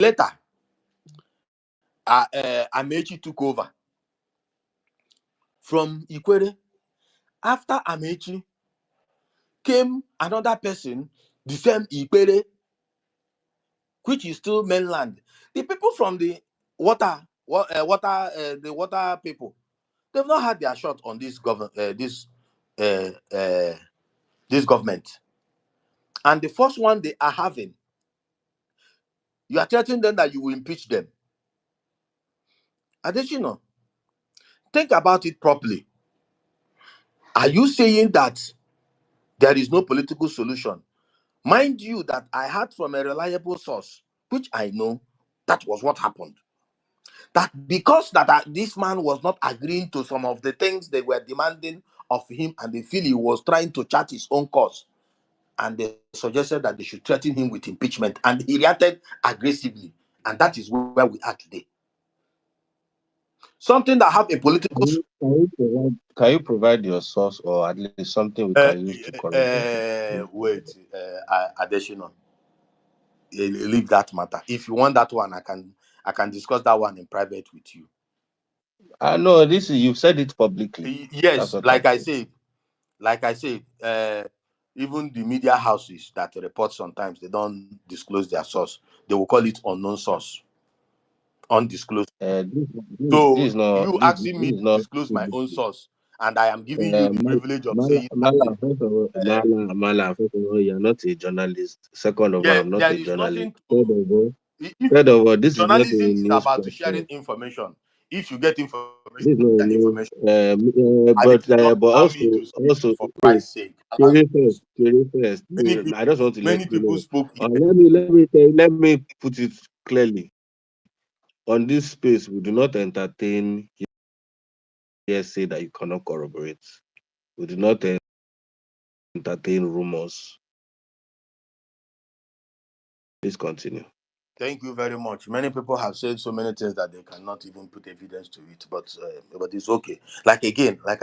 Later, Amechi took over from Ikwere. After Amechi came another person, the same Ikwere, which is still mainland. The people from the water people, they've not had their shot on this this government. And the first one they are having, you are threatening them that you will impeach them. Additional, think about it properly. Are you saying that there is no political solution? Mind you, that I heard from a reliable source, which I know that was what happened. That because this man was not agreeing to some of the things they were demanding of him, and they feel he was trying to chart his own course, and they suggested that they should threaten him with impeachment, and he reacted aggressively, and that is where we are today. Something that have a political. Can you provide your source, or at least something we can use to correct? Wait, additional. Leave that matter. If you want that one, I can discuss that one in private with you. No, this is, you've said it publicly. Yes, like I said, even the media houses that report, sometimes they don't disclose their source. They will call it unknown source, undisclosed. You asking me to disclose my own source, and I am giving you the privilege of saying Mala, first of all, you're not a journalist. Second of all, I'm not a journalist. Third of all, this journalism is not a is news about platform. sharing information. If you get information, but also for Christ's sake. first. I just want to many people spoke. Let me put it clearly. On this space, we do not entertain hearsay that you cannot corroborate. We do not entertain rumors. Please continue. Thank you very much. Many people have said so many things that they cannot even put evidence to it, but it's okay. Like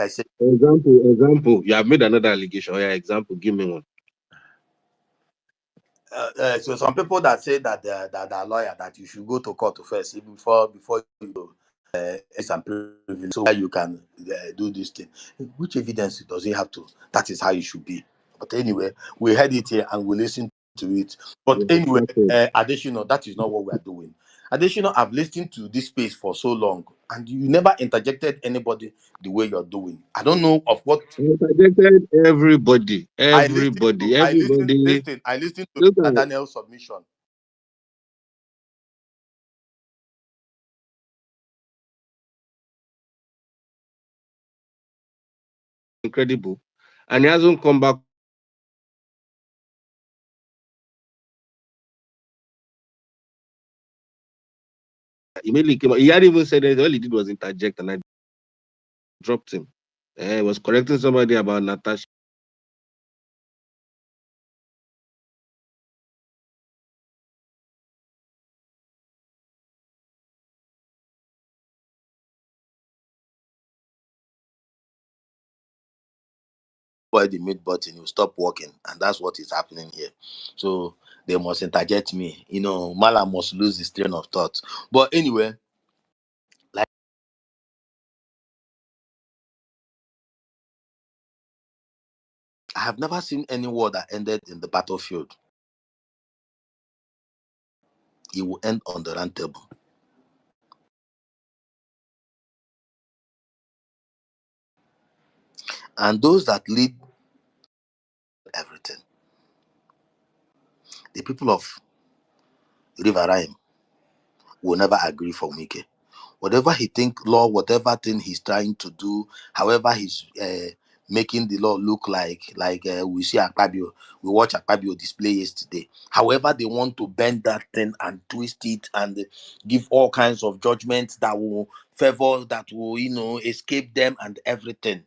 I said. Example. You have made another allegation. Oh, yeah, example. Give me one. So some people that say that they're lawyer, that you should go to court first before you go. Some privilege, so you can do this thing. Which evidence does he have to? That is how you should be. But anyway, we heard it here and we listen to it. But anyway, additional, that is not what we are doing. Additional, I've listened to this space for so long, and you never interjected anybody the way you're doing. I don't know of what. Interjected everybody. I listened to Daniel's submission. Incredible, and he hasn't come back. Immediately came out. He hadn't even said anything. All he did was interject, and I dropped him. He was correcting somebody about Natasha. The mute button, you stop working, and that's what is happening here. So they must interject me. Mala must lose his train of thought. But anyway, like, I have never seen any war that ended in the battlefield. It will end on the round table. And those that lead everything, the people of River Rhyme, will never agree for Wike. Whatever he think law, whatever thing he's trying to do, however he's making the law look like we see Akpabio, we watch Akpabio display yesterday. However they want to bend that thing and twist it and give all kinds of judgments that will favor, that will escape them and everything.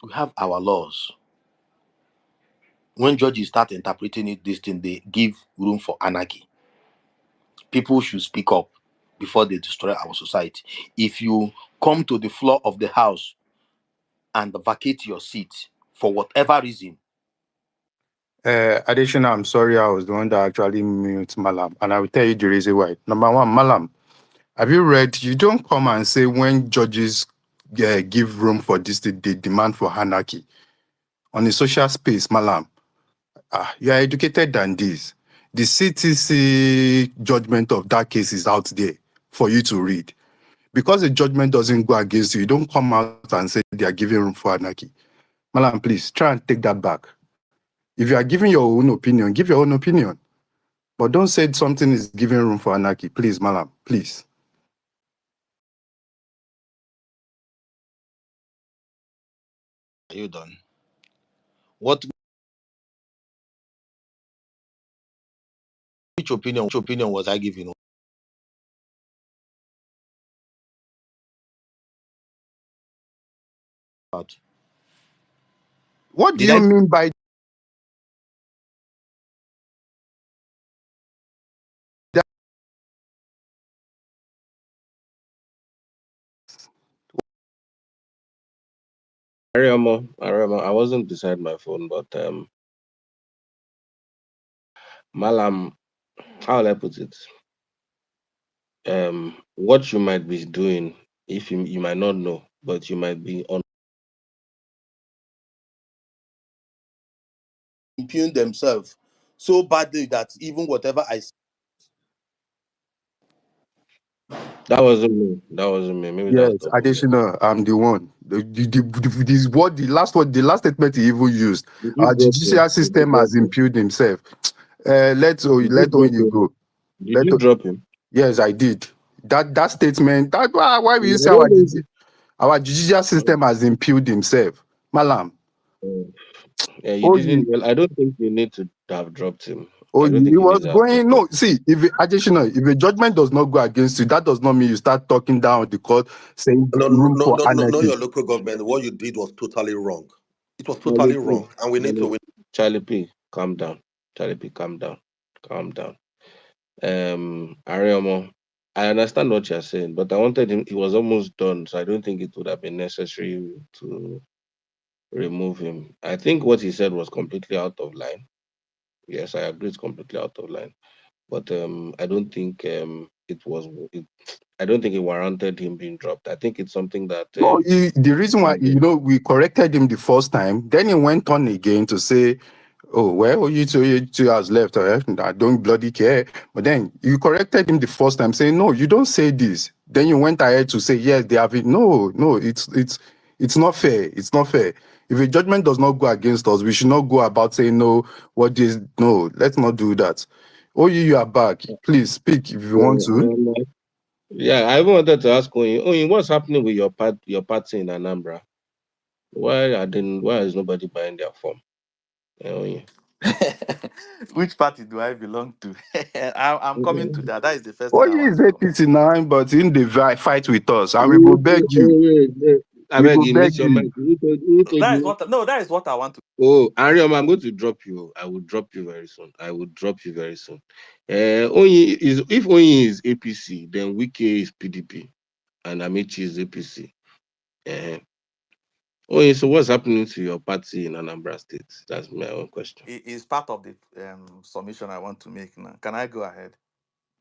We have our laws. When judges start interpreting it, this thing, they give room for anarchy. People should speak up before they destroy our society. If you come to the floor of the house and vacate your seat for whatever reason, Additional, I'm sorry, I was the one that actually mute Malam, and I will tell you the reason why. Number one, Malam, have you read? You don't come and say when judges give room for this, they demand for anarchy on a social space, Malam. You are educated than this. The CTC judgment of that case is out there for you to read. Because the judgment doesn't go against you, you don't come out and say they are giving room for anarchy. Malam, please try and take that back. If you are giving your own opinion, give your own opinion. But don't say something is giving room for anarchy. Please, Malam, please. Are you done? What which opinion was I giving about? What do Did you I mean by that? Ariamo, I wasn't beside my phone, but Malam, how will I put it? What you might be doing, if you might not know, but you might be on. impugn themselves so badly that even whatever I say, That wasn't me. That wasn't me. Maybe that's Yes, double me. additional, I'm the one. This what the last statement he even used. Did you Our drop him? judicial Did you system drop has him? impugned himself. Did you Let drop you him? go. Did Let you drop him? Yes, I did. That statement. Why will you I say don't think. our judicial system has impugned himself, Malam? You Oh, didn't. Well, I don't think you need to have dropped him. I don't He think you need was to have dropped going. him. No, see, if a judgment does not go against you, that does not mean you start talking down the court, saying No, no, room no, for no, no, no, anarchy. your local government. What you did was totally wrong. It was Charlie totally P. wrong, and we need to Charlie, win. Charlie P. Calm down. Charlie P. Calm down. Calm down. Ariamo, I understand what you're saying, but I wanted him. He was almost done, so I don't think it would have been necessary to remove him. I think what he said was completely out of line. Yes, I agree, it's completely out of line. But I don't think it was. I don't think it warranted him being dropped. I think it's something that No, the reason why has been. we corrected him the first time, then he went on again to say, "Oh well, you two hours left. I don't bloody care." But then you corrected him the first time, saying, "No, you don't say this." Then you went ahead to say, "Yes, they have it." No, no, it's not fair. It's not fair. If a judgment does not go against us, we should not go about saying no. What is no? Let's not do that. Oh, you are back. Please speak if you want to. Yeah, I even wanted to ask Oyin, Oyin, what's happening with your party in Anambra? Why is nobody buying their form? Oyin. Which party do I belong to? I'm coming to that. That is the first Oh, thing I he want is to cover. APC now, but in the fight with us, and we go Who beg you. I We beg go you, beg miss your you. mic. Who told That is you? what no, that is what I want to. Oh, Ariam, I'm going to drop you. I will drop you very soon. I will drop you very soon. Oyin is if Oyin is APC, then Wike is PDP and Amici is APC. Uh, Oyin, so what's happening to your party in Anambra State? That's my own question. It is part of the submission I want to make now. Can I go ahead?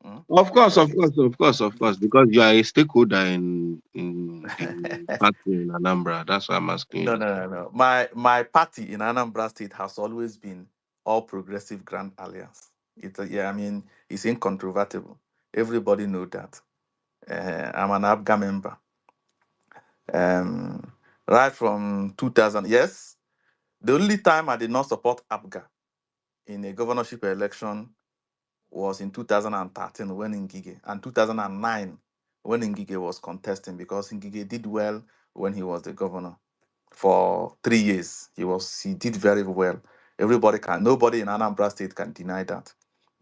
Hmm? Of course, of Okay. course, of course, of course, because you are a stakeholder in the party in Anambra. That's why I'm asking you No, this no, no, question. no. My party in Anambra State has always been All Progressive Grand Alliance. Yeah, I mean, it's incontrovertible. Everybody know that. I'm an ABGA member. Um, right from 2000. Yes, the only time I did not support ABGA in a governorship election was in 2013 when Ngige, and 2009 when Ngige was contesting, because Ngige did well when he was the governor for 3 years. He did very well. Nobody in Anambra State can deny that.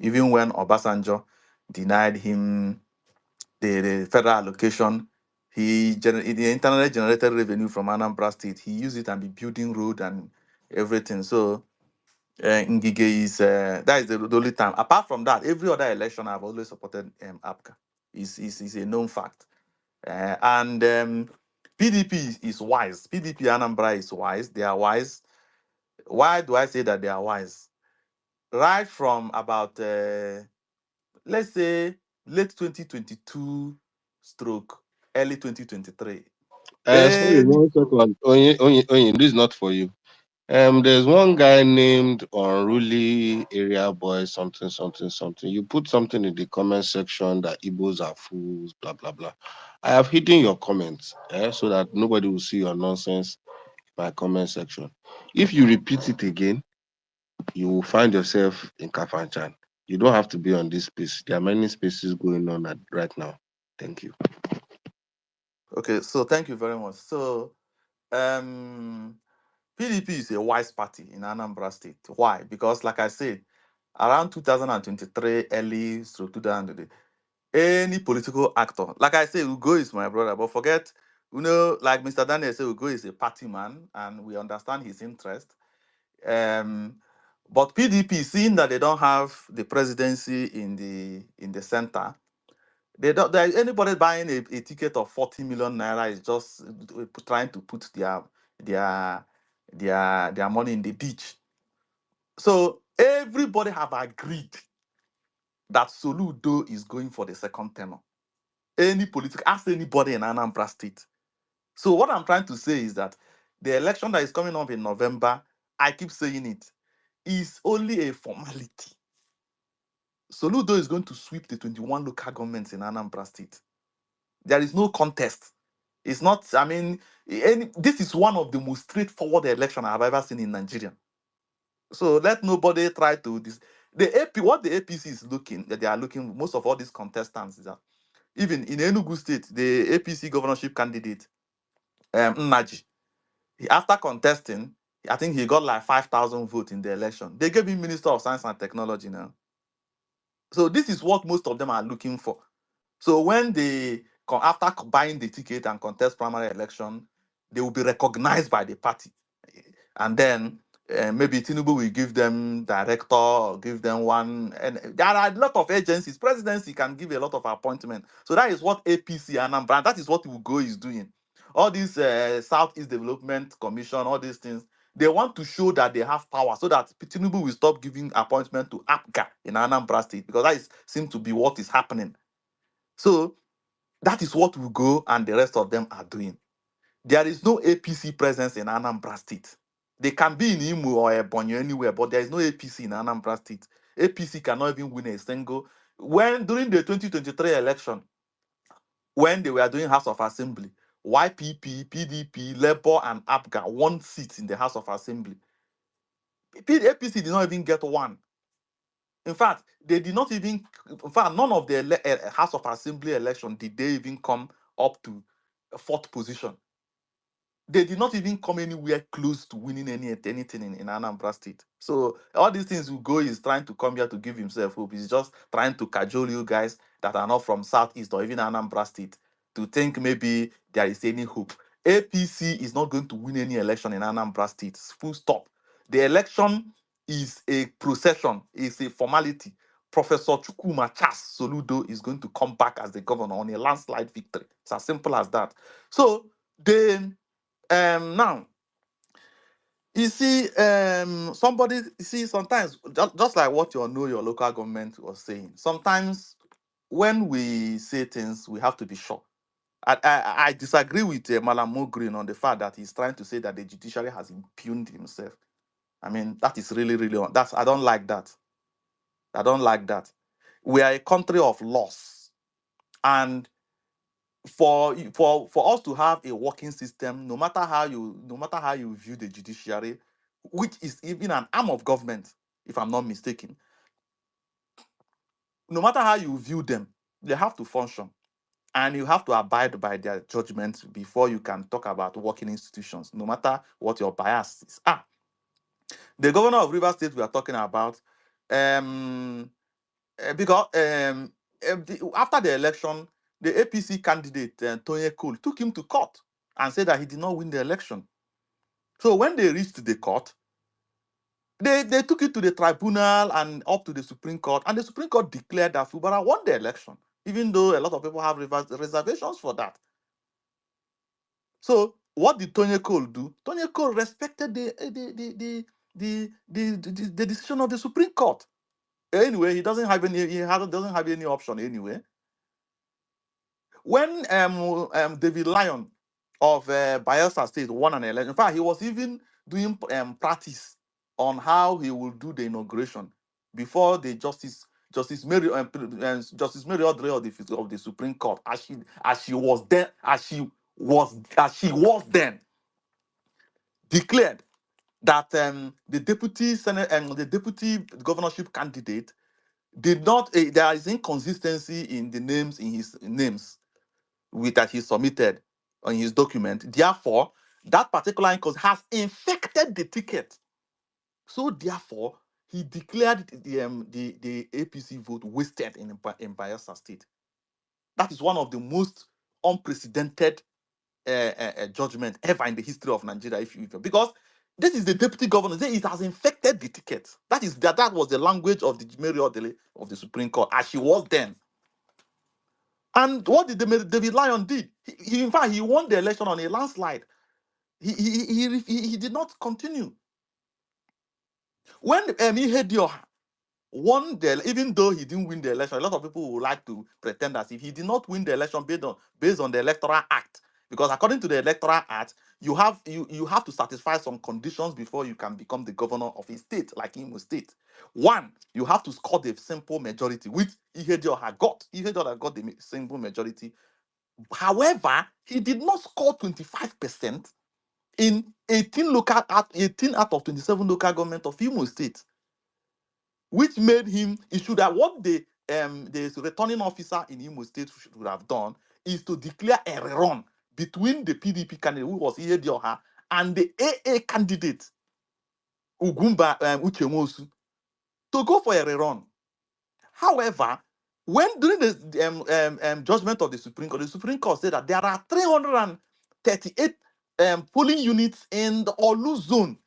Even when Obasanjo denied him the federal allocation, the internally generated revenue from Anambra State, he used it and be building road and everything. So Ngige is that is the only time. Apart from that, every other election I've always supported APCA. Is a known fact. And PDP is wise. PDP Anambra is wise. They are wise. Why do I say that they are wise? right from about let's say late 2022 stroke early 2023. Sorry, Any 1 second. Onye, this is not for you. There's one guy named Unruly Area Boy, something, something, something. You put something in the comment section that Igbos are fools, blah, blah, blah. I have hidden your comments, so that nobody will see your nonsense in my comment section. If you repeat it again, you will find yourself in Kafanchan. You don't have to be on this space. There are many spaces going on right now. Thank you. Okay, so thank you very much. So PDP is a wise party in Anambra State. Why? Because like I said, around 2023, early through 2020, any political actor, like I say, Ugo is my brother, but forget, like Mr. Daniel said, Ugo is a party man, and we understand his interest. But PDP, seeing that they don't have the presidency in the center, they don't. Anybody buying a ticket of 40 million naira is just trying to put their their money in the ditch. So everybody have agreed that Soludo is going for the second tenure. Any political, ask anybody in Anambra State. So what I'm trying to say is that the election that is coming up in November, I keep saying it, is only a formality. Soludo is going to sweep the 21 local governments in Anambra State. There is no contest. It's not, I mean, this is one of the most straightforward election I've ever seen in Nigeria. So let nobody try to this. The AP, what the APC is looking, that they are looking, most of all these contestants is that even in Enugu State, the APC governorship candidate, Nnaji, after contesting, I think he got like 5,000 votes in the election. They gave him Minister of Science and Technology now. So this is what most of them are looking for. So when they after buying the ticket and contest primary election, they will be recognized by the party, and then maybe Tinubu will give them director or give them one. And there are a lot of agencies. Presidency can give a lot of appointment. So that is what APC and Anambra, that is what Ugo is doing. All these Southeast Development Commission, all these things, they want to show that they have power so that Tinubu will stop giving appointment to APGA in Anambra State, because that seems to be what is happening. So that is what Ugo and the rest of them are doing. There is no APC presence in Anambra State. They can be in Imo or Ebonyi anywhere, but there is no APC in Anambra State. APC cannot even win a single. When during the 2023 election, when they were doing House of Assembly, YPP, PDP, Labour, and APGA won seats in the House of Assembly. APC did not even get one. In fact, they did not even. In fact, none of the House of Assembly election did they even come up to fourth position. They did not even come anywhere close to winning anything in Anambra State. So all these things Ugo is trying to come here to give himself hope. He's just trying to cajole you guys that are not from Southeast or even Anambra State to think maybe there is any hope. APC is not going to win any election in Anambra State. Full stop. The election is a procession, it's a formality. Professor Chukuma Chas Soludo is going to come back as the governor on a landslide victory. It's as simple as that. So they now you see somebody, you see, sometimes just like what your local government was saying, sometimes when we say things we have to be sure. I disagree with Malam Green on the fact that he's trying to say that the judiciary has impugned himself. I mean, that is really that's, I don't like that. I don't like that. We are a country of laws, and for us to have a working system, no matter how you view the judiciary, which is even an arm of government, if I'm not mistaken, no matter how you view them, they have to function, and you have to abide by their judgments before you can talk about working institutions, no matter what your biases are. The governor of Rivers State we are talking about, um, because after the election, the APC candidate Tony Cole took him to court and said that he did not win the election. So when they reached the court, they took it to the tribunal and up to the Supreme Court, and the Supreme Court declared that Fubara won the election, even though a lot of people have reservations for that. So what did Tony Cole do? Tony Cole respected the decision of the Supreme Court. Anyway, he doesn't have any doesn't have any option anyway. When David Lyon of Bayelsa State won an election, in fact, he was even doing practice on how he will do the inauguration before the Justice Mary Odre of the Supreme Court, as she was then declared that the deputy senate and the deputy governorship candidate did not. There is inconsistency in the names in his names that he submitted on his document. Therefore, that particular inconsistency has infected the ticket. So therefore, he declared the APC vote wasted in Bayelsa State. That is one of the most unprecedented judgment ever in the history of Nigeria. Because this is the deputy governor, it has infected the ticket. That was the language of the Mary Odele of the Supreme Court as she was then. And what did David Lyon did? In fact, he won the election on a landslide. He did not continue. When Ihedioha won even though he didn't win the election, a lot of people would like to pretend as if he did not win the election based on the Electoral Act. Because according to the Electoral Act, you have to satisfy some conditions before you can become the governor of a state, like Imo State. One, you have to score the simple majority, which Ihedioha got. Ihedioha got the simple majority. However, he did not score 25% in 18 out of 27 local government of Imo State, which made him, what the returning officer in Imo State should have done is to declare a rerun between the PDP candidate, who was Ihedioha, and the AA candidate, Ugumba Uchemosu, to go for a rerun. However, when during the judgment of the Supreme Court said that there are 338 polling units in the Olu zone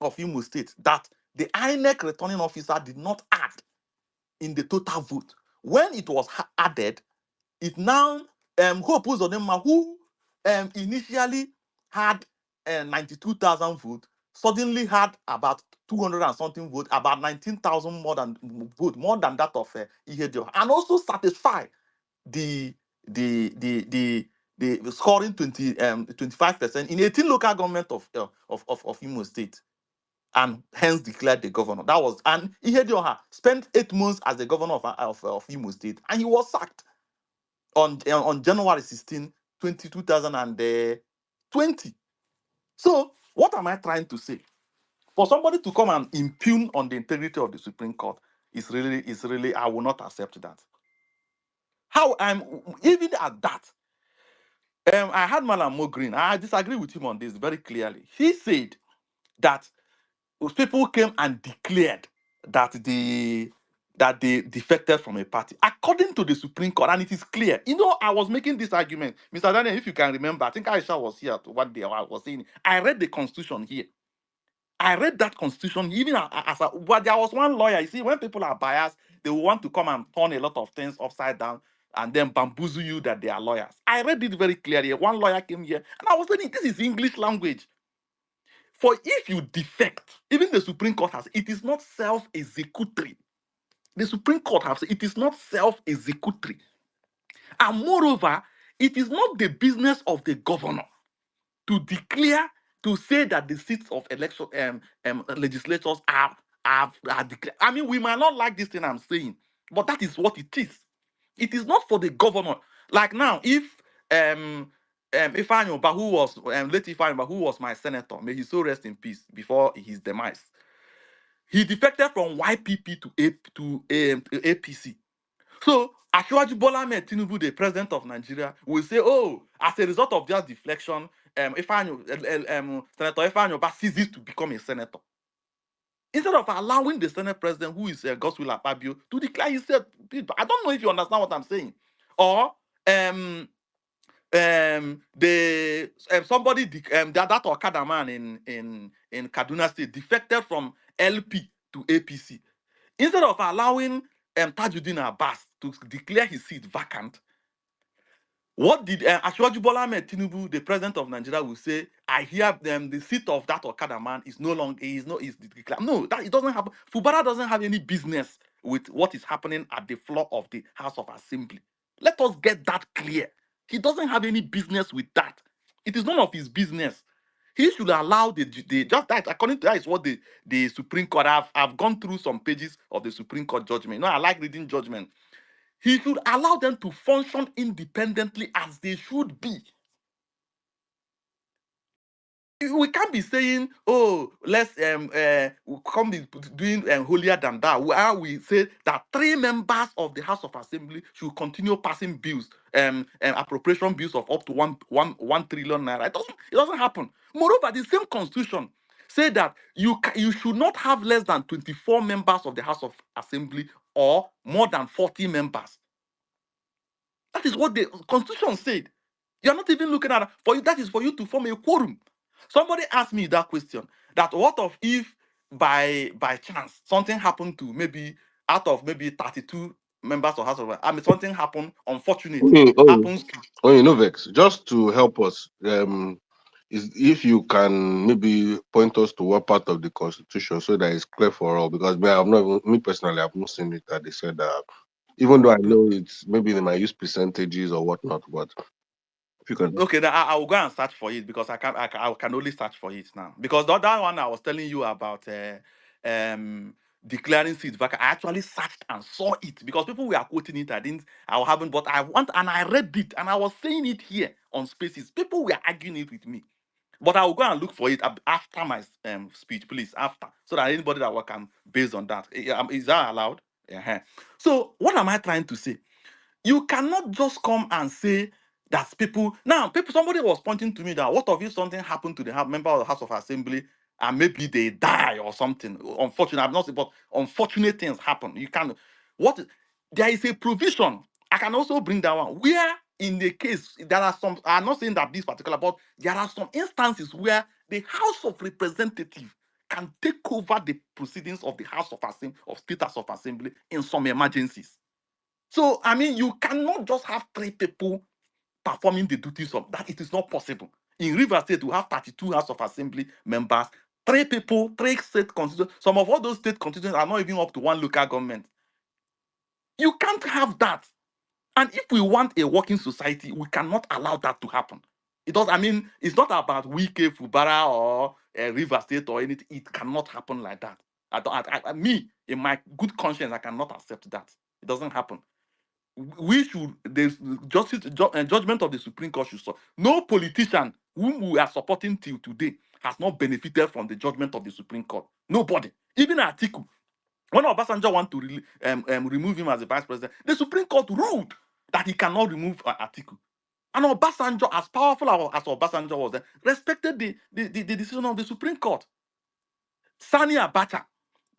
of Imo State that the INEC returning officer did not add in the total vote. When it was added, it now Hope Uzodinma, who initially had 92,000 votes, suddenly had about 200 and something votes, about 19,000 more than that of Ihedioha, and also satisfy the scoring 25% in 18 local government of Imo State, and hence declared the governor. That was, and Ihedioha spent 8 months as the governor of Imo State, and he was sacked on January 16, 2020. So, what am I trying to say? For somebody to come and impugn on the integrity of the Supreme Court is really, I will not accept that. How I'm even at that. I had Malam Green. I disagree with him on this very clearly. He said that people came and declared that they defected from a party, according to the Supreme Court, and it is clear. I was making this argument, Mr. Daniel, if you can remember. I think Aisha was here one day. I was saying I read the Constitution here. I read that Constitution even but there was one lawyer. You see, when people are biased, they will want to come and turn a lot of things upside down and then bamboozle you that they are lawyers. I read it very clearly. One lawyer came here and I was saying, this is English language. For if you defect, even the Supreme Court has, it is not self-executory. The Supreme Court has, it is not self-executory. And moreover, it is not the business of the governor to declare, to say that the seats of election legislators are declared. I mean, we might not like this thing I'm saying, but that is what it is. It is not for the governor. Like now, if Ifeanyi Ubah, who was late Ifeanyi Ubah, who was my senator, may he so rest in peace before his demise, he defected from YPP to APC. So Asiwaju Bola Ahmed Tinubu, the president of Nigeria, will say, "Oh, as a result of that deflection, Senator Ifeanyi Ubah ceases to become a senator." Instead of allowing the Senate president, who is Godswill Akpabio, to declare himself, I don't know if you understand what I'm saying, or somebody that Okada man in Kaduna State defected from LP to APC. Instead of allowing Tajuddin Abbas to declare his seat vacant, What did Ashwaji Bola Ahmed Tinubu, the president of Nigeria, will say? I hear the seat of that Okada man is no longer is declared. No, that it doesn't happen. Fubara doesn't have any business with what is happening at the floor of the House of Assembly. Let us get that clear. He doesn't have any business with that. It is none of his business. He should allow the just that according to that is what the Supreme Court. I've gone through some pages of the Supreme Court judgment. I like reading judgment. He should allow them to function independently as they should be. We can't be saying, oh, let's come be doing holier than that. Where we say that 3 members of the House of Assembly should continue passing bills, appropriation bills of up to 1 trillion naira. It doesn't happen. Moreover, the same constitution say that you should not have less than 24 members of the House of Assembly or more than 40 members. That is what the constitution said. You're not even looking at for you. That is for you to form a quorum. Somebody asked me that question. That what of if by chance something happened to maybe out of maybe 32 members of House of something happened unfortunate happens to Vex, just to help us, is if you can maybe point us to what part of the constitution so that it's clear for all, because me personally, I've not seen it that they said that, even though I know it's maybe they might use percentages or whatnot, but if you can. okay, then I will go and search for it because I can only search for it now. Because the other one I was telling you about declaring seats vacant, I actually searched and saw it because people were quoting it. I haven't, but I read it and I was saying it here on Spaces. People were arguing it with me. But I will go and look for it after my speech, please, after, so that anybody that can based on that. Is that allowed? Yeah. So what am I trying to say? You cannot just come and say that somebody was pointing to me that what if something happened to the member of the House of Assembly and maybe they die or something. Unfortunate, I'm not saying, but unfortunate things happen. You can there is a provision. I can also bring that one where in the case there are some, I'm not saying that this particular, but there are some instances where the House of Representatives can take over the proceedings of the House of Assembly, of State House of Assembly in some emergencies. So, I mean, you cannot just have 3 people performing the duties of that. It is not possible. In Rivers State, we have 32 House of Assembly members, 3 people, 3 state constituents. Some of all those state constituents are not even up to 1 local government. You can't have that. And if we want a working society, we cannot allow that to happen. It's not about Wike, Fubara, or Rivers State or anything. It cannot happen like that. Me, in my good conscience, I cannot accept that. It doesn't happen. Judgment of the Supreme Court should stop. No politician whom we are supporting till today has not benefited from the judgment of the Supreme Court. Nobody. Even Atiku. When Obasanjo want to remove him as the vice president, the Supreme Court ruled that he cannot remove Atiku. And Obasanjo, as powerful as Obasanjo was, respected the decision of the Supreme Court. Sani Abacha,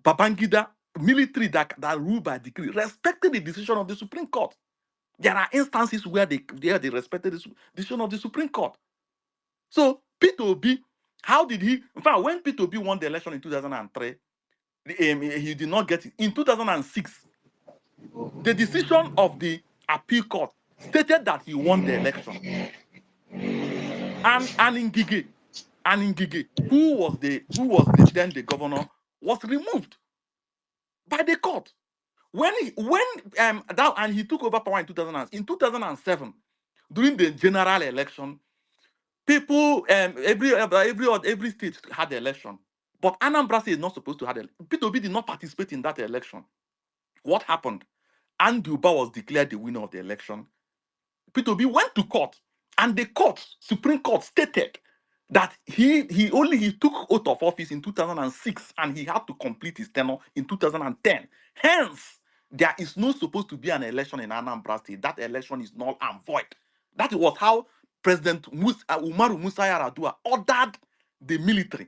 Babangida, military that rule by decree, respected the decision of the Supreme Court. There are instances where they respected the decision of the Supreme Court. So P2B, how did he? In fact, when P2B won the election in 2003, he did not get it. In 2006, the decision of the appeal court stated that he won the election. And Ngige, who was then the governor, was removed by the court. And he took over power in 2007, during the general election, people every state had the election, but Anambra State is not supposed to have it. P2B did not participate in that election. What happened? Anduba was declared the winner of the election. P2B went to court, and the Supreme Court stated that he took oath of office in 2006, and he had to complete his tenure in 2010. Hence, there is not supposed to be an election in Anambra State. That election is null and void. That was how President Umaru Musa Yar'Adua ordered the military,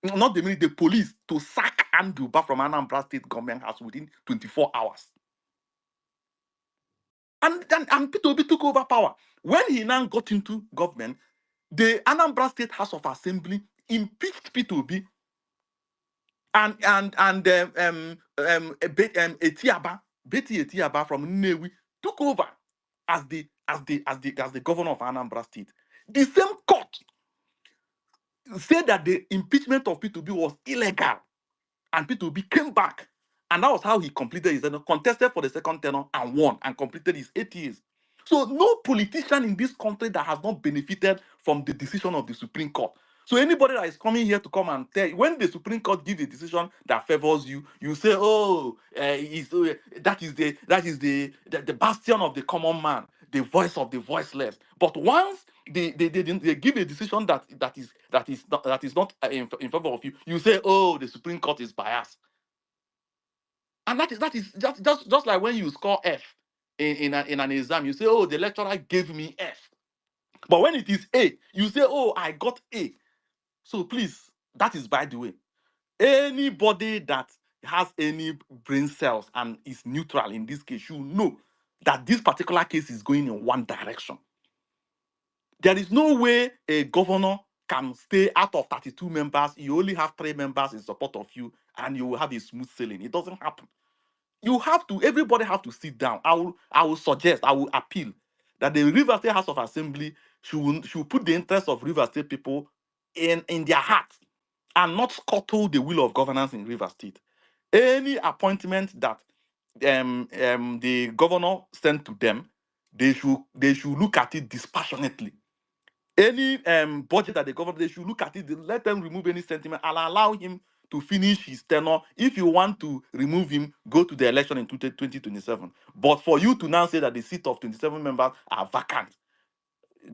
not the military, the police, to sack Anduba from Anambra State government house within 24 hours. And P2B took over power. When he now got into government, the Anambra State House of Assembly impeached P2B, and Betty Etiaba from Nnewi took over as the as the governor of Anambra State. The same court said that the impeachment of P2B was illegal, and P2B came back, and that was how he completed his tenure, contested for the second tenure and won, and completed his 8 years. So no politician in this country that has not benefited from the decision of the Supreme Court. So anybody that is coming here to come and tell, when the Supreme Court gives a decision that favors you, you say, "Oh, that is the bastion of the common man, the voice of the voiceless." But once they give a decision that is not in favor of you, you say, "Oh, the Supreme Court is biased." And that is just like when you score F in an exam, you say, "Oh, the lecturer gave me F." But when it is A, you say, "Oh, I got A." So please, that is by the way. Anybody that has any brain cells and is neutral in this case, you know that this particular case is going in one direction. There is no way a governor can stay out of 32 members. You only have 3 members in support of you, and you will have a smooth sailing. It doesn't happen. Everybody have to sit down. I will suggest, I will appeal that the River State House of Assembly should put the interests of River State people in their heart, and not scuttle the will of governance in River State. Any appointment that the governor sent to them, they should look at it dispassionately. Any budget that the government, they should look at it, let them remove any sentiment and allow him to finish his tenure. If you want to remove him, go to the election in 2027. But for you to now say that the seat of 27 members are vacant,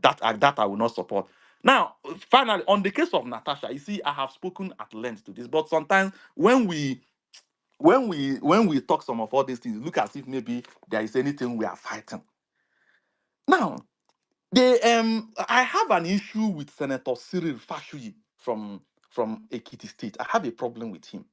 that I will not support. Now, finally, on the case of Natasha, you see, I have spoken at length to this, but sometimes when we talk some of all these things, look as if maybe there is anything we are fighting. Now, I have an issue with Senator Cyril Fashuyi from Ekiti State. I have a problem with him.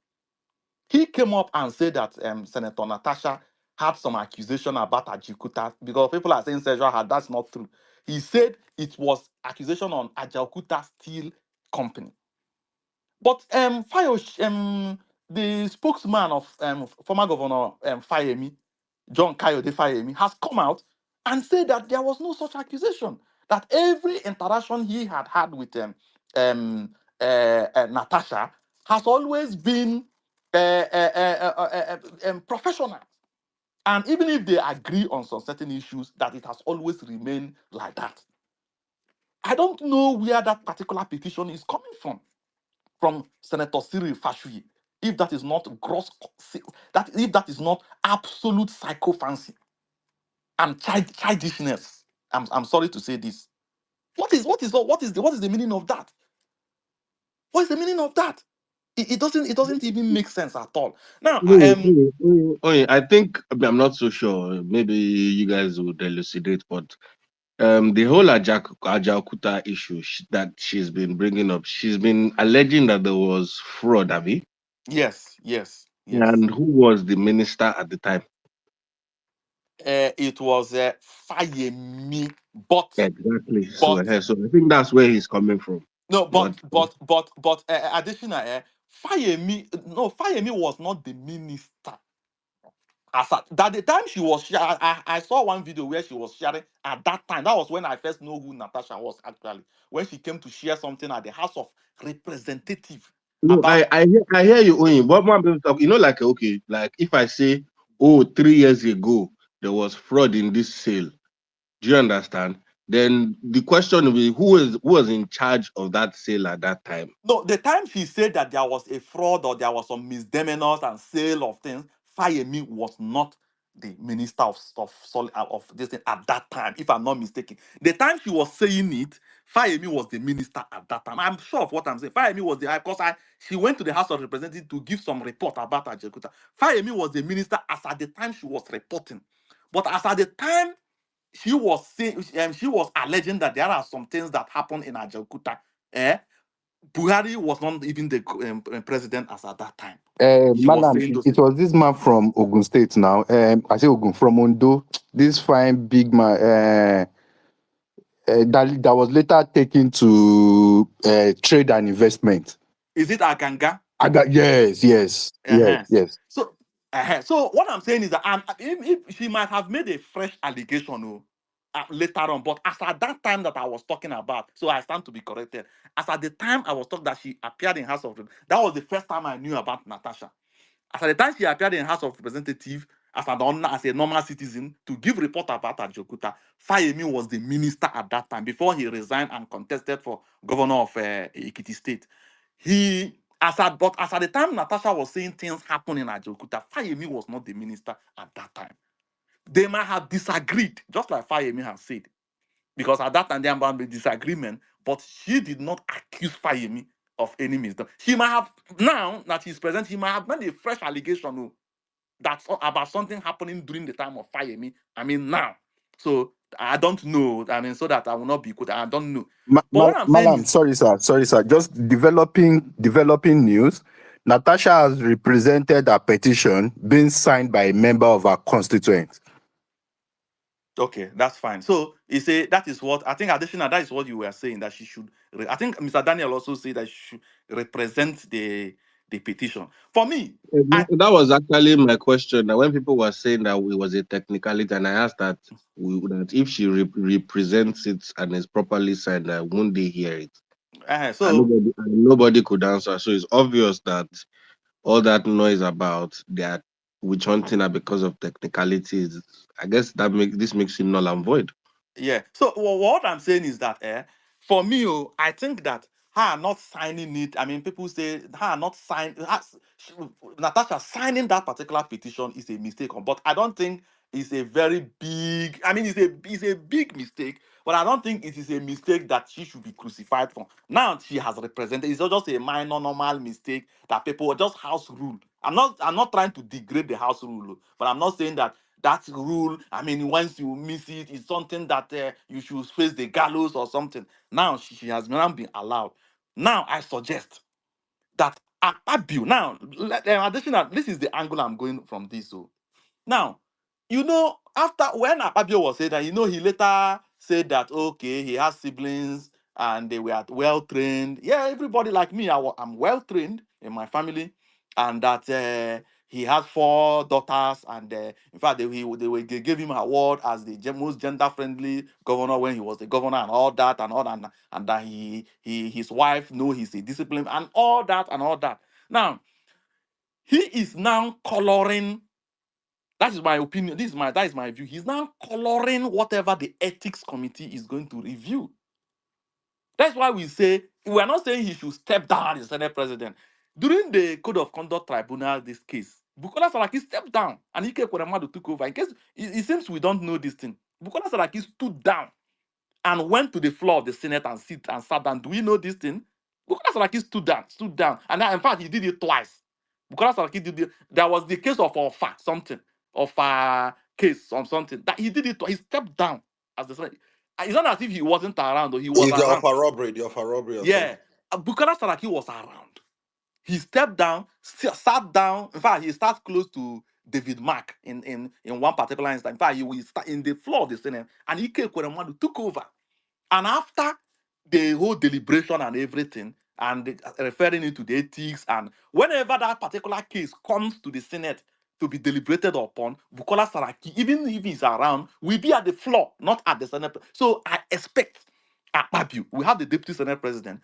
He came up and said that Senator Natasha had some accusation about Ajikuta, because people are saying sexual harassment. That's not true. He said it was accusation on Ajaokuta Steel Company. But the spokesman of former Governor Fayemi, John Kayode Fayemi, has come out and said that there was no such accusation. That every interaction he had with Natasha has always been professional. And even if they agree on some certain issues, that it has always remained like that. I don't know where that particular petition is coming from Senator Cyril Fashuyi. If that is not if that is not absolute sycophancy and childishness, I'm sorry to say this. What is the meaning of that? What is the meaning of that? It doesn't even make sense at all. Now, I think I'm not so sure. Maybe you guys would elucidate, but the whole Ajaokuta issue that she's been bringing up, she's been alleging that there was fraud, Abby. yes. And who was the minister at the time? It was Fayemi, but Exactly. So but I think that's where he's coming from. no, But but additional, Fayemi was not the minister. That the time she was sharing, I saw one video where she was sharing at that time. That was when I first know who Natasha was actually. When she came to share something at the House of Representative no, about. I hear you, Oyin. But more people talk, like okay, like if I say, oh, 3 years ago there was fraud in this sale. Do you understand? Then the question will be who was in charge of that sale at that time? No, the time she said that there was a fraud or there was some misdemeanors and sale of things, Fayemi was not the minister of this thing at that time, if I'm not mistaken. The time she was saying it, Fayemi was the minister at that time. I'm sure of what I'm saying. Fayemi was she went to the House of Representatives to give some report about Ajaokuta. Fayemi was the minister as at the time she was reporting. But as at the time she was saying, she was alleging that there are some things that happened in Ajaokuta. Buhari was not even the president as at that time. She was Malam, saying those it things. was this man from Ogun State now. I say Ogun from Ondo. This fine big man that was later taken to trade and investment. Is it Aganga? I got Uh-huh. yes. So what I'm saying is that if she might have made a fresh allegation, later on. But as at that time that I was talking about, so I stand to be corrected. As at the time I was talking that she appeared in House of Representatives, that was the first time I knew about Natasha. As at the time she appeared in House of Representatives as a normal citizen to give report about Ajokuta, Fayemi was the minister at that time before he resigned and contested for governor of Ekiti State. But as at the time Natasha was saying things happen in Ajokuta, Fayemi was not the minister at that time. They might have disagreed, just like Fayemi has said, because at that time there might be disagreement, but she did not accuse Fayemi of any misdone. She might have, now that she's present, she might have made a fresh allegation that's about something happening during the time of Fayemi. I mean, now. So I don't know. I mean, so that I will not be quoted. I don't know. But what I'm saying Malam, is, sorry, sir. Just developing news. Natasha has represented a petition being signed by a member of her constituent. okay, that's fine. So he say that is what I think. Additional, that is what you were saying that she should. I think Mr. Daniel also said that she should represent the petition. For me, I That was actually my question. That when people were saying that it was a technicality, and I asked that that if she represents it and is properly signed, won't they hear it? so And nobody could answer. So it's obvious that all that noise about that witch hunting are because of technicalities. I guess this makes it null and void. yeah. So what I'm saying is that for me, I think that her not signing it. I mean, people say her not sign Natasha signing that particular petition is a mistake. But I don't think it's a very big. I mean, it's a big mistake. But I don't think it is a mistake that she should be crucified for. Now she has represented. It's not just a minor normal mistake that people just house rule. I'm not trying to degrade the house rule, but I'm not saying that rule, I mean, once you miss it, it's something that you should face the gallows or something. Now she has now been allowed. Now I suggest that Akpabio. Now, additional, this is the angle I'm going from this. So now, after when Akpabio was said that, he later said that okay, he has siblings and they were well trained. Yeah, everybody like me, I'm well trained in my family, and that he has 4 daughters, and in fact, they gave him an award as the most gender friendly governor when he was the governor, and all that, and that his wife know he's a discipline, and all that and all that. Now he is now coloring. That is my opinion. That is my view. He's now coloring whatever the ethics committee is going to review. That's why we are not saying he should step down as the Senate president. During the Code of Conduct Tribunal, this case, Bukola Saraki stepped down and Ike Kweremadu took over. In case it seems we don't know this thing, Bukola Saraki stood down and went to the floor of the Senate and sat down. Do we know this thing? Bukola Saraki stood down, and in fact he did it twice. Bukola Saraki did it. There was the case of case on something that he did it. He stepped down as the Senate. It's not as if he wasn't around, or he was If they around. offer robbery, or Yeah, something. Bukola Saraki was around. He stepped down, sat down. In fact, he sat close to David Mark in one particular instance. In fact, he was in the floor of the Senate, and Ike Kweremadu took over. And after the whole deliberation and everything, and referring it to the ethics, and whenever that particular case comes to the Senate to be deliberated upon, Bukola Saraki, even if he's around, will be at the floor, not at the Senate. So I expect Akpabio, we have the deputy Senate president,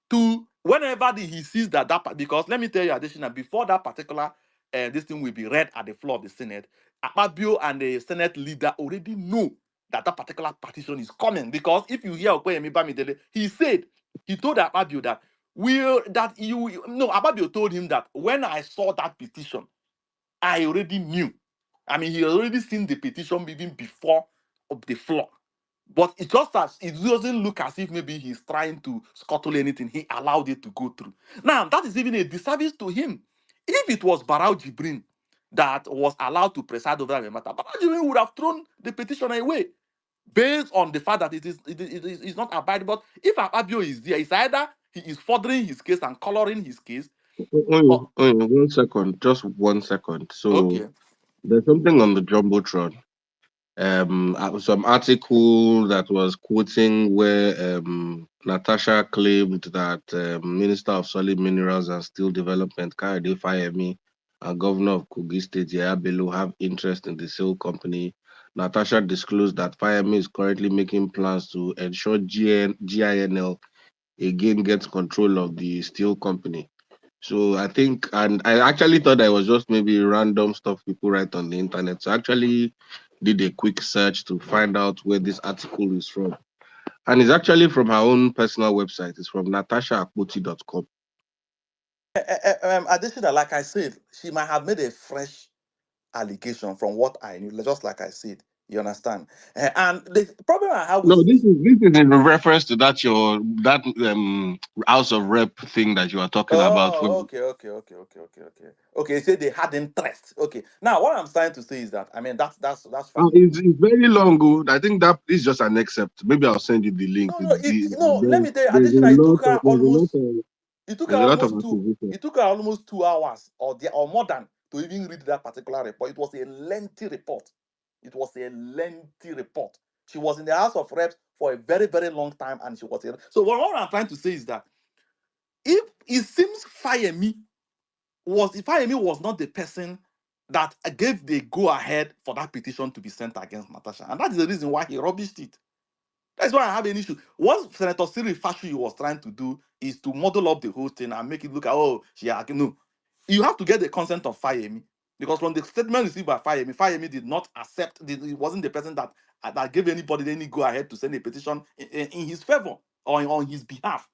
to whenever he sees because let me tell you, additional, before that particular this thing will be read at the floor of the Senate, Akpabio and the Senate leader already know that particular petition is coming, because if you hear Okoyemi Bamidele, he told Akpabio that Akpabio told him that when I saw that petition, I already knew. I mean, he had already seen the petition even before of the floor. But it doesn't look as if maybe he's trying to scuttle anything. He allowed it to go through. Now, that is even a disservice to him. If it was Barao Jibrin that was allowed to preside over the matter, Barao Jibrin would have thrown the petition away based on the fact that it is not abiding. But if Akpabio is there, it's either he is furthering his case and coloring his case. Only, Or, 1 second, just 1 second. So okay. there's something on the jumbotron. Some article that was quoting where Natasha claimed that Minister of Solid Minerals and Steel Development Kayode Fayemi and Governor of Kogi State Yaya Bello have interest in the sale company Natasha disclosed that Fireme is currently making plans to ensure GINL again gets control of the steel company. So I think, and I actually thought that it was just maybe random stuff people write on the internet. So I actually did a quick search to find out where this article is from. And it's actually from her own personal website. It's from natashaakpoti.com. Additional, like I said, she might have made a fresh allegation from what I knew, just like I said. You understand? And the problem I have No, with this is in reference to that House of Rep thing that you are talking about. oh, okay. Say they had interest. Okay. Now, what I'm trying to say is that I mean that's fine. It's very long. Oh. I think that is just an excerpt. Maybe I'll send you the link. No, no, no. Let me tell you, There's a additional, lot of it took her there's a lot of almost acquisition. it took her almost 2 hours or more than to even read that particular report. It was a lengthy report. It was a lengthy report. She was in the House of Reps for a very, very long time, and she was here. So what I'm trying to say is that if it seems Fayemi was not the person that gave the go ahead for that petition to be sent against Natasha, and that is the reason why he rubbished it. That's why I have an issue. What Senator Cyril Fashu was trying to do is to model up the whole thing and make it look like, oh, no. You have to get the consent of Fayemi because from the statement received by Fayemi did not accept, he wasn't the person that gave anybody any go ahead to send a petition in his favor or on his behalf.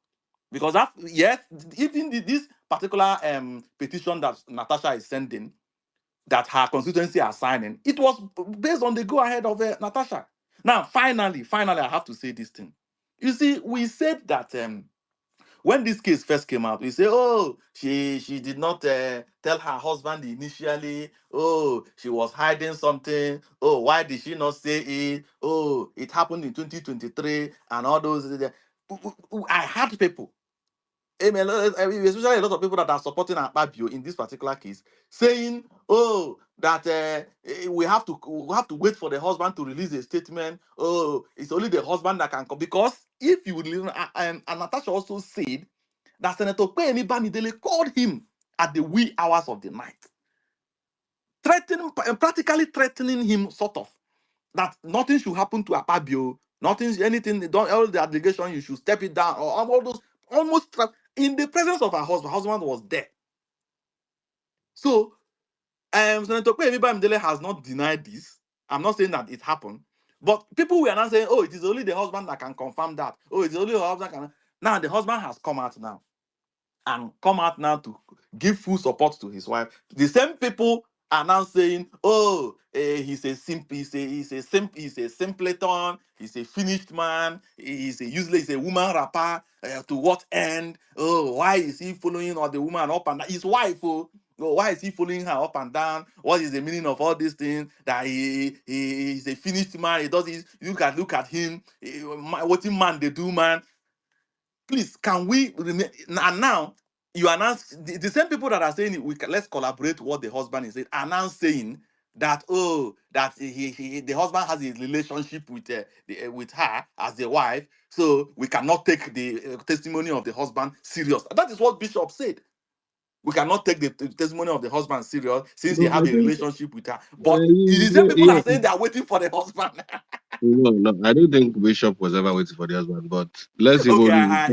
Because that, yes, even this particular petition that Natasha is sending, that her constituency are signing, it was based on the go ahead of Natasha. Now, finally, I have to say this thing. You see, we said that when this case first came out, we say, oh, she did not tell her husband initially. Oh, she was hiding something. Oh, why did she not say it? Oh, it happened in 2023 and all those. I had people. Especially a lot of people that are supporting Akpabio in this particular case, saying, "Oh, that we have to wait for the husband to release a statement. Oh, it's only the husband that can come because if you would listen." And Natasha also said that Senator Kwemi Bamidele called him at the wee hours of the night, practically threatening him, sort of, that nothing should happen to Akpabio, anything, don't all the allegation, you should step it down, or all those almost in the presence of her husband. Husband was there. So, Senator Kwemi Bamidele has not denied this. I'm not saying that it happened, but people were not saying, "Oh, it is only the husband that can confirm that." Oh, it's only the husband can. Now the husband has come out now to give full support to his wife. The same people are now saying, "Oh, he's a simpleton. He's a finished man. He's a useless. He's a woman rapper. To what end? Oh, why is he following all the woman up and down? His wife, oh." Oh, why is he following her up and down? What is the meaning of all these things? That he's a finished man. He does this. Look at him. What man they do, man? Please, can we remain? And now you are now the same people that are saying let's collaborate what the husband is saying are now saying that, oh, that the husband has a relationship with her as the wife, so we cannot take the testimony of the husband serious. That is what Bishop said. We cannot take the testimony of the husband serious since he No, have I a think relationship with her. But the same people yeah. are saying they are waiting for the husband. No, I don't think Bishop was ever waiting for the husband. But let's Okay, even I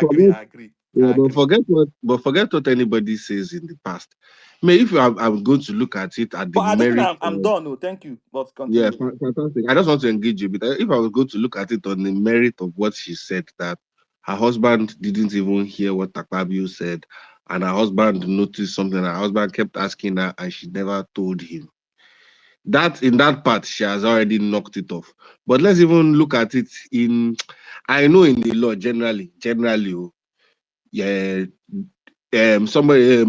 agree. yeah, I agree. but forget what anybody says in the past. I mean, if I'm going to look at it at the But additionally, merit I'm done. No, thank you. But yeah, continue. fantastic. I just want to engage you, but if I was going to look at it on the merit of what she said, that her husband didn't even hear what Akpabio said, and her husband noticed something, her husband kept asking her, and she never told him. That in that part, she has already knocked it off. But let's even look at it in, I know in the law generally, oh, yeah, somebody, how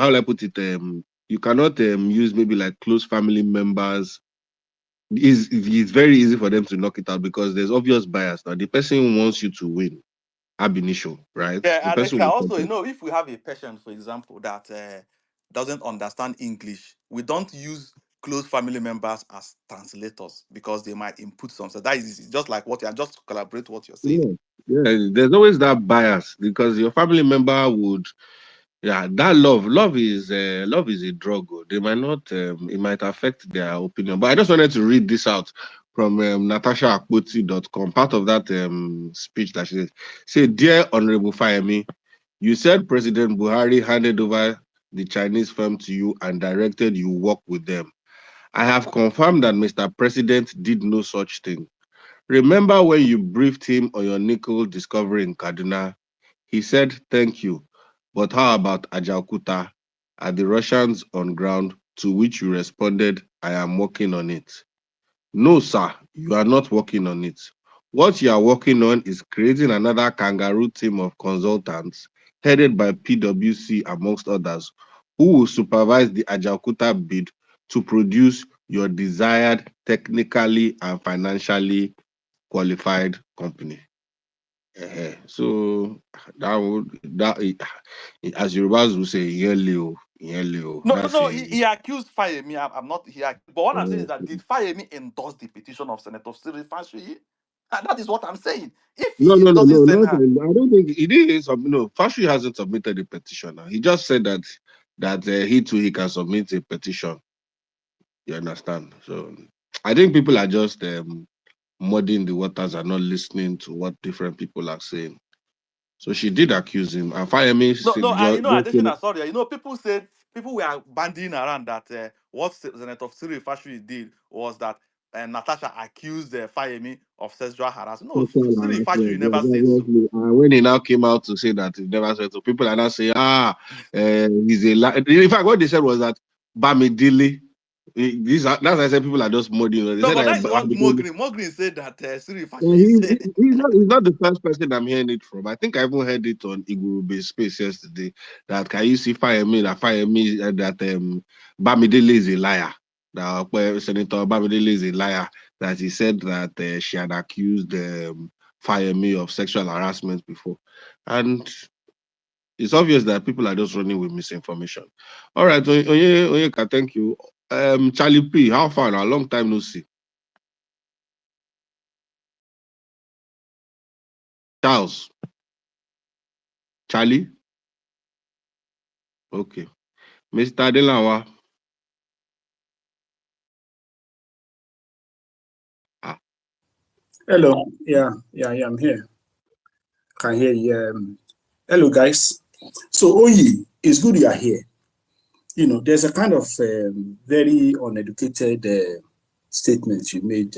will I put it, you cannot use maybe like close family members. It's very easy for them to knock it out because there's obvious bias. Now the person wants you to win ab initio, right? The Yeah, and person actually, will also, contest. if we have a patient, for example, that doesn't understand English, we don't use close family members as translators because they might input some. So that is just like what you're just collaborate what you're saying. Yeah, yeah. There's always that bias because your family member would Yeah, that love is a drug. Oh. They might not, it might affect their opinion. But I just wanted to read this out from Natasha Akpoti.com. Part of that speech that she said, "Dear Honorable Fayemi, you said President Buhari handed over the Chinese firm to you and directed you work with them. I have confirmed that Mr. President did no such thing. Remember when you briefed him on your nickel discovery in Kaduna? He said, thank you. But how about Ajaokuta? Are the Russians on ground? To which you responded, I am working on it. No, sir, you are not working on it. What you are working on is creating another kangaroo team of consultants headed by PwC, amongst others, who will supervise the Ajaokuta bid to produce your desired technically and financially qualified company. So that would as Yorubas will say, Leo. That's No, a he accused Fayemi. I'm not here. But what I'm saying is that did Fayemi endorse the petition of Senator Cyril Fashui? And that is what I'm saying. If he doesn't no, send not. her, I don't think he did. No, Fashi hasn't submitted a petition. Now. He just said that he can submit a petition. You understand? So I think people are just muddying the waters and not listening to what different people are saying. So she did accuse him, and Fayemi said, additional, sorry, people were bandying around that what Senator Cyril Fashui did was that Natasha accused Fayemi of sexual harassment. No, sexual Cyril Fashui harassment. Yes, never said so. obviously. When he now came out to say that he never said so, people are now saying, he's a liar. In fact, what they said was that Bamidele, that's why I said people are just muddying. They No, said but that that is what Bamidele. Mogrin said that Cyril Well, Fashui said. he's not the first person I'm hearing it from. I think I even heard it on Igurube Space yesterday. That can you see Fayemi that Bamidele is a liar. That Senator Bamidele is a liar. That he said that she had accused Fayemi of sexual harassment before, and it's obvious that people are just running with misinformation. All right, Onyeka, thank you. Charlie P, how far? A long time no see. Charlie, okay. Mr. Delawa. Ah, Hello. Yeah, I'm here. Can hear you. Hello, guys. So, Oyi, it's good you are here. You know, there's a kind of very uneducated statement you made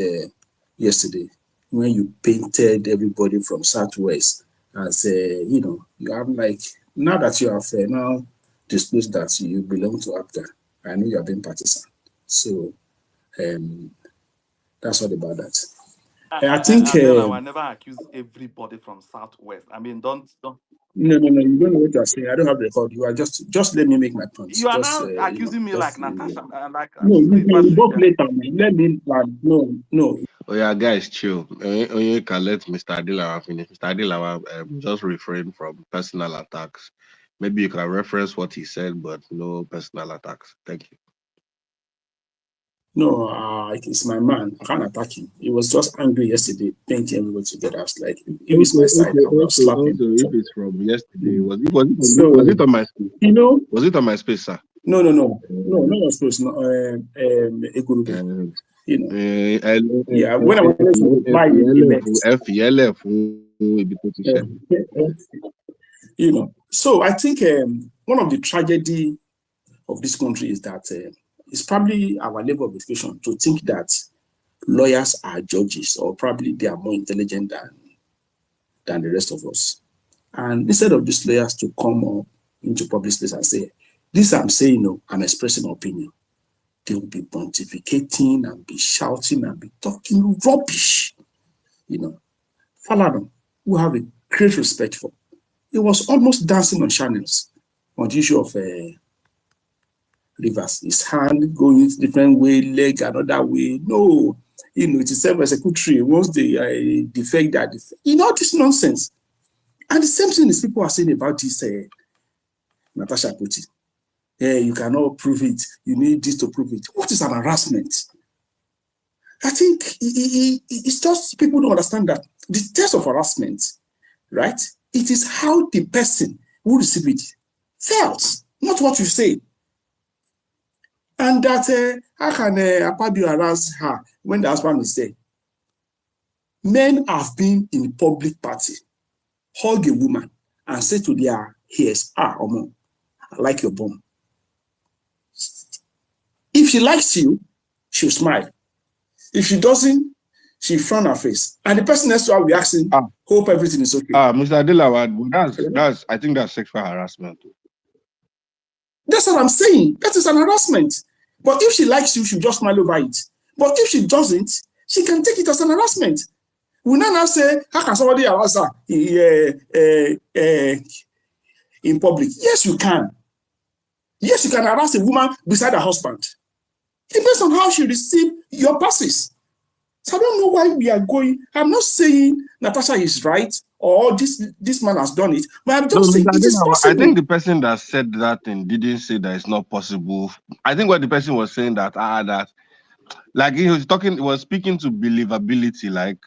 yesterday when you painted everybody from Southwest as, you have like, now that you have now disclosed that you belong to APGA, I know you have been partisan. So, that's all about that. I think Adela, I never accuse everybody from Southwest. I mean, don't. no, you don't know what you're saying. I don't have the record. You are just let me make my points. You are Just now accusing me like just Natasha, like no, you Cyril can Fashui. invoke later, man. Let me no. oh yeah, guys, chill. Onyeka, let Mr. Adilawa finish. Mr. Adilawa, just refrain from personal attacks. Maybe you can reference what he said, but no personal attacks. Thank you. No, it's my man. I can't attack him. He was just angry yesterday, painting everybody together. I was like, if it's my side, I would have slapped him. Also, if it's from yesterday, Mm. was it on my space? You know, Was it on my space, sir? no, not supposed to. Um, You know, yeah. When I wanted to reply, he left. You know, so I think one of the tragedy of this country is that it's probably our level of education to think that lawyers are judges, or probably they are more intelligent than the rest of us. And instead of these lawyers to come up into public space and say, this I'm saying, no, I'm expressing opinion, they will be pontificating and be shouting and be talking rubbish. You know, Falana, who have a great respect for, he was almost dancing on channels on the issue of Rivers. His hand going different way, leg another way. No, you know, it is self-executory. Once they defect that, you know, this nonsense. And the same thing is people are saying about this Natasha Putin. Yeah, you cannot prove it. You need this to prove it. What is an harassment? I think it's just people don't understand that the test of harassment, right? It is how the person who receives it felt, not what you say. And that how can Akpabio harass her when the husband is there? Men have been in the public party, hug a woman, and say to their ears, Omo, I like your bum. If she likes you, she'll smile. If she doesn't, she'll frown her face. And the person next to her will be asking, hope everything is okay. Mr. Adelawa, I think that's sexual harassment. That's what I'm saying. That is an harassment. But if she likes you, she'll just smile over it. But if she doesn't, she can take it as an harassment. We now say, how can somebody harass her in public? Yes, you can. Yes, you can harass a woman beside her husband. It depends on how she receives your passes. So I don't know why we are going. I'm not saying Natasha is right or this man has done it, but I'm just saying it is possible. I think the person that said that thing didn't say that it's not possible. I think what the person was saying that like he was speaking to believability. Like,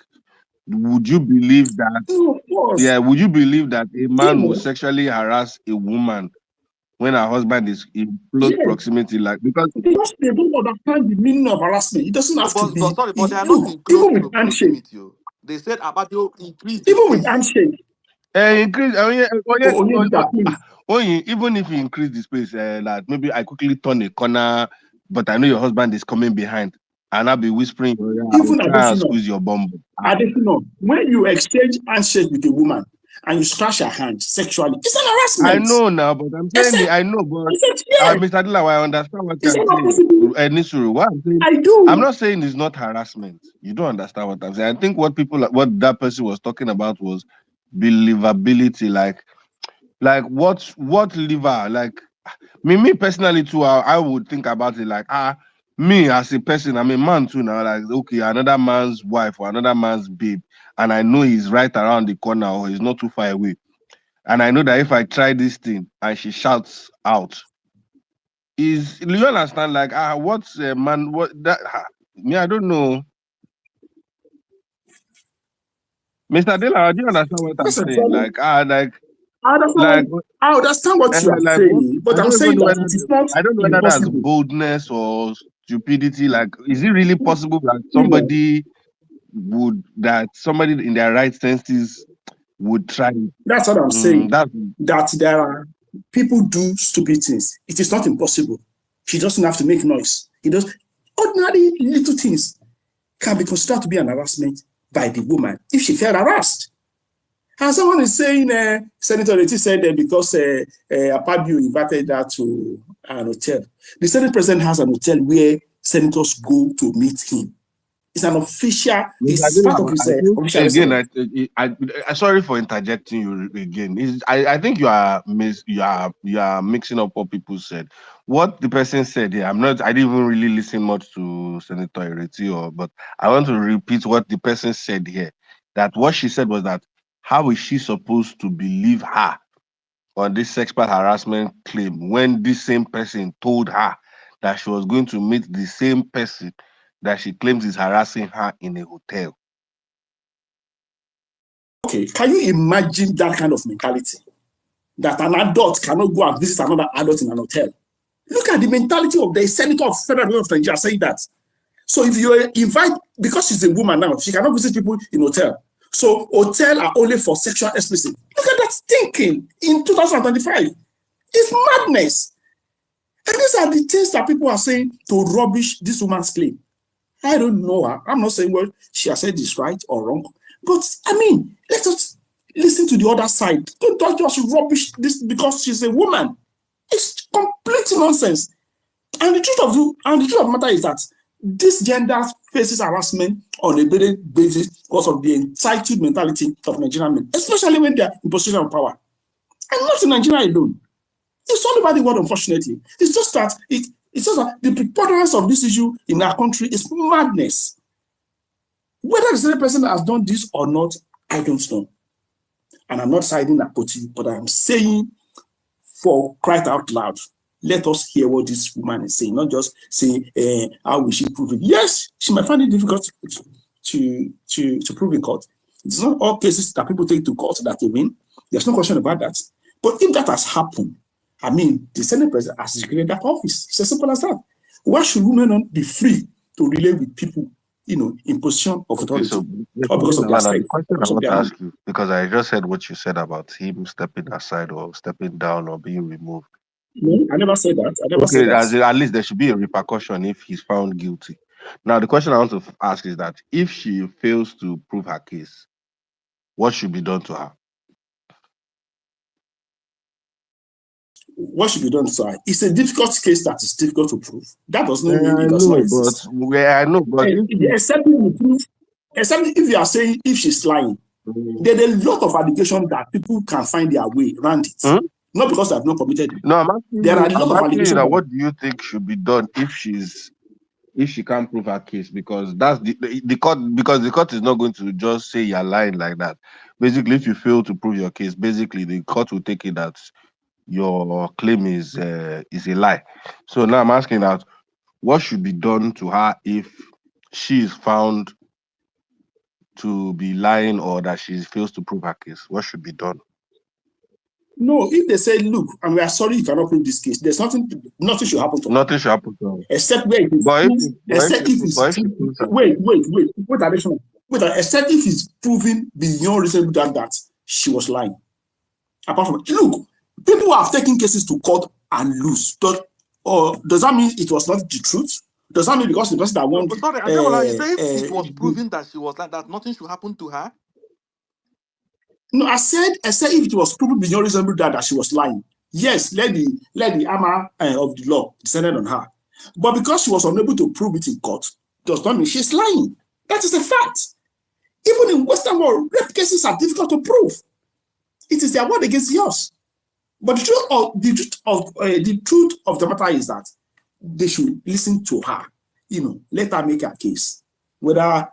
would you believe that? No, of course. Yeah, would you believe that a man will sexually harass a woman when her husband is in close proximity? Like, because they don't understand the meaning of harassment. It doesn't have to be. Sorry, but they are not in close proximity. They said Akpabio increased even with handshake. Increase. Even if you increase the space, like maybe I quickly turn a corner, but I know your husband is coming behind, and I'll be whispering, even try and squeeze your bum. When you exchange handshake with a woman and you scratch her hand sexually, it's an harassment. I know now, but I'm saying I know, but Mr. Adelawa, I understand what you're saying. What I'm saying, I do. I'm not saying it's not harassment. You don't understand what I'm saying. I think what that person was talking about was believability, like what liver, like me personally too. I would think about it like me as a person, I'm a man too now. Like, okay, another man's wife or another man's babe, and I know he's right around the corner or he's not too far away. And I know that if I try this thing and she shouts out, you understand? Like, what's a man? What that? Me, I don't know. Mr. Dela, do you understand what I'm saying? Like, I understand what you are saying, but I'm saying that it is not. I don't know whether that's boldness or stupidity. Like, is it really possible that somebody in their right senses would try? That's what I'm saying. That there are people do stupid things. It is not impossible. She doesn't have to make noise. Ordinary little things can be considered to be an harassment by the woman if she felt harassed. And someone is saying, Senator Reti said that because Akpabio invited her to an hotel. The Senate President has an hotel where senators go to meet him. It's an official. It's part of his official. Again, I sorry for interjecting you again. I think you are mixing up what people said. What the person said here, I didn't even really listen much to Senator Reti, but I want to repeat what the person said here. That what she said was that how is she supposed to believe her on this sexual harassment claim when this same person told her that she was going to meet the same person that she claims is harassing her in a hotel? Okay, can you imagine that kind of mentality? That an adult cannot go and visit another adult in an hotel. Look at the mentality of the Senator of Federal Government of Nigeria saying that. So if you invite, because she's a woman now, she cannot visit people in hotel. So hotels are only for sexual explicit. Look at that thinking in 2025. It's madness. And these are the things that people are saying to rubbish this woman's claim. I don't know her. I'm not saying what she has said is right or wrong. But I mean, let us listen to the other side. Don't just rubbish this because she's a woman. It's complete nonsense. And the truth of the matter is that this gender faces harassment on a daily basis because of the entitled mentality of Nigerian men, especially when they are in position of power. And not in Nigeria alone. It's all over the world, unfortunately. It's just that the preponderance of this issue in our country is madness. Whether the same person has done this or not, I don't know. And I'm not siding Akpoti, but I'm saying, for crying out loud, let us hear what this woman is saying, not just say, how will she prove it? Yes, she might find it difficult to prove in court. It's not all cases that people take to court that they win. There's no question about that. But if that has happened, I mean, the Senate President has secured that office. It's as simple as that. Why should women not be free to relate with people, in position of authority, so or because of their the strength, question I because of want to their ask you, because I just said what you said about him stepping aside or stepping down or being removed. No, I never said that. I never Okay, said that. at least there should be a repercussion if he's found guilty. Now, the question I want to ask is that if she fails to prove her case, what should be done to her? What should be done, sir? It's a difficult case that is difficult to prove. That does not mean I it does not know, exist. but Except if you are saying if she's lying, there's a lot of allegations that people can find their way around it. Not because they have not committed it. No, I'm asking there are a lot of allegations. that what do you think should be done if she can't prove her case? Because that's the court, because the court is not going to just say you're lying like that. Basically, if you fail to prove your case, basically the court will take it that your claim is a lie. So now I'm asking that what should be done to her if she is found to be lying or that she fails to prove her case? What should be done? No, if they say, look, and we are sorry you cannot prove this case, there's nothing should happen to her. Nothing should happen to her. Except where it is except if it's except if it's proven beyond reasonable doubt that she was lying. Apart from look, people have taken cases to court and lose. Does that mean it was not the truth? Does that mean because the person that won? But sorry, you say if it was proven that she was like that, nothing should happen to her? No, I said if it was proven beyond reasonable doubt that she was lying, yes, let the armor of the law descended on her. But because she was unable to prove it in court, does not mean she's lying. That is a fact. Even in Western world, rape cases are difficult to prove. It is their word against yours. But the truth of the matter is that they should listen to her. Let her make her case.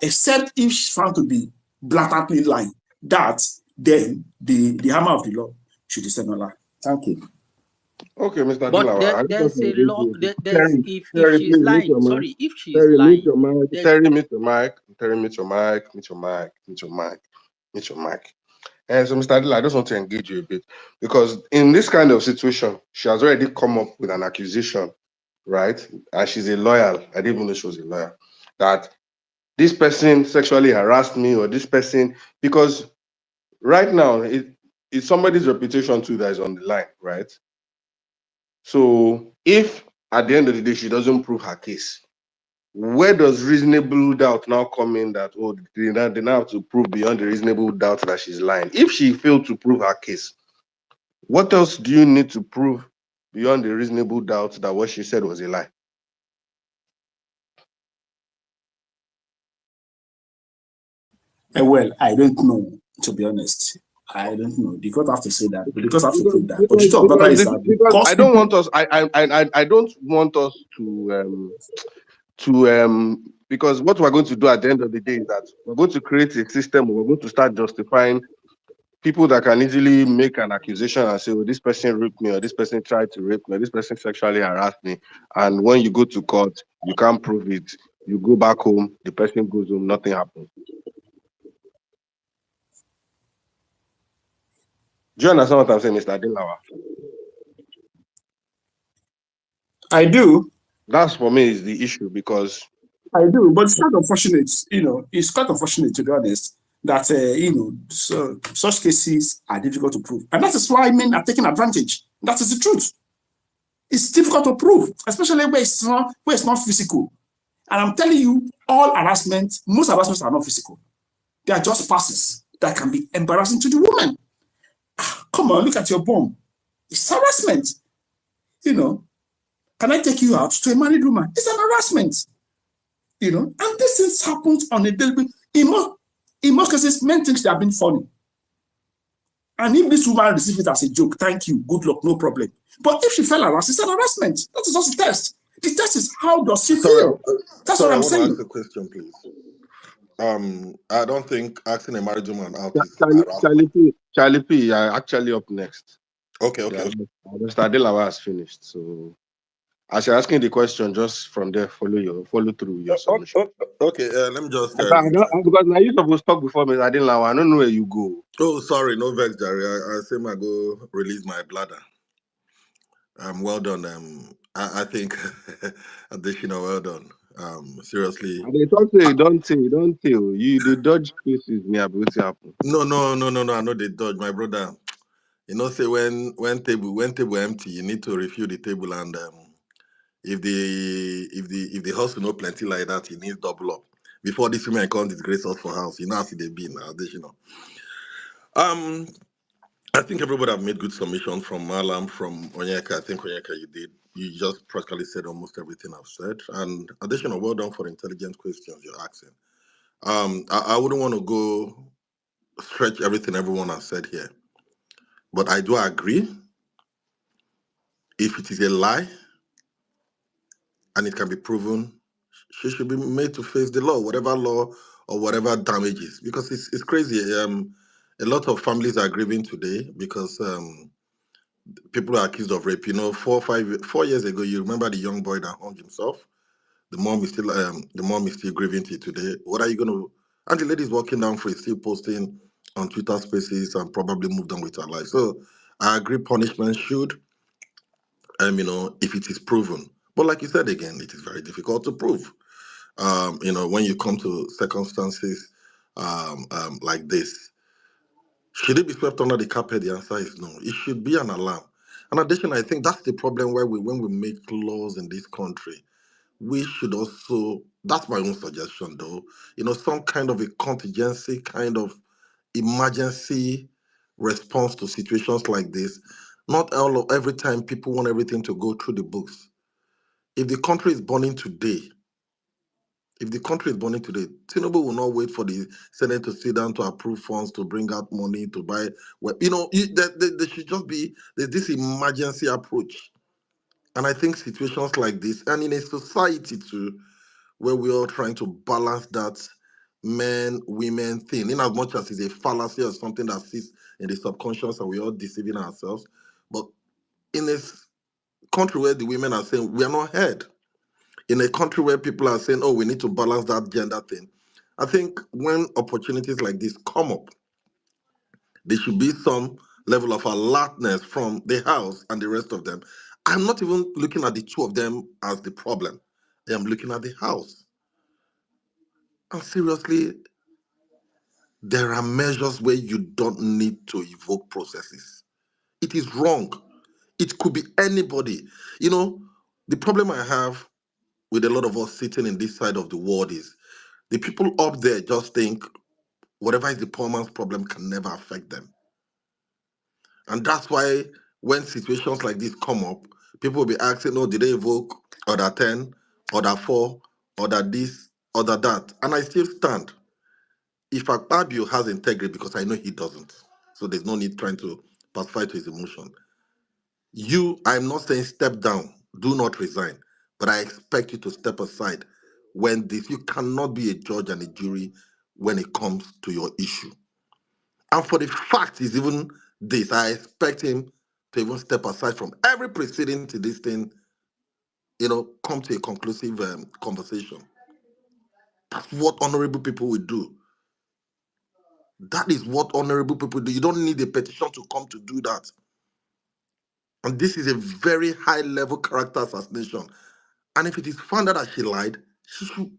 Except if she's found to be blatantly lying, that then the hammer of the law should descend on her. Thank you. Okay, Mr. But Dilawa, there's a law. If she's lying, sorry, if she's Terry, lying, Terry, meet your mic. Terry, meet your mic. And so, Mr. Dilawa, I just want to engage you a bit because in this kind of situation, she has already come up with an accusation, right? And she's a lawyer. I didn't even know she was a lawyer. That this person sexually harassed me, or this person, because right now it's somebody's reputation too that is on the line, right? So if at the end of the day she doesn't prove her case, where does reasonable doubt now come in that they now have to prove beyond the reasonable doubt that she's lying? If she failed to prove her case, what else do you need to prove beyond the reasonable doubt that what she said was a lie? Well, I don't know, to be honest. I don't know. The court have to say that. The court have to prove that. But the truth of the matter is that because I don't want us. I don't want us to because what we're going to do at the end of the day is that we're going to create a system where we're going to start justifying people that can easily make an accusation and say, oh, this person raped me, or this person tried to rape me, or this person sexually harassed me. And when you go to court, you can't prove it. You go back home, the person goes home, nothing happens. Do you understand what I'm saying, Mr. Dilawa? I do. That's for me is the issue because I do, but it's quite unfortunate. It's quite unfortunate, to be honest, that so such cases are difficult to prove, and that is why men are taking advantage. That is the truth. It's difficult to prove, especially where it's not physical. And I'm telling you, most harassments are not physical. They are just passes that can be embarrassing to the woman. Come on, look at your bum. It's harassment. Can I take you out to a married woman? It's an harassment. And this things happens on a daily basis. In most cases, men think they have been funny. And if this woman receives it as a joke, thank you, good luck, no problem. But if she fell harassed, it's an harassment. That is just a test. The test is how does she feel? That's what I'm saying. I want to ask a question, please. I don't think asking a married woman out is Charlie P, you're actually up next. Okay. Mr. Dilawa has finished. So as you're asking the question, just from there, follow through your submission. Okay, let me just because now you're supposed to talk before Mr. Dilawa. I don't know where you go. Oh, sorry, no vex, Jerry. I say I go release my bladder. Well done. I think additional well done. Seriously. And they talk say you don't tell. You the dodge cases near what's happen. No. I know they dodge, my brother. You know, say when table empty, you need to refill the table, and if the house no plenty like that, you need double up before this women come disgrace us for house. You know how they be now, additional. Um, I think everybody have made good submission from Malam, from Onyeka. I think Onyeka, you did. You just practically said almost everything I've said. And additional, well done for the intelligent questions you're asking. I wouldn't want to go stretch everything everyone has said here, but I do agree. If it is a lie and it can be proven, she should be made to face the law or whatever damages, because it's crazy. A lot of families are grieving today because people are accused of rape. You know, 4 years ago, you remember the young boy that hung himself. The mom is still grieving till today. What are you gonna? And the lady's walking down free, still posting on Twitter Spaces, and probably moved on with her life. So I agree, punishment should, if it is proven. But like you said again, it is very difficult to prove. When you come to circumstances like this, should it be swept under the carpet? The answer is no. It should be an alarm. In addition, I think that's the problem where when we make laws in this country, we should also, that's my own suggestion though, some kind of a contingency, kind of emergency response to situations like this. Not every time people want everything to go through the books. If the country is burning today, Tinubu will not wait for the Senate to sit down to approve funds to bring out money to buy. Well, there should just be this emergency approach. And I think situations like this, and in a society too, where we're all trying to balance that men-women thing, in as much as it's a fallacy or something that sits in the subconscious and we're all deceiving ourselves. But in a country where the women are saying we are not heard, in a country where people are saying, oh, we need to balance that gender thing, I think when opportunities like this come up, there should be some level of alertness from the House and the rest of them. I'm not even looking at the two of them as the problem. I am looking at the House. And seriously, there are measures where you don't need to evoke processes. It is wrong. It could be anybody. The problem I have with a lot of us sitting in this side of the world is the people up there just think whatever is the poor man's problem can never affect them. And that's why when situations like this come up, people will be asking, oh, did they evoke order 10, order 4, order this, order that? And I still stand. If Akpabio has integrity, because I know he doesn't, so there's no need trying to pacify to his emotion. I'm not saying step down, do not resign, but I expect you to step aside when you cannot be a judge and a jury when it comes to your issue. And for the fact is even this, I expect him to even step aside from every proceeding to this thing, come to a conclusive conversation. That's what honorable people will do. That is what honorable people do. You don't need a petition to come to do that. And this is a very high level character assassination. And if it is found out that she lied, she should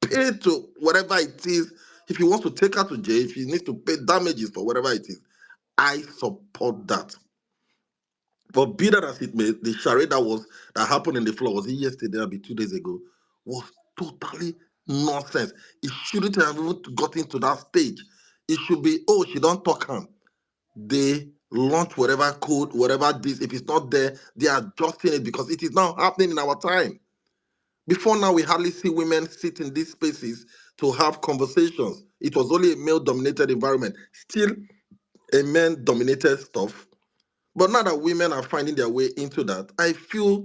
pay to whatever it is. If he wants to take her to jail, if he needs to pay damages for whatever it is, I support that. But be that as it may, the charade that happened in the floor, was it yesterday or 2 days ago, was totally nonsense. It shouldn't have even gotten to that stage. It should be, oh, she don't talk him. They launch whatever code, whatever this. If it's not there, they are adjusting it because it is now happening in our time. Before now, we hardly see women sit in these spaces to have conversations. It was only a male-dominated environment. Still a men-dominated stuff. But now that women are finding their way into that, I feel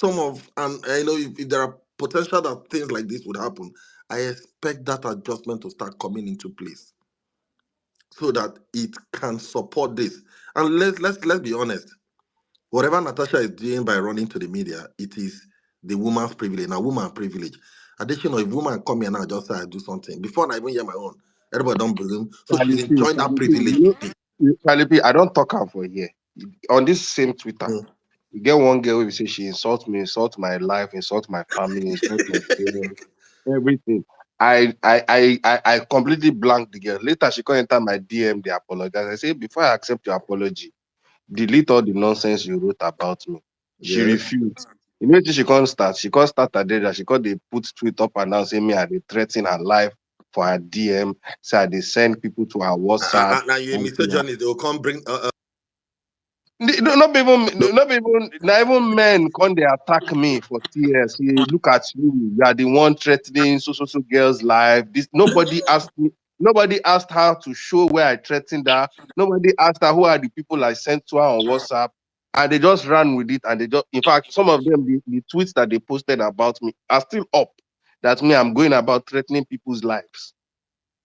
and I know if there are potential that things like this would happen, I expect that adjustment to start coming into place so that it can support this. And let's be honest. Whatever Natasha is doing by running to the media, it is the woman's privilege. Now, woman privilege. Additional, if woman come here now, just say I do something. Before I even hear my own, everybody don't believe. So she's enjoying that privilege today. Charlie P, I don't talk am for here. On this same Twitter, Mm. You get one girl who say she insult me, insult my life, insult my family, insult my parents, everything. I completely blanked the girl. Later she come enter my DM, they apologize. I say, before I accept your apology, delete all the nonsense you wrote about me. She Yes. refused. Immediately she can't start. She can't start her day. She can't they put tweet up and down saying me and they threaten her life for her DM. So they send people to her WhatsApp. And you a And to her. misogynist, they will come bring Not no. even, not even men come they attack me for TS. You look at you, you are the one threatening so girl's life. This nobody asked me, nobody asked her to show where I threatened her. Nobody asked her who are the people I sent to her on WhatsApp. And they just ran with it. And they just, in fact, some of them, the tweets that they posted about me are still up. That's me, I'm going about threatening people's lives.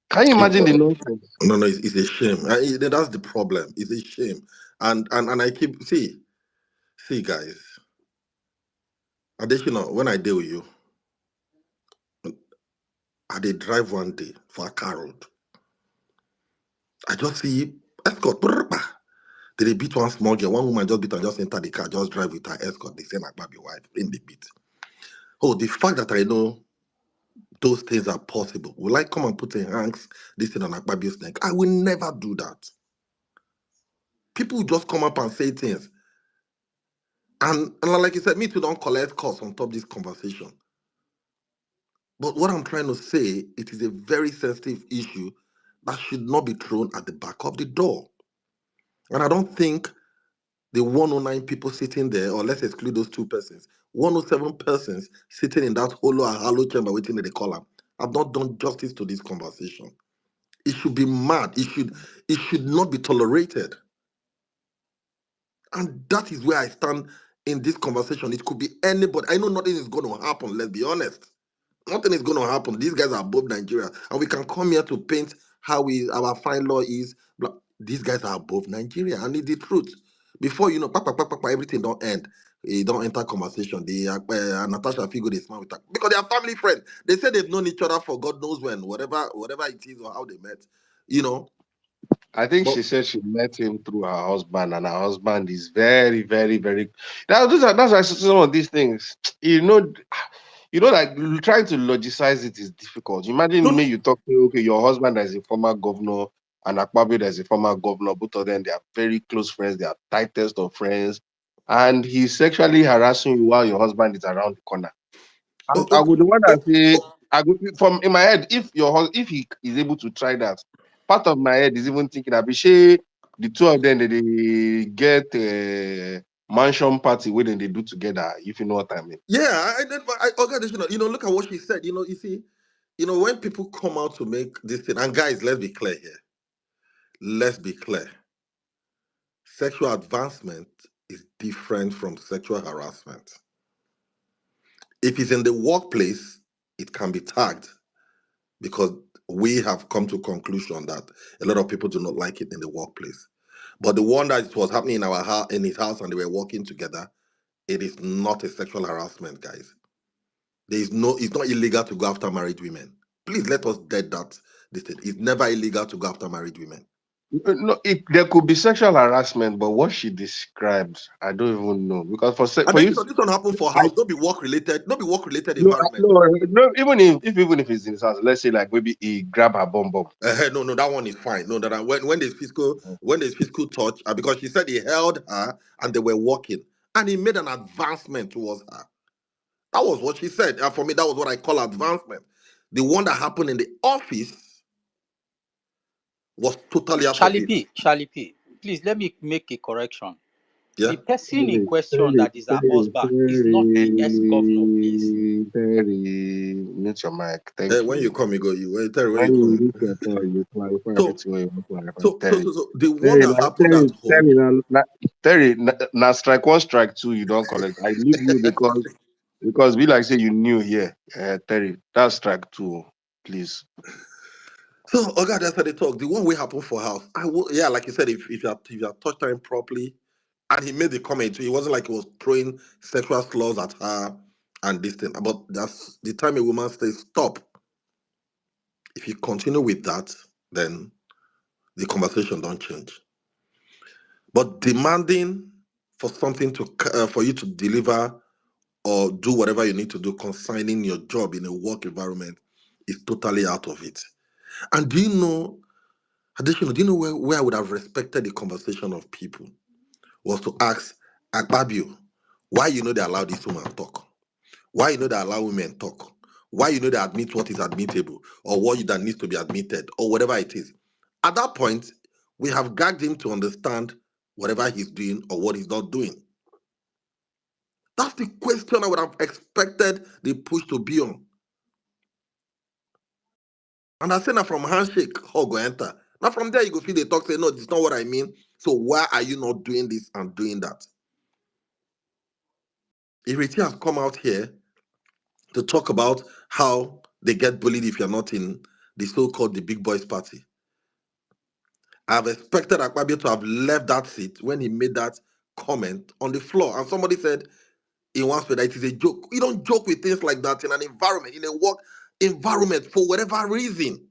Can you imagine the nonsense? No, it's a shame. That's the problem. It's a shame. And I keep see guys. Additional, when I deal with you, I did drive one day for a car road. I just see escort. Did they beat one small girl? One woman just beat and just enter the car, just drive with her escort. They say Akpabio wife in the beat. Oh, the fact that I know those things are possible. Will I come and put a hands this thing on Akpabio's neck? I will never do that. People just come up and say things. And like you said, me too don't collect costs on top of this conversation. But what I'm trying to say, it is a very sensitive issue that should not be thrown at the back of the door. And I don't think the 109 people sitting there, or let's exclude those two persons, 107 persons sitting in that hollow chamber waiting in the column, have not done justice to this conversation. It should be mad. It should not be tolerated. And that is where I stand in this conversation. It could be anybody. I know nothing is going to happen, let's be honest. Nothing is going to happen. These guys are above Nigeria. And we can come here to paint how our fine law is. These guys are above Nigeria. And it's the truth. Before you know, everything don't end. It don't enter conversation. The Natasha figure they smile with her because they are family friends. They say they've known each other for God knows when, whatever it is or how they met. You know, I think but she said she met him through her husband, and her husband is very, very, very. That's why some of these things, like trying to logicize it is difficult. Imagine me, no, you talk to your husband as a former governor and Akpabio as a former governor. Both of them, they are very close friends. They are tightest of friends, and he's sexually harassing you while your husband is around the corner. I would the one that say I would from in my head if he is able to try that. Part of my head is even thinking Abishe, the two of them they get a mansion party where they do together. If you know what I mean. yeah, organizational. Look at what she said. You see, when people come out to make this thing, and guys, let's be clear here. Let's be clear. Sexual advancement is different from sexual harassment. If it's in the workplace, it can be tagged because we have come to a conclusion that a lot of people do not like it in the workplace. But the one that it was happening in in his house and they were working together, it is not a sexual harassment, guys. It's not illegal to go after married women. Please let us dead that this thing. It's never illegal to go after married women. No, there could be sexual harassment, but what she described, I don't even know because And for then you, this one happen for I house. Don't be work related. Don't be work related no, environment. no, even if it's in his house, let's say like maybe he grab her bum bum. No, that one is fine. No, when there's physical touch, because she said he held her and they were walking, and he made an advancement towards her. That was what she said. And for me, that was what I call advancement. The one that happened in the office was totally out of it. Charlie P, please let me make a correction. Yeah. The person in Terry, question Terry, that is her Terry, husband is not the ex-governor, please. Terry, Terry, mute your mic. Thank When you you. come, you go. Terry, when you When you come. reach your turn, you clarify So, everything when you want to clarify. so, so, Terry. so, so the one Terry, that happened at home. Terry, now strike one, strike two, you don't collect. I leave you because we like say you knew here. Terry, that's strike two, please. So, okay, that's how they talk. The one way happened for house. I will, yeah, like you said, if you have touched him properly, and he made the comment, it wasn't like he was throwing sexual slurs at her and this thing. But that's the time a woman says stop. If you continue with that, then the conversation don't change. But demanding for something to for you to deliver or do whatever you need to do concerning your job in a work environment is totally out of it. And do you know, additionally, do you know where I would have respected the conversation of people was to ask Akpabio, why they allow this woman talk? Why they allow women talk? Why they admit what is admittable or what that needs to be admitted or whatever it is? At that point, we have gagged him to understand whatever he's doing or what he's not doing. That's the question I would have expected the push to be on. And I say now from handshake, how go enter. Now from there you go feel the talk, say, no, this is not what I mean. So why are you not doing this and doing that? Ireti has come out here to talk about how they get bullied if you're not in the so-called the big boys party. I've expected Akpabio to have left that seat when he made that comment on the floor. And somebody said in one that it is a joke. You don't joke with things like that in an environment, in a work environment for whatever reason.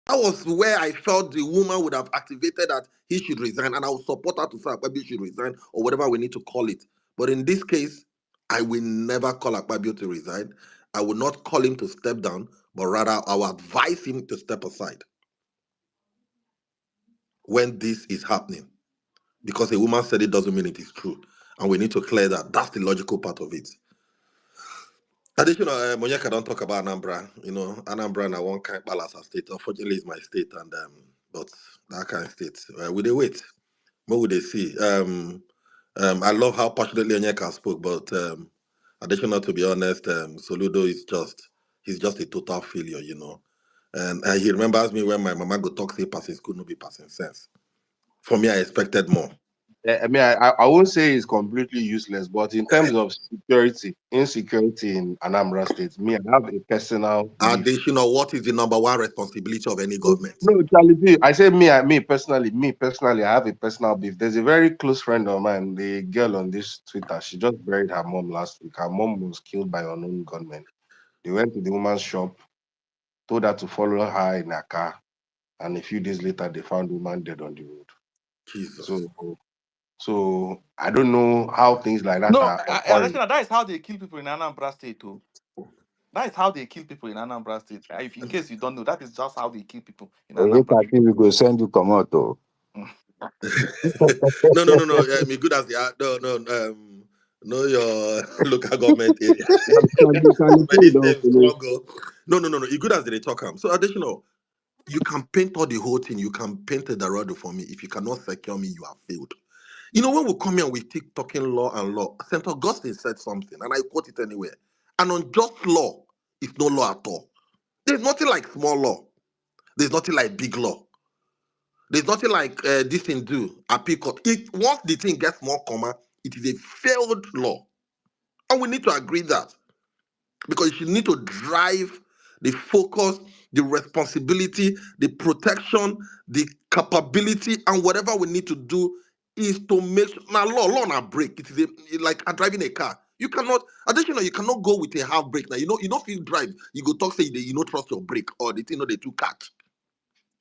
That was where I felt the woman would have activated that he should resign, and I would support her to say Akpabio should resign or whatever we need to call it. But in this case, I will never call Akpabio to resign. I will not call him to step down, but rather I will advise him to step aside when this is happening. Because a woman said it doesn't mean it is true. And we need to clear that. That's the logical part of it. Additional, Monyeka don't talk about Anambra. Anambra and one kind of balance of state. Unfortunately, it's my state, and but that kind of state. We they wait. What would they see? I love how passionately Onyeka spoke, but additional, to be honest, Soludo he's just a total failure. And he remembers me when my mama go talk say passing school no be passing sense. For me, I expected more. I won't say it's completely useless, but in terms of insecurity in Anambra State, I have a personal beef. Additional, what is the number one responsibility of any government? No, Charlie, I say me personally, I have a personal beef. There's a very close friend of mine, the girl on this Twitter. She just buried her mom last week. Her mom was killed by unknown gunmen. They went to the woman's shop, told her to follow her in her car, and a few days later, they found the woman dead on the road. Jesus. So I don't know how things like that No, are occurring. that is how they kill people in Anambra State, too. That is how they kill people in Anambra State. If in case you don't know, that is just how they kill people in Anambra. We go send you come out though. No. Me good as the know your local government area. Many same struggle. No. You good as they talk. So additional, you can paint all the whole thing. You can paint the road for me. If you cannot secure me, you have failed. When we come here, we keep talking law and law. St. Augustine said something, and I quote it anywhere. An unjust law is no law at all. There's nothing like small law. There's nothing like big law. There's nothing like this thing do. Appeal court. Once the thing gets more comma, it is a failed law. And we need to agree that. Because you need to drive the focus, the responsibility, the protection, the capability, and whatever we need to do is to make sure. Now, law not break. It is like driving a car. You cannot, additionally, you cannot go with a half brake. Now, you don't feel drive. You go talk, say, you don't trust your brake or the thing, they too catch.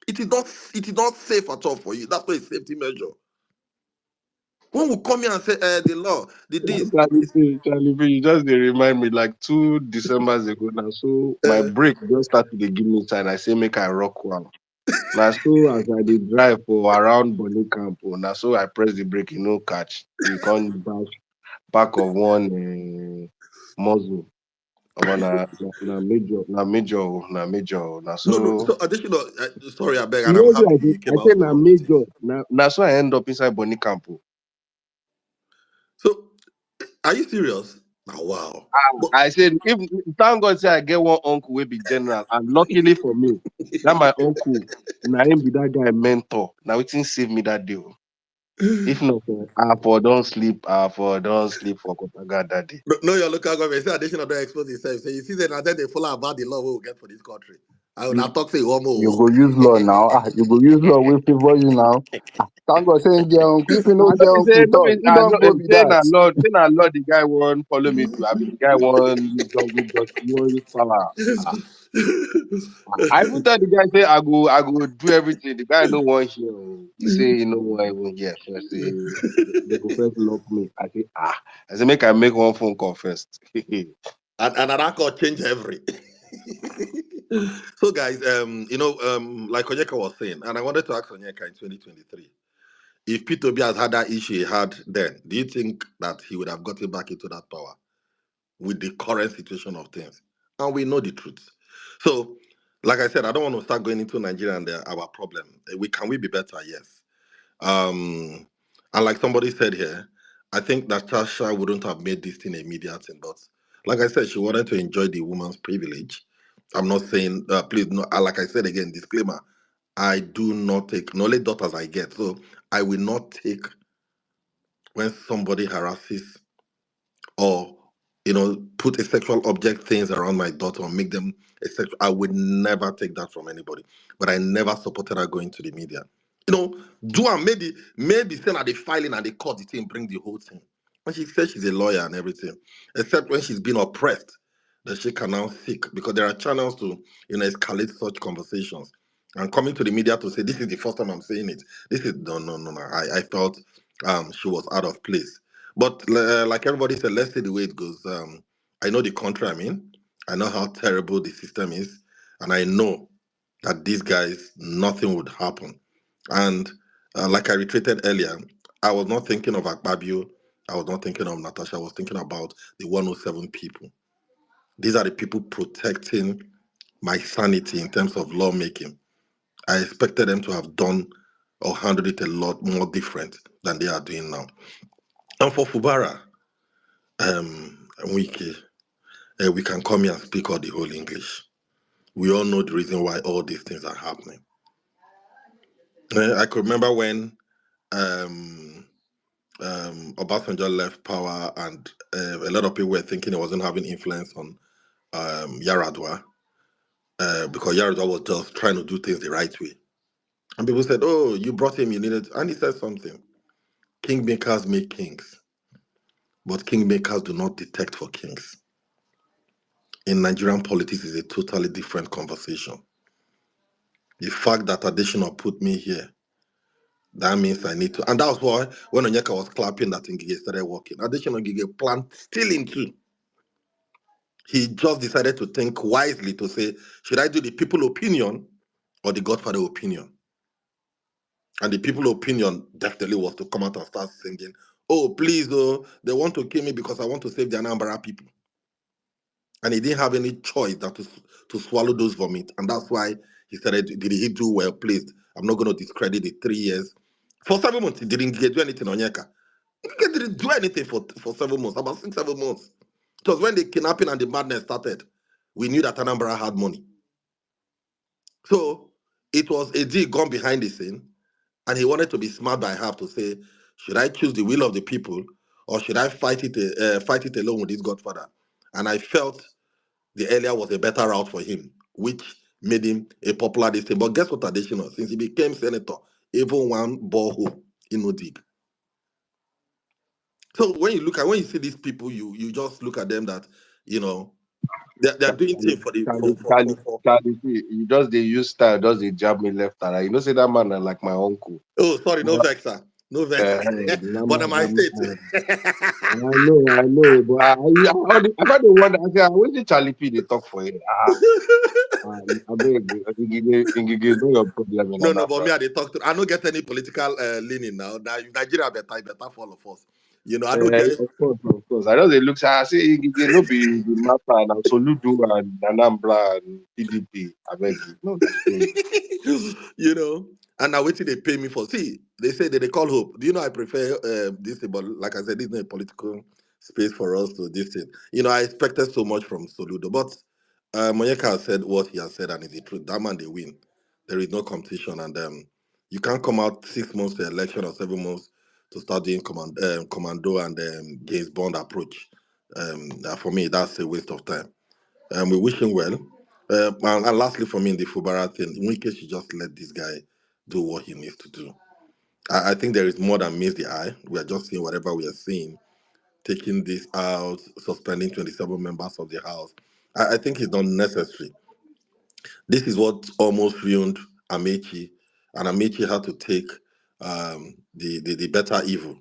It is not safe at all for you. That's not a safety measure. When we come here and say the law, Charlie, you just remind me like 2 Decembers ago now. So my brake just started to give me sign. I say make I rock one. Now so as I did drive for around Bonny Camp, now so I press the brake, catch. You can't back of one muzzle. Na major. Now so. No. So additional, sorry, I beg, and I'm Yes, happy you came I out say to na major. Now so I end up inside Bonny Camp. So, are you serious? Oh, wow. But, I said, thank God say I get one uncle will be general, and luckily for me, that my uncle, na him be that guy mentor. Now it didn't save me that deal. If not, I for don't sleep for Kotaga that day. no, your local government say additional don't expose itself. So you see that then they follow about the law we will get for this country. I will not talk say one more You work. go use law now. You go use law with favor you now. Thank God saying get uncle. If you I no get know uncle talk, you don't go be that. say na Lord, the guy won't follow me to. I mean, the guy won't use just power. I even tell the guy say I go do everything. The guy no want hear. He say you know what I won't hear first. They go first lock me. I say I say make I make one phone call first. And that call change every. So guys, like Onyeka was saying, and I wanted to ask Onyeka in 2023, if P2B has had that issue he had then, do you think that he would have gotten back into that power with the current situation of things? And we know the truth. So, like I said, I don't want to start going into Nigeria and our problem. Can we be better? Yes. And like somebody said here, I think Natasha wouldn't have made this thing a media thing, but like I said, she wanted to enjoy the woman's privilege. I'm not saying, please, no, like I said again, disclaimer, I do not take, the only daughters I get, so I will not take when somebody harasses or put a sexual object things around my daughter or make them a sexual. I would never take that from anybody. But I never supported her going to the media. Do and maybe send her the filing and the court the thing, bring the whole thing. When she says she's a lawyer and everything, except when she's been oppressed, that she can now seek because there are channels to escalate such conversations. And coming to the media to say this is the first time I'm saying it. This is no. I felt she was out of place. But like everybody said, let's see the way it goes. I know the country I'm in. I know how terrible the system is. And I know that these guys, nothing would happen. And like I reiterated earlier, I was not thinking of Akpabio. I was not thinking of Natasha. I was thinking about the 107 people. These are the people protecting my sanity in terms of lawmaking. I expected them to have done or handled it a lot more different than they are doing now. And for Fubara, Wike, we can come here and speak all the whole English. We all know the reason why all these things are happening. I could remember when Obasanjo left power and a lot of people were thinking he wasn't having influence on Yaradua because Yaradua was just trying to do things the right way. And people said, oh, you brought him, you needed, and he said something. Kingmakers make kings, but kingmakers do not detect for kings. In Nigerian politics is a totally different conversation. The fact that Additional put me here, that means I need to. And that was why when Onyeka was clapping that Ngige started working, Additional Ngige planned still into. He just decided to think wisely to say, should I do the people opinion or the Godfather opinion? And the people opinion definitely was to come out and start singing, oh, please, oh, they want to kill me because I want to save the Anambra people. And he didn't have any choice than to swallow those vomit. And that's why he started, did he do well? Please, I'm not going to discredit the 3 years. For 7 months, he didn't do anything on Onyeka. He didn't do anything for 7 months, about 6, 7 months. It was when the kidnapping and the madness started. We knew that Anambra had money. So it was a deal gone behind the scene. And he wanted to be smart by half to say, should I choose the will of the people or should I fight it alone with this Godfather? And I felt the earlier was a better route for him, which made him a popular distinct. But guess what, additional? Since he became senator, even one borehole in no dig. So when you see these people, you just look at them that, they're doing things for the for. See, you just they use style, just they jab me left and right. You know, say that man like my uncle. Oh, sorry, no vex, sir. No vex. But am I state? I know, but I got the one that I say, when did Charlie P they talk for it? I beg you, know your problem in No, but Anambra. me, I dey talk to. I don't get any political leaning now. Now Nigeria better for all of us. I don't get. Of course. I know they look. I say they no be the matter and Soludo and Anambra and PDP. I beg you, no be story. And now wait till they pay me for. See, they say that they call hope. Do you know I prefer this thing? But like I said, this is not a political space for us to this thing. I expected so much from Soludo, but Monyeka has said what he has said, and it's the truth. That man, they win. There is no competition, and you can't come out 6 months to election or 7 months to start doing commando and James Bond approach. For me, that's a waste of time. We wish him well. And lastly, for me, in the Fubara thing, Wike should just let this guy do what he needs to do. I think there is more than meets the eye. We are just seeing whatever we are seeing, taking this out, suspending 27 members of the House. I think it's not necessary. This is what almost ruined Amechi, and Amechi had to take the better evil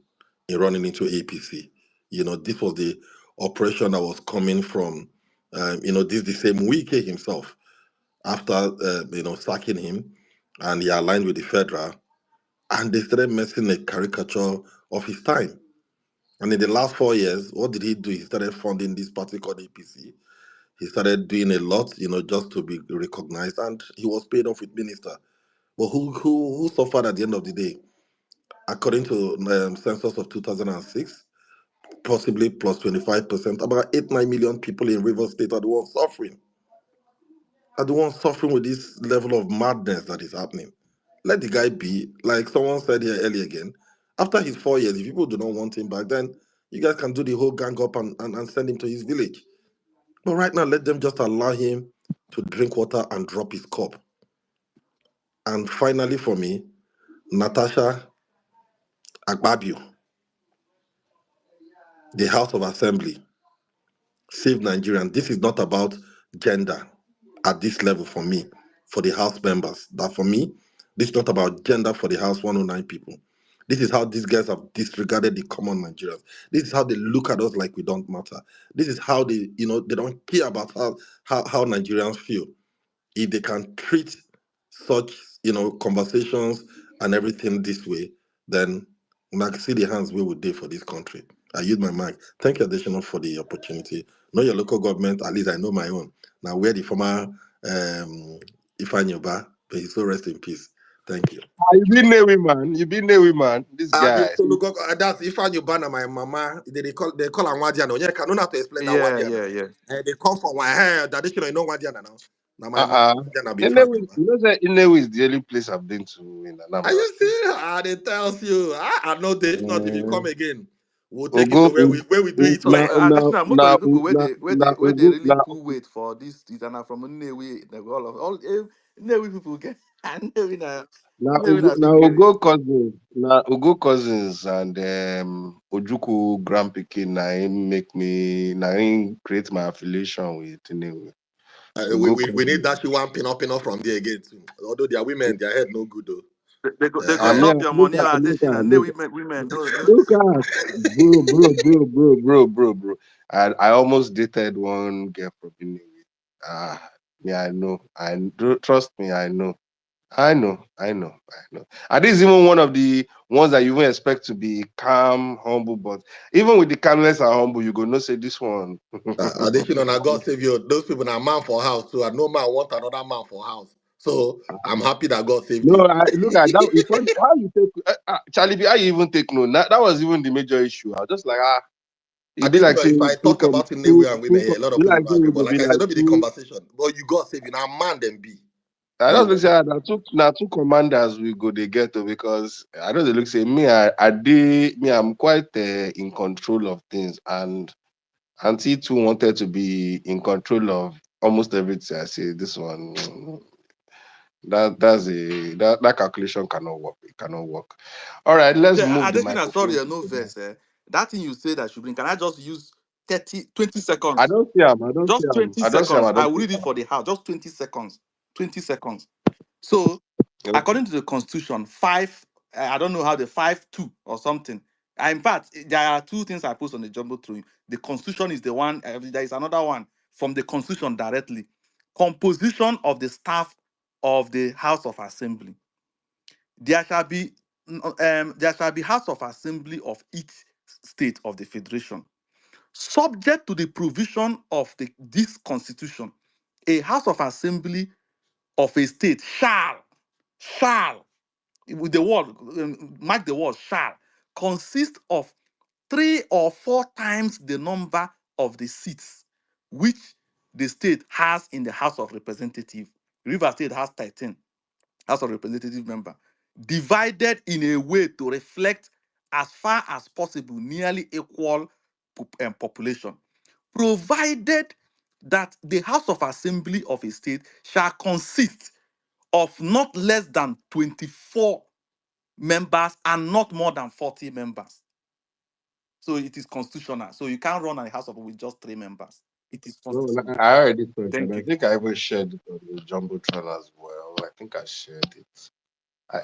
in running into APC. This was the operation that was coming from, this the same Wike himself after, sacking him, and he aligned with the federal, and they started making a caricature of his time. And in the last 4 years, what did he do? He started funding this party called APC. He started doing a lot, just to be recognized, and he was paid off with minister. But who suffered at the end of the day? According to census of 2006, possibly plus 25%, about 8-9 million people in Rivers State are the ones suffering. Are the ones suffering with this level of madness that is happening. Let the guy be. Like someone said here earlier again, after his 4 years, if people do not want him back, then you guys can do the whole gang up and send him to his village. But right now, let them just allow him to drink water and drop his cup. And finally, for me, Natasha, Akpabio, the House of Assembly, Save Nigerian. This is not about gender at this level for me, for the House members. That for me, this is not about gender for the House 109 people. This is how these guys have disregarded the common Nigerians. This is how they look at us like we don't matter. This is how they don't care about how Nigerians feel. If they can treat such conversations and everything this way, then I can see the hands we would do for this country. I use my mic. Thank you, additional, for the opportunity. Know your local government. At least I know my own. Now, where the former Ifanyoba, may he so rest in peace. Thank you. You been Newi, man. You been Newi, man. This guy. So look, that's Ifanyoba and my mama. They call Anwadiano. Yeah, I don't have to explain that Yeah, Wadiano. yeah, yeah. They come from my hair. Traditional, you know Wadiano now. Now my mama Uh-uh. Wadiano be Inewi, Ifanyoba. you know that Inewi is the only place I've been to in Are Anambra you State. serious? They tells you. I know this. If not, if you come again, we'll take it Ogo, to where we do it now, right. now, Additional, most of now, the people now, now, where they really now, pull weight for this is and from Nnewi, all Nnewi people get and Nnewi na now, big area. Ugo cousins and Ojuku grandpikin na him na him create my affiliation with Inewi. Ugo We need cousins. that. She want pin up from there again too. Although their women, their head no good though. They go I mean, chop your money or additional. Women, no. look at bro. I almost dated one girl from Inewi. Ah, yeah, I know. Trust me, I know. I know. And this is even one of the ones that you won't expect to be calm, humble, but even with the calmness and humble, you go no say this one. Additional, now God save you. Those people are man for house too. And no man want another man for house. So I'm happy that God saved No, you. look at that. It's funny how you take Charlie. How you even take no? That was even the major issue. I was just like it'd be like Additional, if saying I talk about in the way and women here, a lot of be people like don't saying agree. we But go like be I said, like don't be the two. conversation. But you God save you. Now man then be. I You don't look know. say two commanders we go they get to because I don't look say me I'm quite in control of things and Auntie too wanted to be in control of almost everything. I say this one that calculation cannot work. It cannot work. All right, let's Yeah, move the additional, sorry, microphone. no verse. That thing you say that should bring. Can I just use 20 I seconds? don't see him. I don't see Just him. 20 I don't see him. seconds. I I don't will see read it him. for the house. Just 20 seconds. 20 seconds. So, Okay. according to the constitution, I don't know how the 5-2 or something. In fact, there are two things I post on the jumbo through. The constitution is the one, there is another one from the constitution directly. Composition of the staff of the House of Assembly. There shall be House of Assembly of each state of the Federation. Subject to the provision of this constitution, a House of Assembly of a state shall, with the word, mark the word shall, consist of 3 or 4 times the number of the seats which the state has in the House of Representatives. River State has 13 House of Representative member, divided in a way to reflect as far as possible nearly equal population, provided that the House of Assembly of a state shall consist of not less than 24 members and not more than 40 members. So it is constitutional. So you can't run a House of with just 3 members. It is No, constitutional. I already said, and Thank I you. think I even shared it on the Jumbotron as well. I think I shared it.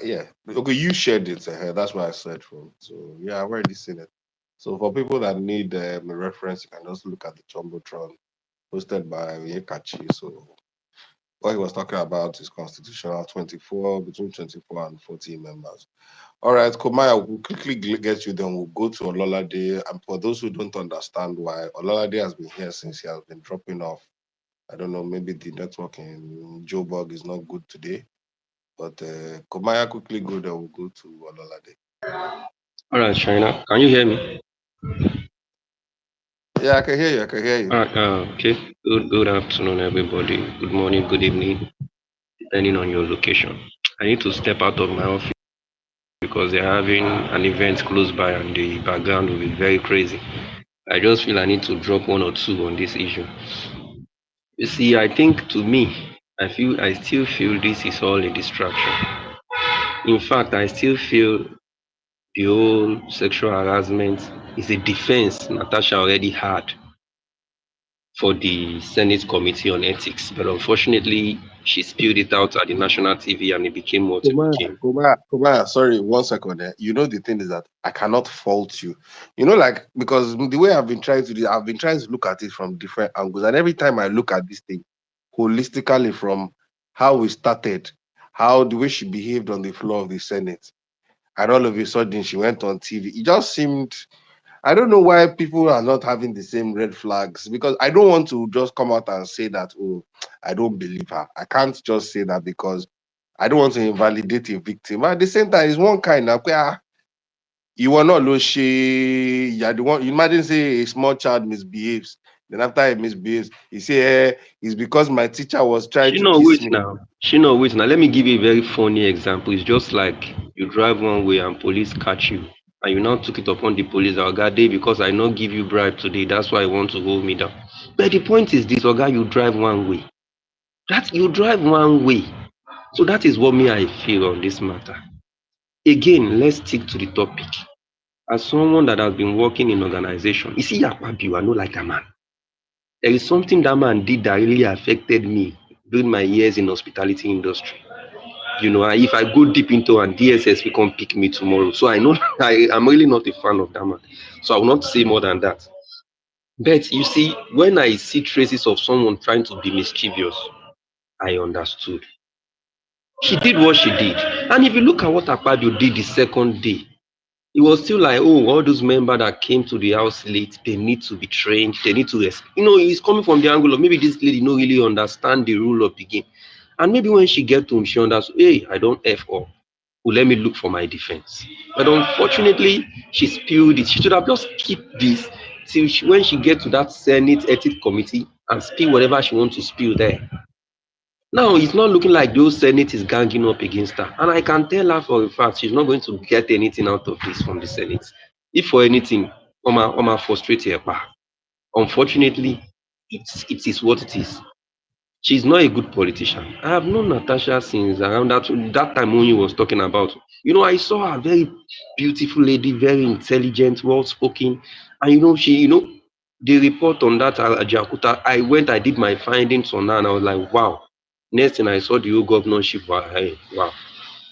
Yeah. Okay, you shared it ahead. That's where I said from. So yeah, I've already seen it. So for people that need a reference, you can just look at the Jumbotron hosted by Yekachi. So what he was talking about is constitutional 24, between 24 and 40 members. All right, Komaya, we'll quickly get you, then we'll go to Ololade. And for those who don't understand why, Ololade has been here since he has been dropping off. I don't know, maybe the network in Joburg is not good today. But Komaya, quickly go, then we'll go to Ololade. All right, China, can you hear me? Yeah, I can hear you. I can hear you. All right, okay. Good afternoon, everybody. Good morning, good evening, depending on your location. I need to step out of my office because they're having an event close by and the background will be very crazy. I just feel I need to drop one or two on this issue. You see, I think to me, I still feel this is all a distraction. In fact, I still feel the whole sexual harassment is a defense Natasha already had for the Senate Committee on Ethics, but unfortunately, she spilled it out at the national TV and it became what it became. Kumar, sorry, 1 second there. You know, the thing is that I cannot fault you. You know, like, because the way I've been trying to do, I've been trying to look at it from different angles. And every time I look at this thing holistically from how we started, how the way she behaved on the floor of the Senate, and all of a sudden she went on TV, it just seemed, I don't know why people are not having the same red flags because I don't want to just come out and say that, oh, I don't believe her. I can't just say that because I don't want to invalidate a victim. But at the same time, it's one kind of you are not low she you're the one. You imagine say a small child misbehaves. Then after he misbehaves, he say, it's because my teacher was trying She to know kiss wait me. now. She know wait now. Let me give you a very funny example. It's just like you drive one way and police catch you. And you now took it upon the police, Oga Day, because I not give you bribe today. That's why I want to hold me down. But the point is this, Oga, you drive one way. That you drive one way. So that is what me I feel on this matter. Again, let's stick to the topic. As someone that has been working in organization, you see Akpabio, I know like a man. There is something that man did that really affected me during my years in hospitality industry. And if I go deep into and DSS will come pick me tomorrow. So I know I'm really not a fan of that man. So I will not say more than that. But you see, when I see traces of someone trying to be mischievous, I understood. She did what she did. And if you look at what Akpabio did the second day, it was still like, oh, all those members that came to the house late, they need to be trained, they need to it's coming from the angle of maybe this lady don't really understand the rule of the game. And maybe when she get home, she understood, hey, I don't F up. Well, let me look for my defense. But unfortunately, she spilled it. She should have just kept this till when she get to that Senate Ethics Committee and spill whatever she wants to spill there. Now it's not looking like those Senate is ganging up against her. And I can tell her for a fact she's not going to get anything out of this from the Senate. If for anything, Oma frustrate her. Unfortunately, it is what it is. She's not a good politician. I have known Natasha since around that time when you was talking about. I saw her very beautiful lady, very intelligent, well spoken. And the report on that Jakuta, I did my findings on her and I was like, wow. Next thing I saw the whole governorship, wow.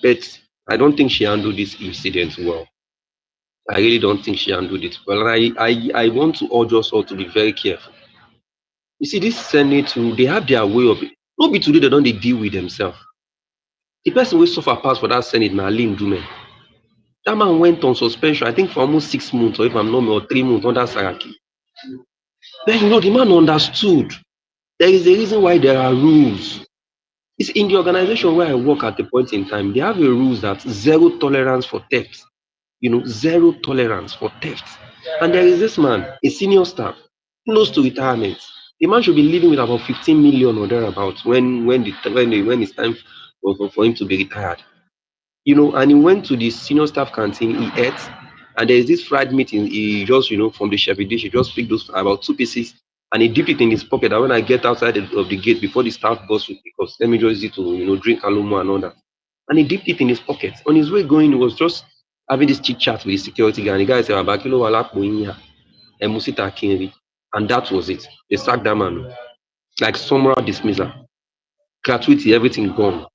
But I don't think she handled this incident well. I really don't think she handled it well. And I want to urge us all to be very careful. You see, this Senate, they have their way of it. No be today they don't they deal with themselves. The person wey suffer pass for that Senate na Ali Ndume. That man went on suspension, I think for almost 6 months, or if I'm not or 3 months under Saraki. Then the man understood. There is a reason why there are rules. It's in the organization where I work at the point in time, they have a rules that zero tolerance for theft. Zero tolerance for theft. And there is this man, a senior staff, close to retirement. The man should be living with about 15 million or thereabouts when it's time for him to be retired. And he went to the senior staff canteen, he ate, and there is this fried meat he just, from the chef dish, he just picked those about 2 pieces and he dipped it in his pocket. And when I get outside of the gate before the staff bus would pick us, let me just use it to, drink alomo and all that. And he dipped it in his pocket. On his way going, he was just having this chit chat with the security guy. And the guy said, Abakilo Walapo Inya, Emusita Kinri. And that was it. They sacked that man. Like summary dismissal. Gratuity, everything gone.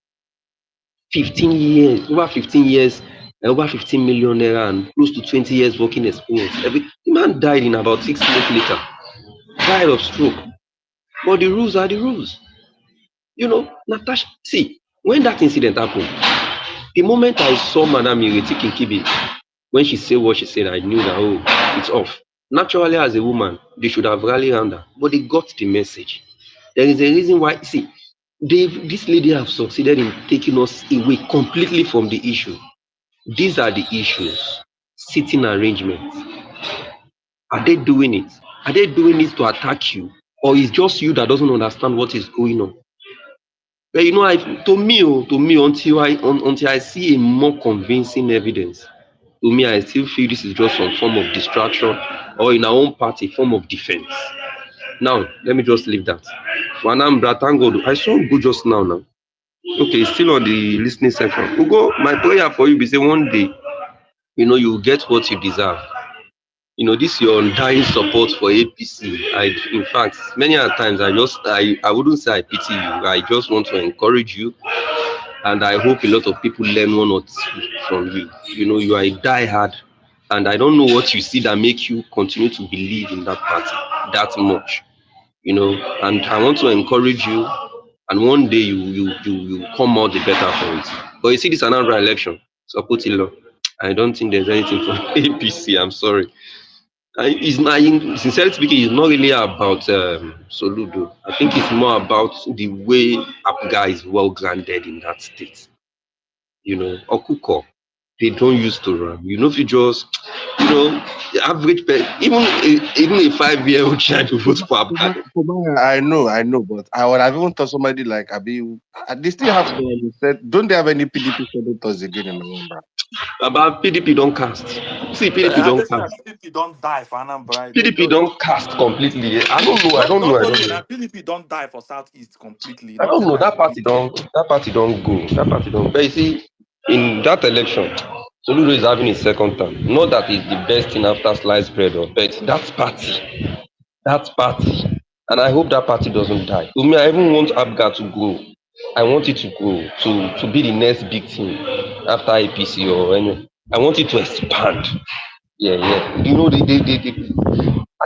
15 years, over 15 years, over 15 million naira and close to 20 years working experience. The man died in about 6 months later. Died of stroke. But the rules are the rules. Natasha, see, when that incident happened, the moment I saw Madam Ireti Kinkibi, when she said what she said, I knew that, oh, it's off. Naturally, as a woman, they should have rallied around her, but they got the message. There is a reason why, see, this lady have succeeded in taking us away completely from the issue. These are the issues. Sitting arrangements. Are they doing it? Are they doing it to attack you? Or is just you that doesn't understand what is going on? But to me, until I see a more convincing evidence, to me, I still feel this is just some form of distraction or in our own party, form of defense. Now, let me just leave that. For Anambra, thank God. I saw Ugo just now. Okay, still on the listening section. Ugo, my prayer for you be say one day, you will get what you deserve. This your undying support for APC. In fact, many a times I wouldn't say I pity you. I just want to encourage you, and I hope a lot of people learn one or two from you. You are a diehard, and I don't know what you see that make you continue to believe in that party that much. And I want to encourage you, and one day you come out the better for it. But you see this Anambra election, so put it low. I don't think there's anything for APC. I'm sorry. It's not, sincerely speaking, it's not really about Soludo. I think it's more about the way Apga is well grounded in that state. Okuko, they don't use to run. If you just, the average even a 5-year-old child will vote for Apga. I know, but I would have even thought somebody like Abi. They still have some said. Don't they have any PDP senators again in November? About PDP don't cast. See, PDP I don't just say that cast. PDP don't die for Anambra. PDP don't cast completely. I don't know. I don't know. Don't I go don't there know. now. PDP don't die for Southeast completely. I don't Nothing know. like That party PDP. don't. That party don't go. That party don't. But you see, in that election, Soludo is having his second term. Not that it's the best thing after sliced bread, but that party, and I hope that party doesn't die. To me, I even want Abga to grow. I want it to grow to be the next big thing after APC or any. I want it to expand. Yeah, yeah. I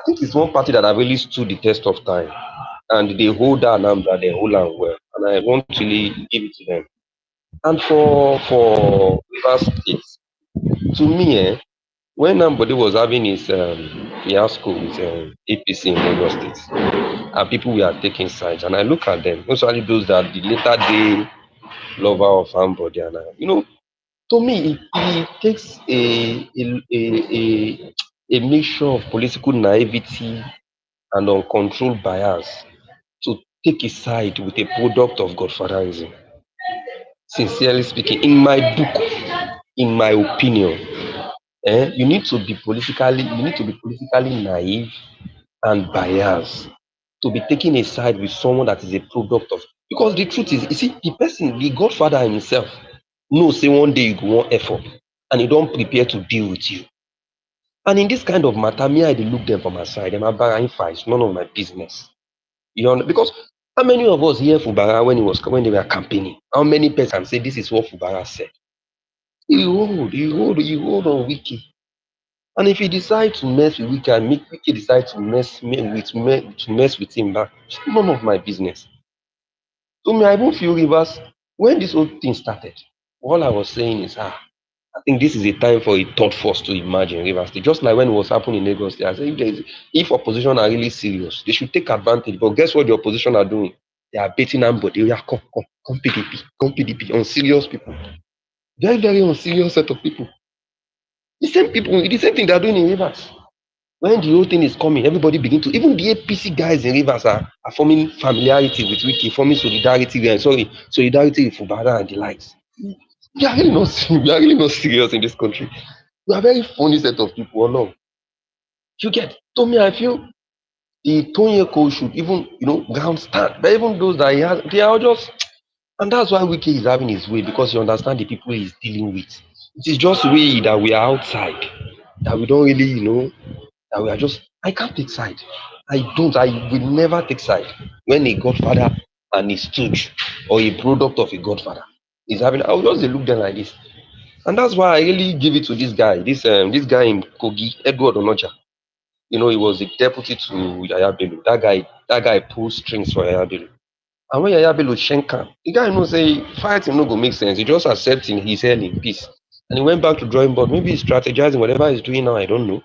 think it's one party that have really stood the test of time, and they hold that Anambra, they hold am well, and I want to really give it to them. And for Rivers State, to me, when Nambody was having his fiasco with APC in Lagos State, and people were taking sides, and I look at them, especially those that the later day lover of Ambody, and to me, it takes a mixture of political naivety and uncontrolled bias to take a side with a product of godfatherism. Sincerely speaking, in my opinion, you need to be politically naive and biased to be taking a side with someone that is a product of, because the truth is, you see, the godfather himself knows say one day you go wan F up and he don't prepare to deal with you. And in this kind of matter, me I dey look them from my side, dem are barring fights, none of my business. Because how many of us hear Fubara when they were campaigning? How many person say this is what Fubara said? You hold on Wike. And if he decide to mess with Wike and make Wike decide to mess with him back, it's none of my business. So me, I even feel Rivers, when this whole thing started, all I was saying is, I think this is a time for a third force to emerge in Rivers State. Just like when it was happening in Lagos State, I said, if opposition are really serious, they should take advantage. But guess what the opposition are doing? They are baiting everybody. Yeah, come PDP, on serious people. Very, very unserious set of people. The same thing they are doing in Rivers. When the whole thing is coming, everybody begin to, even the APC guys in Rivers are forming familiarity with Wiki, forming solidarity with Fubara and the likes. We are really not we are really not serious in this country. We are very funny set of people alone. You get, to me, I feel the Tony coach should even, ground stand. But even those that he has, they are just, and that's why Wiki is having his way, because you understand the people he is dealing with. It is just we that we are outside, that we don't really, that we are just, I can't take side. I will never take side when a godfather and his stooge or a product of a godfather is having. I will just dey look them like this. And that's why I really give it to this guy in Kogi, Edward Onoja. You know, he was the deputy to Yaya Bello. That guy pulled strings for Yaya Bello. And when Yaya Bello shank am, the guy know say fighting no go make sense. He just accepting his hell in peace. And he went back to drawing board. Maybe he's strategizing whatever he's doing now, I don't know.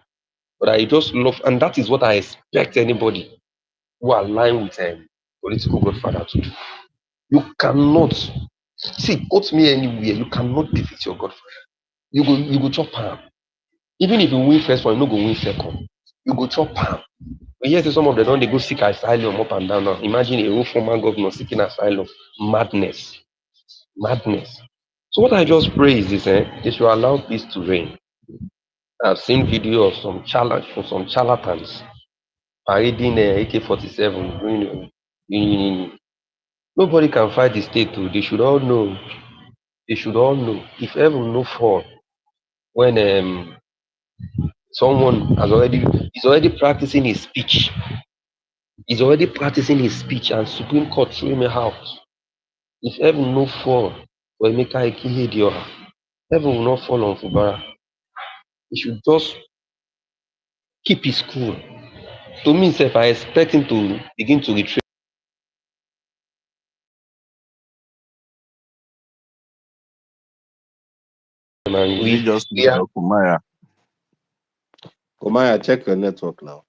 But I just love, and that is what I expect anybody who align with political godfather to do. You cannot see, quote me anywhere, you cannot defeat your godfather. You go chop am. Even if you win first one, you no go win second. You go chop am. We hear say some of them don dey go seek asylum up and down now. Imagine a whole former governor seeking asylum. Madness. Madness. So what I just pray is this, they should allow peace to reign. I've seen video of some charlatans parading AK-47. Nobody can fight the state too. They should all know. They should all know. If heaven no fall, when someone is already practicing his speech, and Supreme Court threw him out. If heaven no fall for Emeka Ikehediora, heaven will not fall on Fubara. He should just keep his cool. To me, sef, I expect him to begin to retrain and Is it just me or Kumaya? Kumaya, check your network now.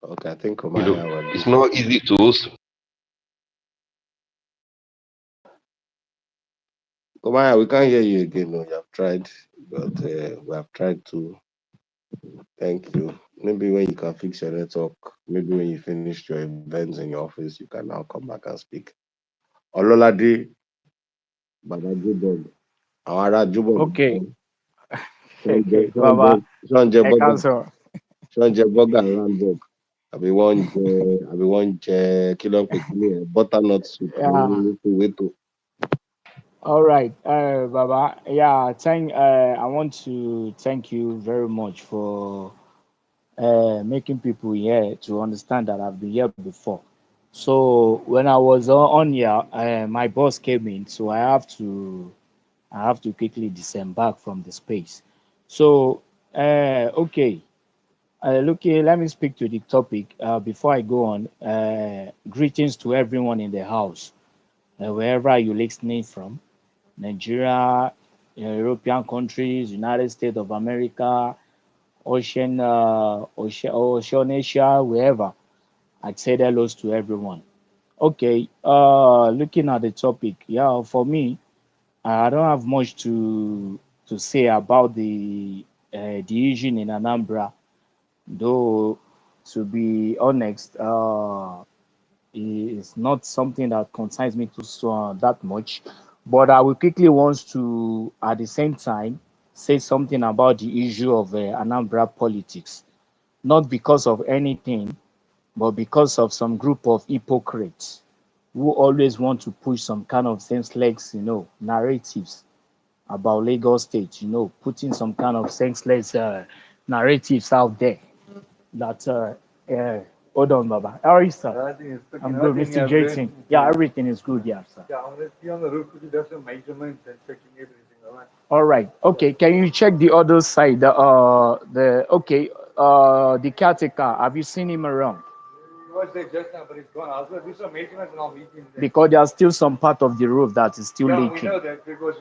Okay, I think Kumaya it's not easy to host. Kumaya, we can't hear you again. No, you have tried, but we have tried to. Thank you. Maybe when you can fix your network, maybe when you finish your events in your office, you can now come back and speak. Ololade, Baba Jubog, àwọn ará Jubog. Okay. Baba. Ṣọ́njẹ Ẹ káàsán. burger and Ramburg. Àbí wọ́n jẹ kí ló ń pè kíní ẹ̀ butternut soup ní Soweto. All right, Baba. Yeah, I want to thank you very much for making people here to understand that I've been here before. So when I was on here, my boss came in, so I have to quickly disembark from the space. So okay, look here. Let me speak to the topic before I go on. Greetings to everyone in the house, wherever you're listening from. Nigeria, European countries, United States of America, Oceanasia, wherever. I'd say hello to everyone. Okay, looking at the topic, yeah, for me, I don't have much to say about the issue in Anambra, though. To be honest, it's not something that concerns me that much. But I will quickly want to, at the same time, say something about the issue of Anambra politics, not because of anything, but because of some group of hypocrites who always want to push some kind of senseless, narratives about Lagos State, putting some kind of senseless narratives out there that uh, hold on, Baba. How are you, sir? I'm good, Mr. Jason. Yeah, everything is good, yeah, sir. Yeah, I'm going to see on the roof because there's some measurements and checking everything. All right. Okay. Can you check the other side? The caretaker. Have you seen him around? He was there just now, but he's gone. I was going to do some measurements and I'll meet him there. Because there's still some part of the roof that is still leaking. We know that because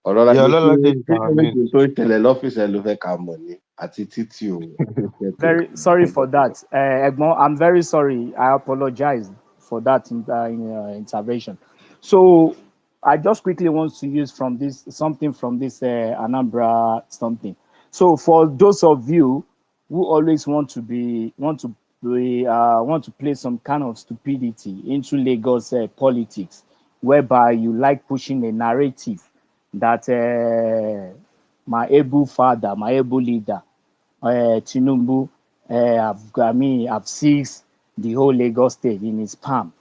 Ọlọ́ládé Yeah, ṣé Lọ́ládé, anything tó ṣẹlẹ̀ lọ́fíìsì ẹ̀ ló fẹ́ ká mọ̀ ni àti títí o. Very sorry for that. Egbon, I'm very sorry. I apologize for that intervention. So I just quickly want to use something from this Anambra something. So for those of you who always want to play some kind of stupidity into Lagos politics, whereby you like pushing a narrative that my able father, my able leader, Tinubu, I've seized the whole Lagos state in his palm.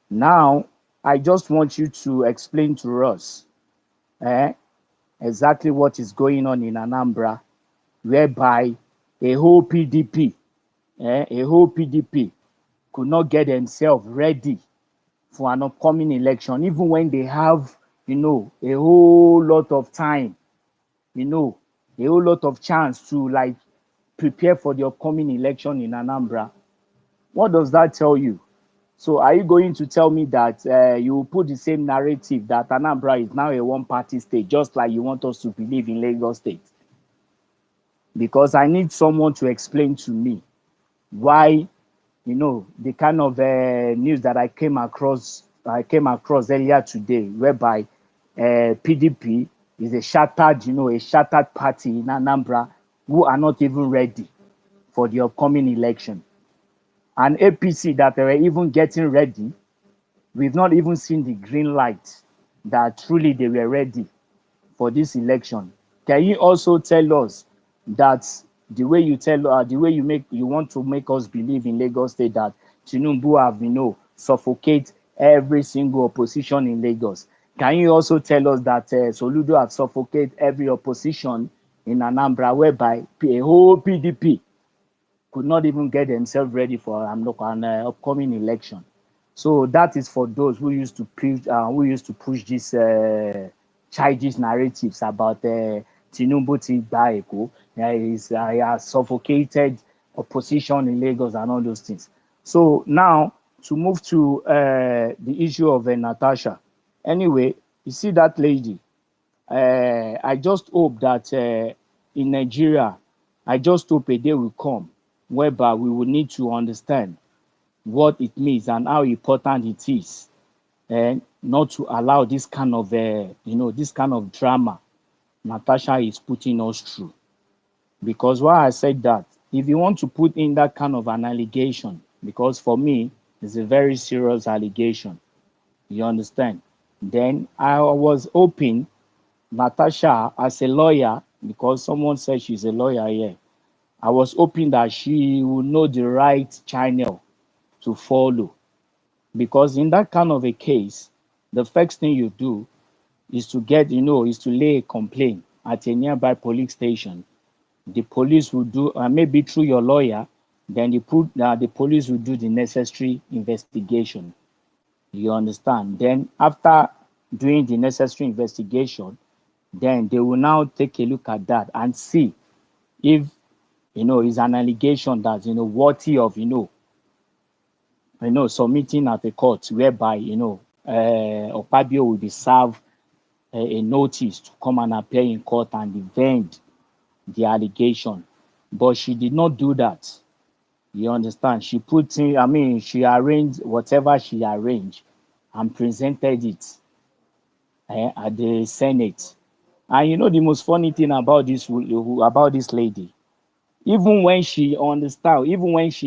Now, I just want you to explain to us eh, exactly what is going on in Anambra, whereby a whole PDP, a whole PDP could not get themselves ready for an upcoming election, even when they have, a whole lot of time, you know, a whole lot of chance to like prepare for the upcoming election in Anambra. What does that tell you? So are you going to tell me that you will put the same narrative that Anambra is now a one-party state, just like you want us to believe in Lagos State? Because I need someone to explain to me why, the kind of news that I came across earlier today, whereby PDP is a shattered party in Anambra who are not even ready for the upcoming election. And APC that they were even getting ready, we've not even seen the green light that truly they were ready for this election. Can you also tell us that the way you want to make us believe in Lagos State that Tinubu have suffocate every single opposition in Lagos? Can you also tell us that Soludo have suffocate every opposition in Anambra, whereby a whole PDP could not even get themselves ready for an upcoming election? So that is for those who used to push these childish narratives about Tinubu ti gba Eko, he has suffocated opposition in Lagos and all those things. So now to move to the issue of Natasha. Anyway, you see that lady. I just hope that in Nigeria, I just hope a day will come whereby we will need to understand what it means and how important it is, and not to allow this kind of drama Natasha is putting us through. Because why I said that, if you want to put in that kind of an allegation, because for me it's a very serious allegation, you understand? Then I was hoping Natasha, as a lawyer, because someone said she's a lawyer here, I was hoping that she would know the right channel to follow. Because in that kind of a case, the first thing you do is to lay a complaint at a nearby police station. The police will do, maybe through your lawyer, then the police will do the necessary investigation. You understand? Then after doing the necessary investigation, then they will now take a look at that and see if it's an allegation that's worthy of submitting at the court, whereby Akpabio will be served a notice to come and appear in court and defend the allegation. But she did not do that. You understand? She arranged whatever she arranged and presented it at the Senate. And the most funny thing about this lady, even when she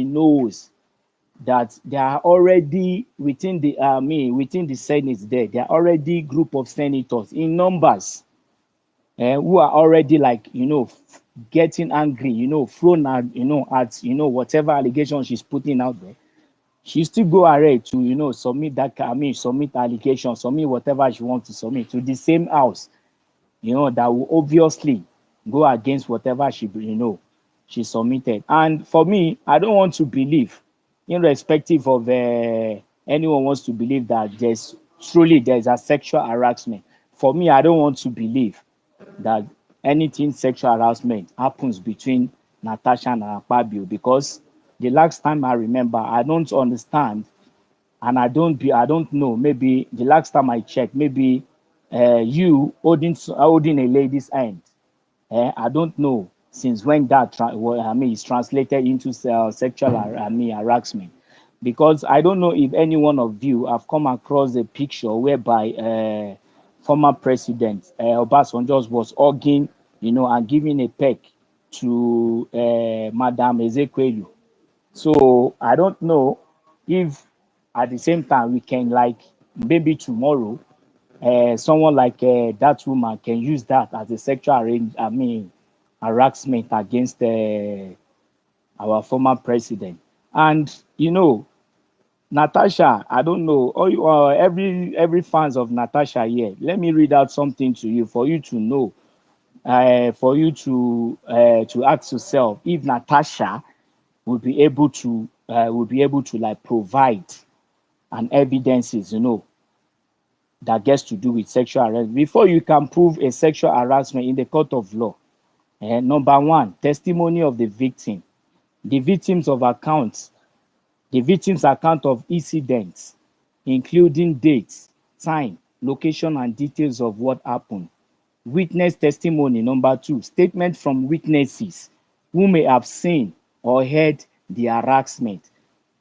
knows that there are already within the Senate there are already group of senators in numbers who are already like getting angry, thrown at whatever allegation she's putting out there. She still go ahead to submit allegation, submit whatever she wants to submit to the same house, that will obviously go against whatever she submitted. And for me, I don't want to believe, irrespective of anyone wants to believe that there's a sexual harassment. For me, I don't want to believe that anything sexual harassment happens between Natasha and Akpabio, because the last time I remember, I don't understand, and I don't know. Maybe the last time I checked, maybe you holding a lady's hand. I don't know since when that is translated into sexual harassment, because I don't know if any one of you have come across a picture whereby former president Obasanjo was hugging, and giving a peck to Madam Ezekwelu. So I don't know if at the same time we can, like, maybe tomorrow someone like that woman can use that as a harassment against our former president. And Natasha, I don't know. All you, every fans of Natasha here. Let me read out something to you for you to know. For you to ask yourself if Natasha will be able to like provide an evidences, that gets to do with sexual harassment. Before you can prove a sexual harassment in the court of law, number one, testimony of the victim, the victims of accounts, the victim's account of incidents, including dates, time, location, and details of what happened. Witness testimony. Number two, statement from witnesses who may have seen or heard the harassment.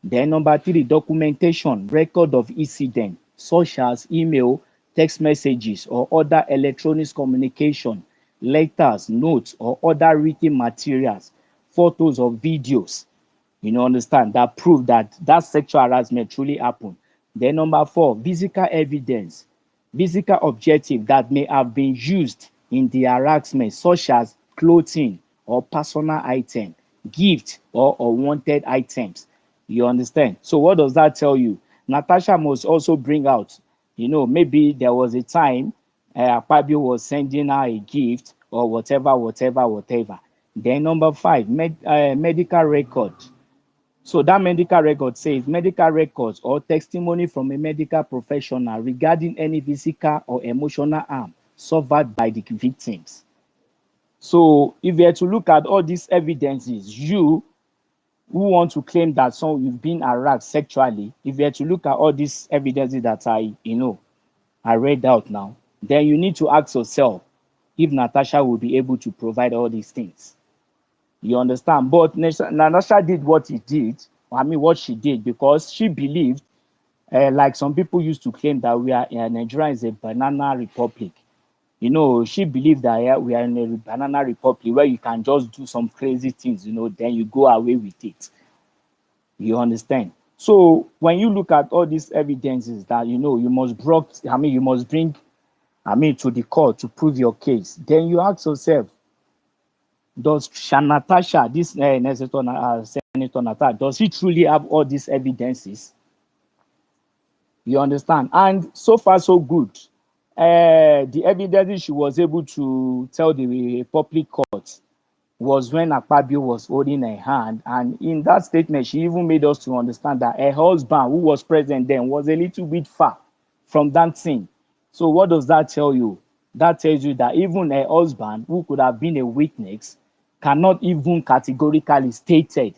Then number three, documentation, record of incident, such as email, text messages, or other electronic communication, letters, notes, or other written materials, photos or videos, understand, that prove that that sexual harassment truly happened. Then number four, physical evidence, physical objective that may have been used in the harassment, such as clothing or personal item, gift or unwanted items. You understand? So what does that tell you? Natasha must also bring out, maybe there was a time Akpabio was sending her a gift or whatever, whatever, whatever. Then number five, medical record. So that medical record says medical records or testimony from a medical professional regarding any physical or emotional harm suffered by the victims. So if you are to look at all these evidences, you who want to claim that you've been harassed sexually, if you are to look at all these evidences that I read out now, then you need to ask yourself if Natasha will be able to provide all these things. You understand? But Natasha did what he did. What she did, because she believed, like some people used to claim that Nigeria is a banana republic. She believed that we are in a banana republic where you can just do some crazy things, then you go away with it. You understand? So when you look at all these evidences that you must bring, to the court to prove your case, then you ask yourself, does Natasha, this Senator Natasha, does he truly have all these evidences? You understand? And so far, so good. The evidence she was able to tell the public court was when Akpabio was holding her hand. And in that statement, she even made us to understand that her husband, who was present then, was a little bit far from that scene. So what does that tell you? That tells you that even her husband, who could have been a witness, cannot even categorically stated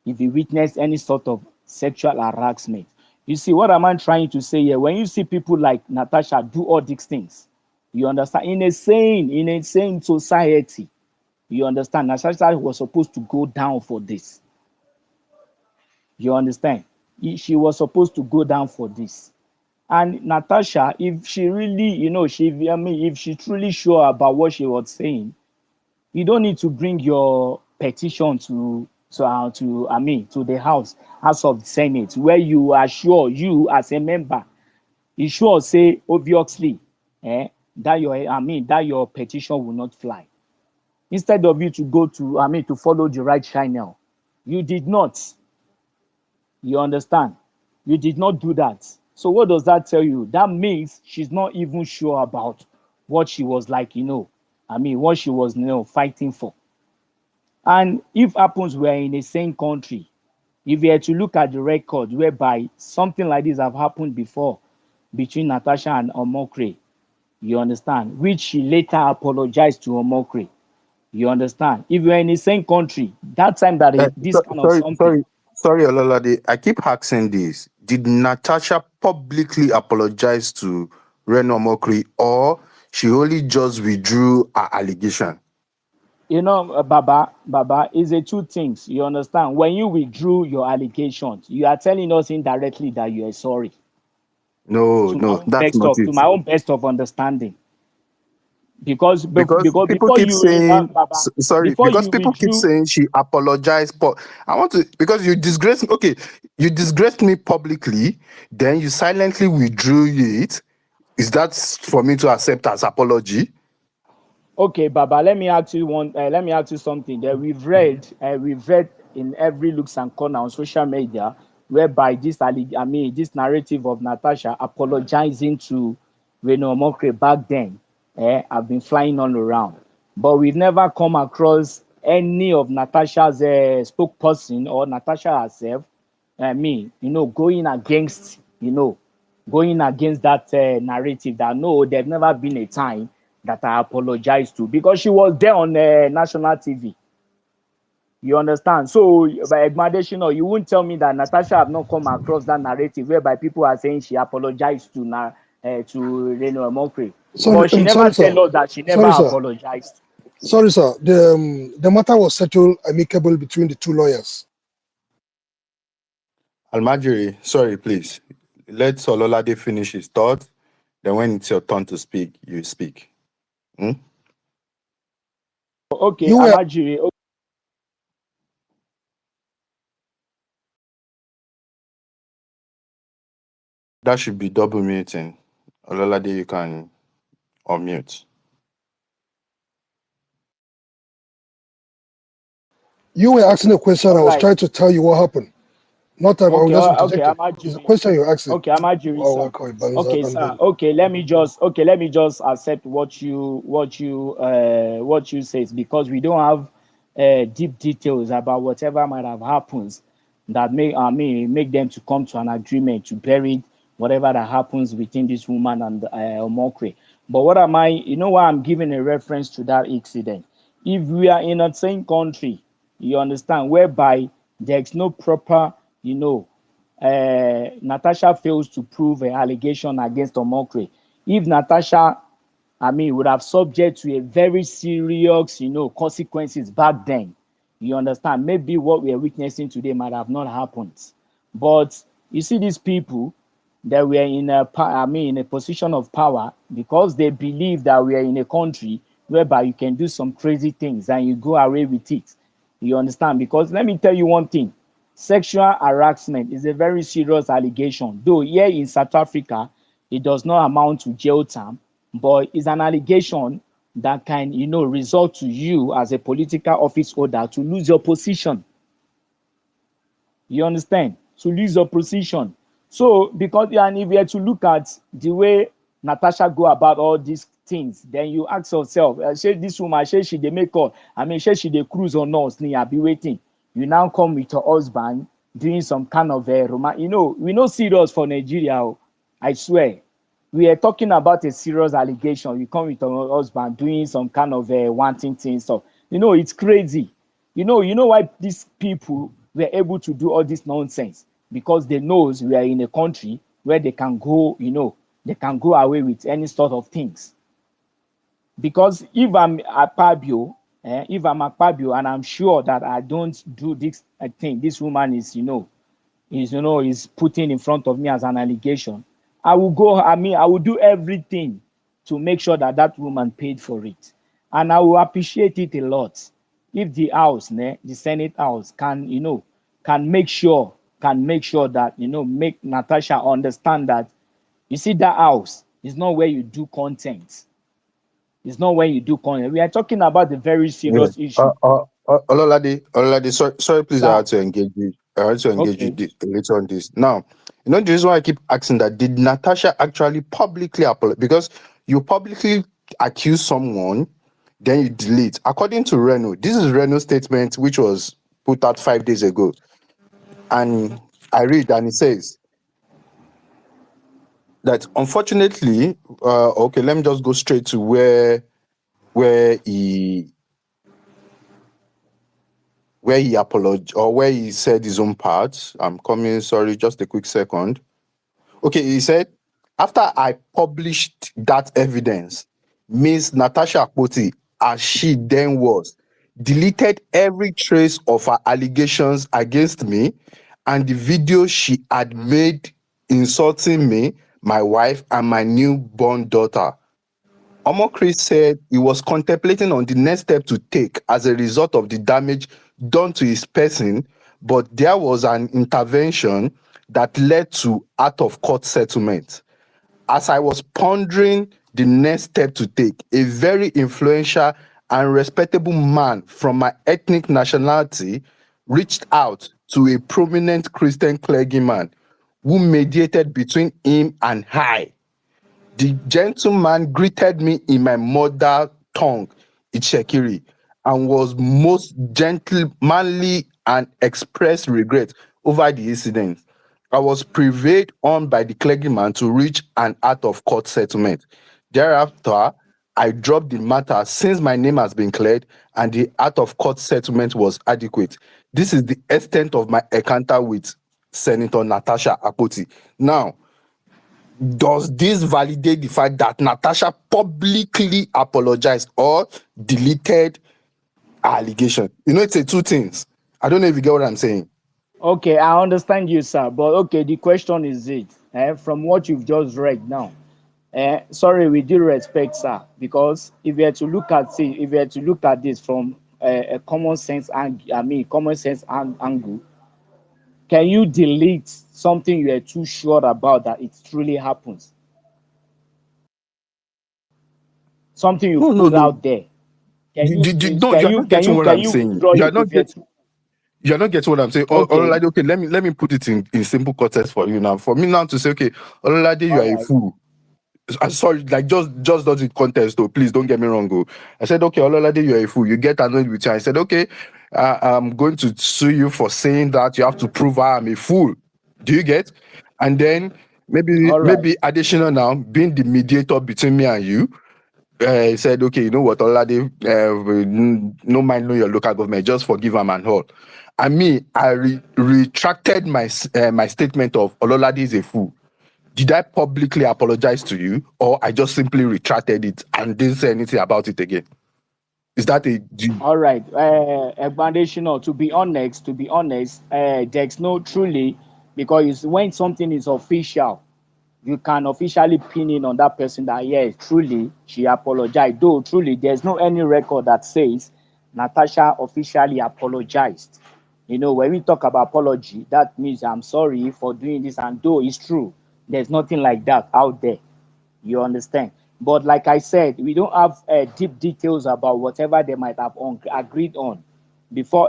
if he witnessed any sort of sexual harassment. You see, what am I trying to say here? When you see people like Natasha do all these things, you understand, in a sane society, you understand, Natasha was supposed to go down for this. You understand? She was supposed to go down for this. And Natasha, if she really, if she truly sure about what she was saying, you don't need to bring your petition to the House of the Senate, where you are sure, you as a member, you sure say obviously, that your petition will not fly. Instead of you to go to follow the right channel, you did not. You understand? You did not do that. So what does that tell you? That means she's not even sure about what she was like, what she was, fighting for. And if happens we're in the same country, if you are to look at the record whereby something like this have happened before between Natasha and Omokri, you understand, which she later apologized to Omokri. You understand? If you're in the same country, that time that this kind of something. Sorry, Ololade. I keep asking this. Did Natasha publicly apologize to Reno Mokri, or she only just withdrew her allegation? Baba, is a two things. You understand? When you withdrew your allegations, you are telling us indirectly that you are sorry. No, no, that's not To it. my own best of understanding. Because Because people before keep you saying Baba, sorry, before because you people keep withdrew. saying she apologized, but I want to, because you disgraced, okay, you disgraced me publicly, then you silently withdrew it. Is that for me to accept as apology? Okay, Baba, let me ask you let me ask you something that we've read in every looks and corner on social media whereby this this narrative of Natasha apologizing to Reno Omokri back then, have been flying all around. But we've never come across any of Natasha's spokesperson or Natasha herself, going against, going against that narrative that no, there's never been a time that I apologized to, because she was there on national TV. You understand? So by Egmadeshino, you won't tell me that Natasha have not come across that narrative whereby people are saying she apologized to Reno Omokri. Sorry, But she never sorry, sir. tell us that she never Sorry, sir. apologized. Sorry, sir. The matter was settled amicable between the two lawyers. Almajiri, sorry, please. Let Sololade finish his thought. Then when it's your turn to speak, you speak. Hmm? Okay, You were Amajiri. Okay. That should be double muting. Ololade, you can unmute. asking a question. All I was right. trying to tell you what happened. Not that I was Okay, just okay, interjecting. It's a Amajiri. question you're asking. Okay, Amajiri, Oh, sir. okay, Banza, Okay, and sir. then Okay, let me just accept what you says, because we don't have deep details about whatever might have happened that make them to come to an agreement to bury whatever that happens between this woman and Omokri. But what am I? You know why I'm giving a reference to that incident? If we are in a same country, you understand, whereby there's no proper, Natasha fails to prove an allegation against Omokri. If Natasha, would have subject to a very serious, consequences back then. You understand? Maybe what we are witnessing today might have not happened. But you see, these people that were in a position of power, because they believe that we are in a country whereby you can do some crazy things and you go away with it. You understand? Because let me tell you one thing: sexual harassment is a very serious allegation. Though here in South Africa, it does not amount to jail time, but it's an allegation that can, result to you as a political office holder to lose your position. You understand? To lose your position. So, because, and if you are to look at the way Natasha go about all these things, then you ask yourself, say this woman, say she dey make call, say she dey cruise on us, I be waiting. You now come with your husband doing some kind of a romance. We no serious for Nigeria. I swear. We are talking about a serious allegation. You come with your husband doing some kind of a wanting thing stuff. It's crazy. You know why these people were able to do all this nonsense? Because they knows we are in a country where they can go, they can go away with any sort of things. Because if I'm Akpabio, and I'm sure that I don't do this thing, this woman is putting in front of me as an allegation, I will do everything to make sure that that woman paid for it. And I will appreciate it a lot if the house, the Senate House, can make sure that, make Natasha understand that, you see, that house is not where you do content. It's not where you do content. We are talking about the very Yeah. serious issue. Ololade, sorry, please, I Sir, had to engage you. I had to engage you okay. later on this. Now, the reason why I keep asking that, did Natasha actually publicly apologize? Because you publicly accuse someone, then you delete. According to Reno, this is Reno's statement, which was put out 5 days ago. And I read, and it says that unfortunately, okay, let me just go straight to where he apologized, or where he said his own part. I'm coming, sorry, just a quick second. Okay, he said, after I published that evidence, Ms. Natasha Akpoti, as she then was, deleted every trace of her allegations against me and the video she had made insulting me, my wife, and my newborn daughter. Omokri said he was contemplating on the next step to take as a result of the damage done to his person, but there was an intervention that led to out-of-court settlement. As I was pondering the next step to take, a very influential and respectable man from my ethnic nationality reached out to a prominent Christian clergyman who mediated between him and I. The gentleman greeted me in my mother tongue, Ichekiri, and was most gentlemanly and expressed regret over the incident. I was prevailed on by the clergyman to reach an out of court settlement. Thereafter, I dropped the matter since my name has been cleared and the out of court settlement was adequate. This is the extent of my encounter with Senator Natasha Akpoti. Now, does this validate the fact that Natasha publicly apologized or deleted her allegation? You know, it's two things. I don't know if you get what I'm saying. Okay, I understand you, sir. But okay, the question is it, from what you've just read now. Sorry, with due respect, sir, because if you are to look at it, if you are to look at this from a common sense angle, can you delete something you are too sure about that it truly happens? Something you No, no, put no. out there. Can you No, you're not getting what can I'm you saying. withdraw it if you're too, You're not getting what I'm saying. okay? Ololade, okay, let me put it in simple context for you now. For me now to say, okay, Ololade, you All are a right, fool. I'm sorry, like just does it contest though. Please don't get me wrong. Go. I said, okay, Ololade, you're a fool. You get annoyed with you. I said, okay, I'm going to sue you for saying that. You have to prove I am a fool. Do you get? And then maybe all right, maybe additional now, being the mediator between me and you, he said, okay, you know what, Olade, no mind know your local government, just forgive him and all. And me, I retracted my statement of Ololade is a fool. Did I publicly apologize to you, or I just simply retracted it and didn't say anything about it again? Is that a all right. Foundational. To be honest, there's no truly, because when something is official, you can officially pin in on that person that yes, truly she apologized. Though truly, there's no any record that says Natasha officially apologized. You know, when we talk about apology, that means I'm sorry for doing this, and though it's true, there's nothing like that out there. You understand? But like I said, we don't have deep details about whatever they might have agreed on before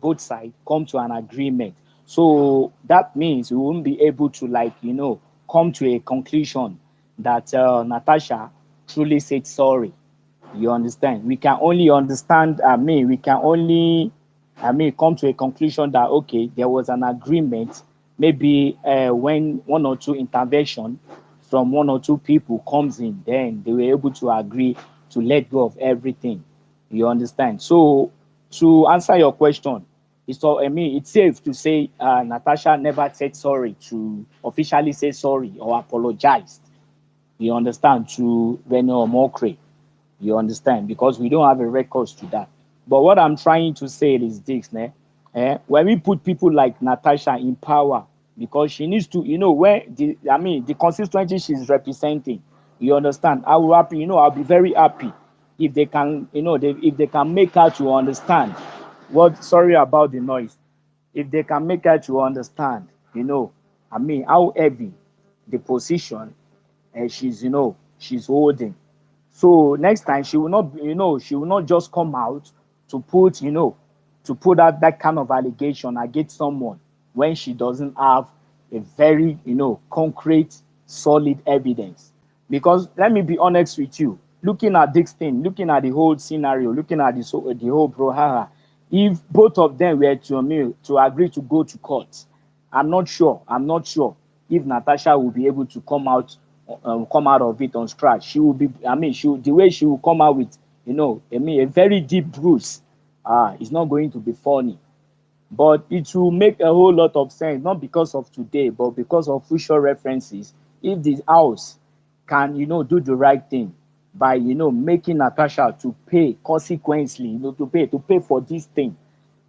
both sides come to an agreement. So that means we won't be able to, like, come to a conclusion that Natasha truly said sorry. You understand? We can only understand, we can only, come to a conclusion that, okay, there was an agreement, maybe when one or two intervention from one or two people comes in, then they were able to agree to let go of everything. You understand? So to answer your question, it's safe to say Natasha never said sorry, to officially say sorry or apologized. You understand, to Reno or Mokre. You understand? Because we don't have a records to that. But what I'm trying to say is this, when we put people like Natasha in power, because she needs to, where the constituency she's representing, you understand? I will happy, I'll be very happy if they can, if they can make her to understand what, sorry about the noise, if they can make her to understand, how heavy the position she's, she's holding. So next time she will not, she will not just come out to put, to put out that kind of allegation against someone when she doesn't have a very, concrete, solid evidence. Because let me be honest with you, looking at this thing, looking at the whole scenario, looking at the whole brouhaha, if both of them were to agree to go to court, I'm not sure if Natasha will be able to come out of it on scratch. She will be, the way she will come out with, a very deep bruise, it's not going to be funny. But it will make a whole lot of sense, not because of today, but because of future references. If the house can, do the right thing by, making Natasha to pay consequently, to pay for this thing,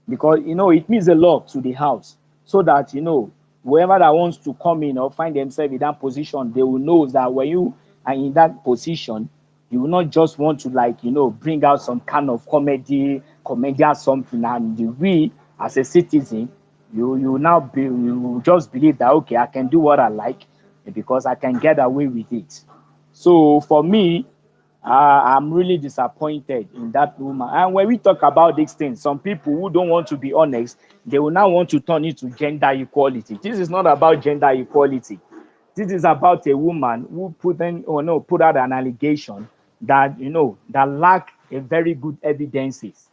because it means a lot to the house, so that whoever that wants to come in or find themselves in that position, they will know that when you are in that position, you will not just want to, like, bring out some kind of comedy or something, and we as a citizen, you now be, you will just believe that, okay, I can do what I like because I can get away with it. So for me, I'm really disappointed in that woman. And when we talk about these things, some people who don't want to be honest, they will now want to turn it to gender equality. This is not about gender equality. This is about a woman who put out an allegation that that lack a very good evidences.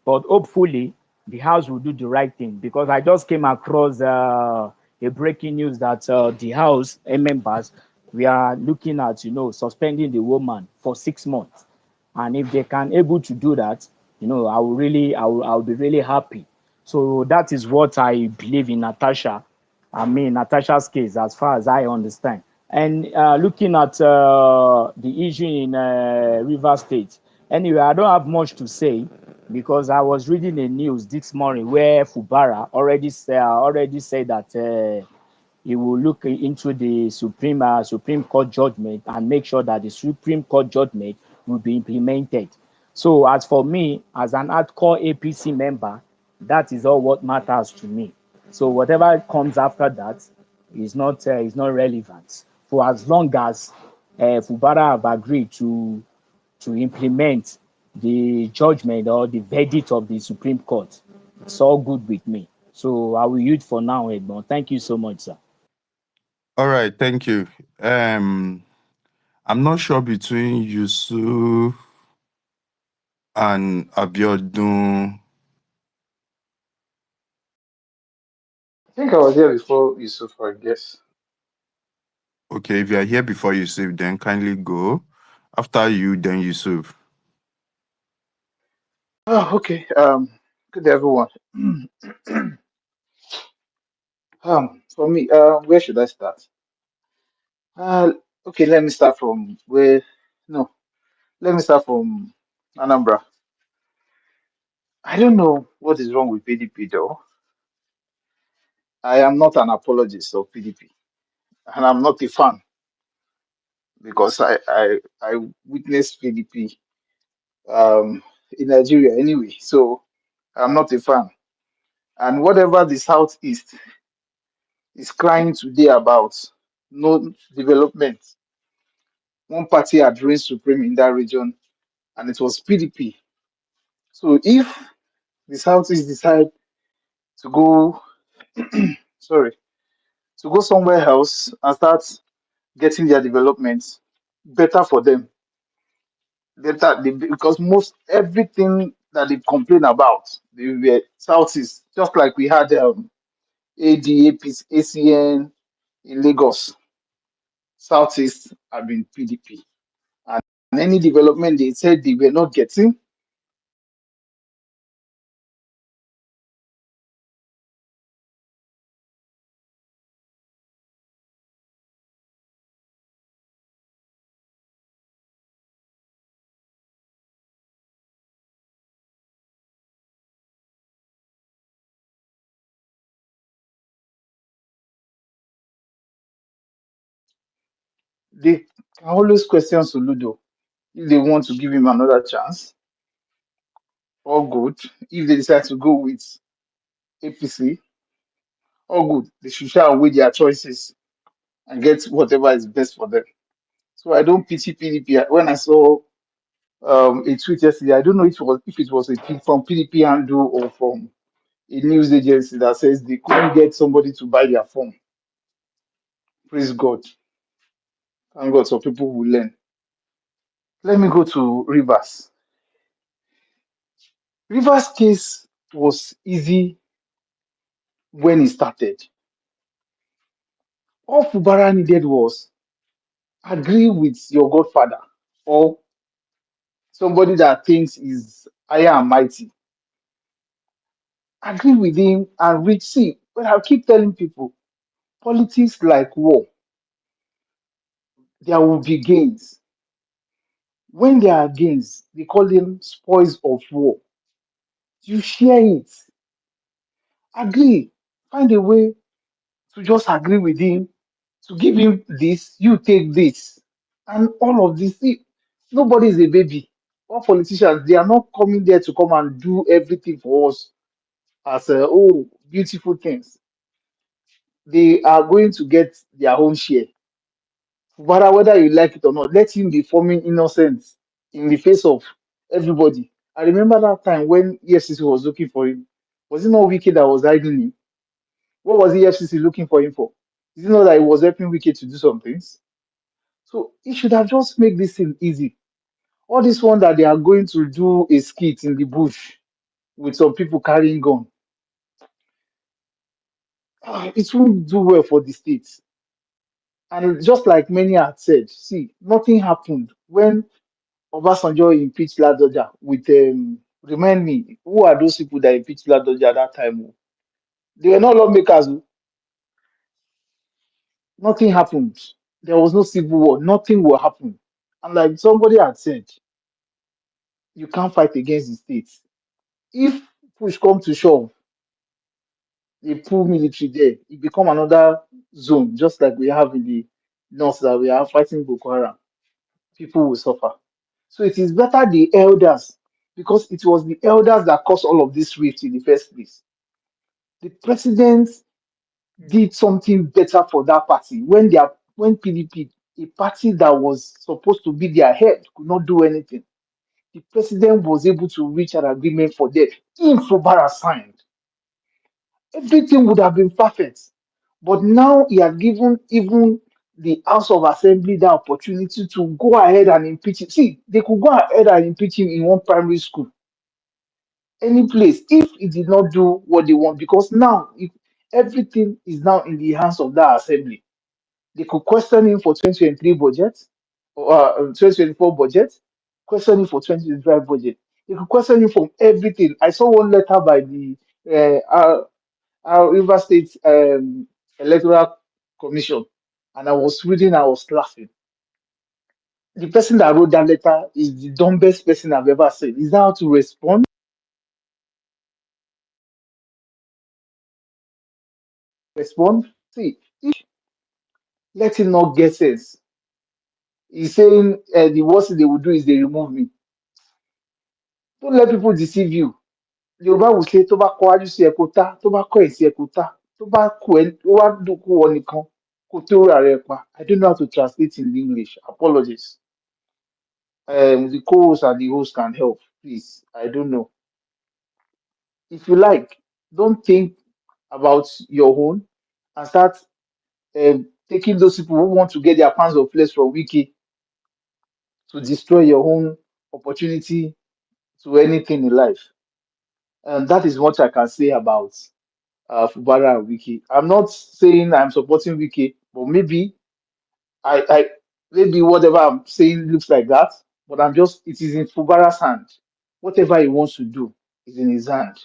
But hopefully, the House will do the right thing, because I just came across a breaking news that the House members, we are looking at suspending the woman for 6 months, and if they can able to do that, I will be really happy. So that is what I believe in Natasha. I mean, Natasha's case, as far as I understand. And looking at the issue in River State, anyway, I don't have much to say, because I was reading the news this morning where Fubara already said that he will look into the Supreme Court judgment and make sure that the Supreme Court judgment will be implemented. So as for me, as an hardcore APC member, that is all what matters to me. So whatever comes after that is not relevant. For as long as Fubara have agreed to implement the judgment or the verdict of the Supreme Court, it's all good with me. So I will yield for now, Edmond. Thank you so much, sir. All right, thank you. I'm not sure between Yusuf and Abiodun. I think I was here before Yusuf, I guess. Okay, if you are here before Yusuf, then kindly go. After you, then Yusuf. Oh, okay. Good day, everyone. For me, where should I start? Uh, okay, let me start from where. No, let me start from Anambra. I don't know what is wrong with PDP though. I am not an apologist of PDP, and I'm not a fan because I witnessed PDP in Nigeria anyway. So I'm not a fan. And whatever the Southeast is crying today about, no development. One party had reigned supreme in that region, and it was PDP. So if the Southeast decide to go, sorry, to go somewhere else and start getting their developments, better for them. Because most everything that they complain about, they were Southeast, just like we had AD, ACN in Lagos. Southeast have been PDP. And any development they said they were not getting, they can always question Soludo if they want to give him another chance. All good. If they decide to go with APC, all good. They should share away their choices and get whatever is best for them. So I don't pity PDP. When I saw a tweet yesterday, I don't know if it was a tweet from PDP handle or from a news agency that says they couldn't get somebody to buy their form. Praise God. Thank God, so people will learn. Let me go to Rivers. Rivers' case was easy when it started. All Fubara needed was agree with your godfather or somebody that thinks is higher and mighty. Agree with him and reach. See, but I keep telling people, politics like war, there will be gains. When there are gains, they call them spoils of war. You share it, agree, find a way to just agree with him, to give him this, you take this, and all of this. See, nobody is a baby. All politicians, they are not coming there to come and do everything for us as beautiful things. They are going to get their own share. But whether you like it or not, let him be forming innocent. in the face of everybody. I remember that time when EFCC was looking for him. Was it not Wike that was hiding him? What was EFCC looking for him for? Is it not that he was helping Wike to do some things? So he should have just made this thing easy. All this one that they are going to do a skit in the bush with some people carrying gun, it won't do well for the state. And just like many had said, see, nothing happened when Obasanjo impeached Ladoja with remind me, who are those people that impeached Ladoja at that time? They were not lawmakers. Nothing happened. There was no civil war. Nothing will happen. And like somebody had said, you can't fight against the state. If push come to shove, they pull military there, it become another zone, just like we have in the north that we are fighting Boko Haram. People will suffer. So it is better the elders, because it was the elders that caused all of this rift in the first place. The president did something better for that party when PDP, a party that was supposed to be their head, could not do anything. The president was able to reach an agreement for them. If Fubara signed, everything would have been perfect. But now he had given even the House of Assembly the opportunity to go ahead and impeach him. See, they could go ahead and impeach him in one primary school, any place, if he did not do what they want. Because now, if everything is now in the hands of that assembly, they could question him for 2023 budget, or 2024 budget, question him for 2025 budget. They could question him from everything. I saw one letter by the River State Electoral Commission, and I was reading, I was laughing. The person that wrote that letter is the dumbest person I've ever seen. Is that how to respond? Respond? See, let him not get sense. He's saying the worst thing they will do is they remove me. Don't let people deceive you. Yorùbá will say tó bá kọ wájú sí ẹ kó tá, tó bá kọ ẹ̀ sí ẹ kó tá, tó bá kù ẹ tó wá dúnkù wọ nìkan kó tó rà rẹ pa. I don't know how to translate in English. Apologies. The co-host and the host can help, please. I don't know. If you like, don't think about your own and start taking those people who want to get their pounds of flesh from Wiki to destroy your own opportunity to anything in life. And that is what I can say about Fubara and Wiki. I'm not saying I'm supporting Wiki, but I maybe whatever I'm saying looks like that. But it is in Fubara's hand. Whatever he wants to do is in his hand,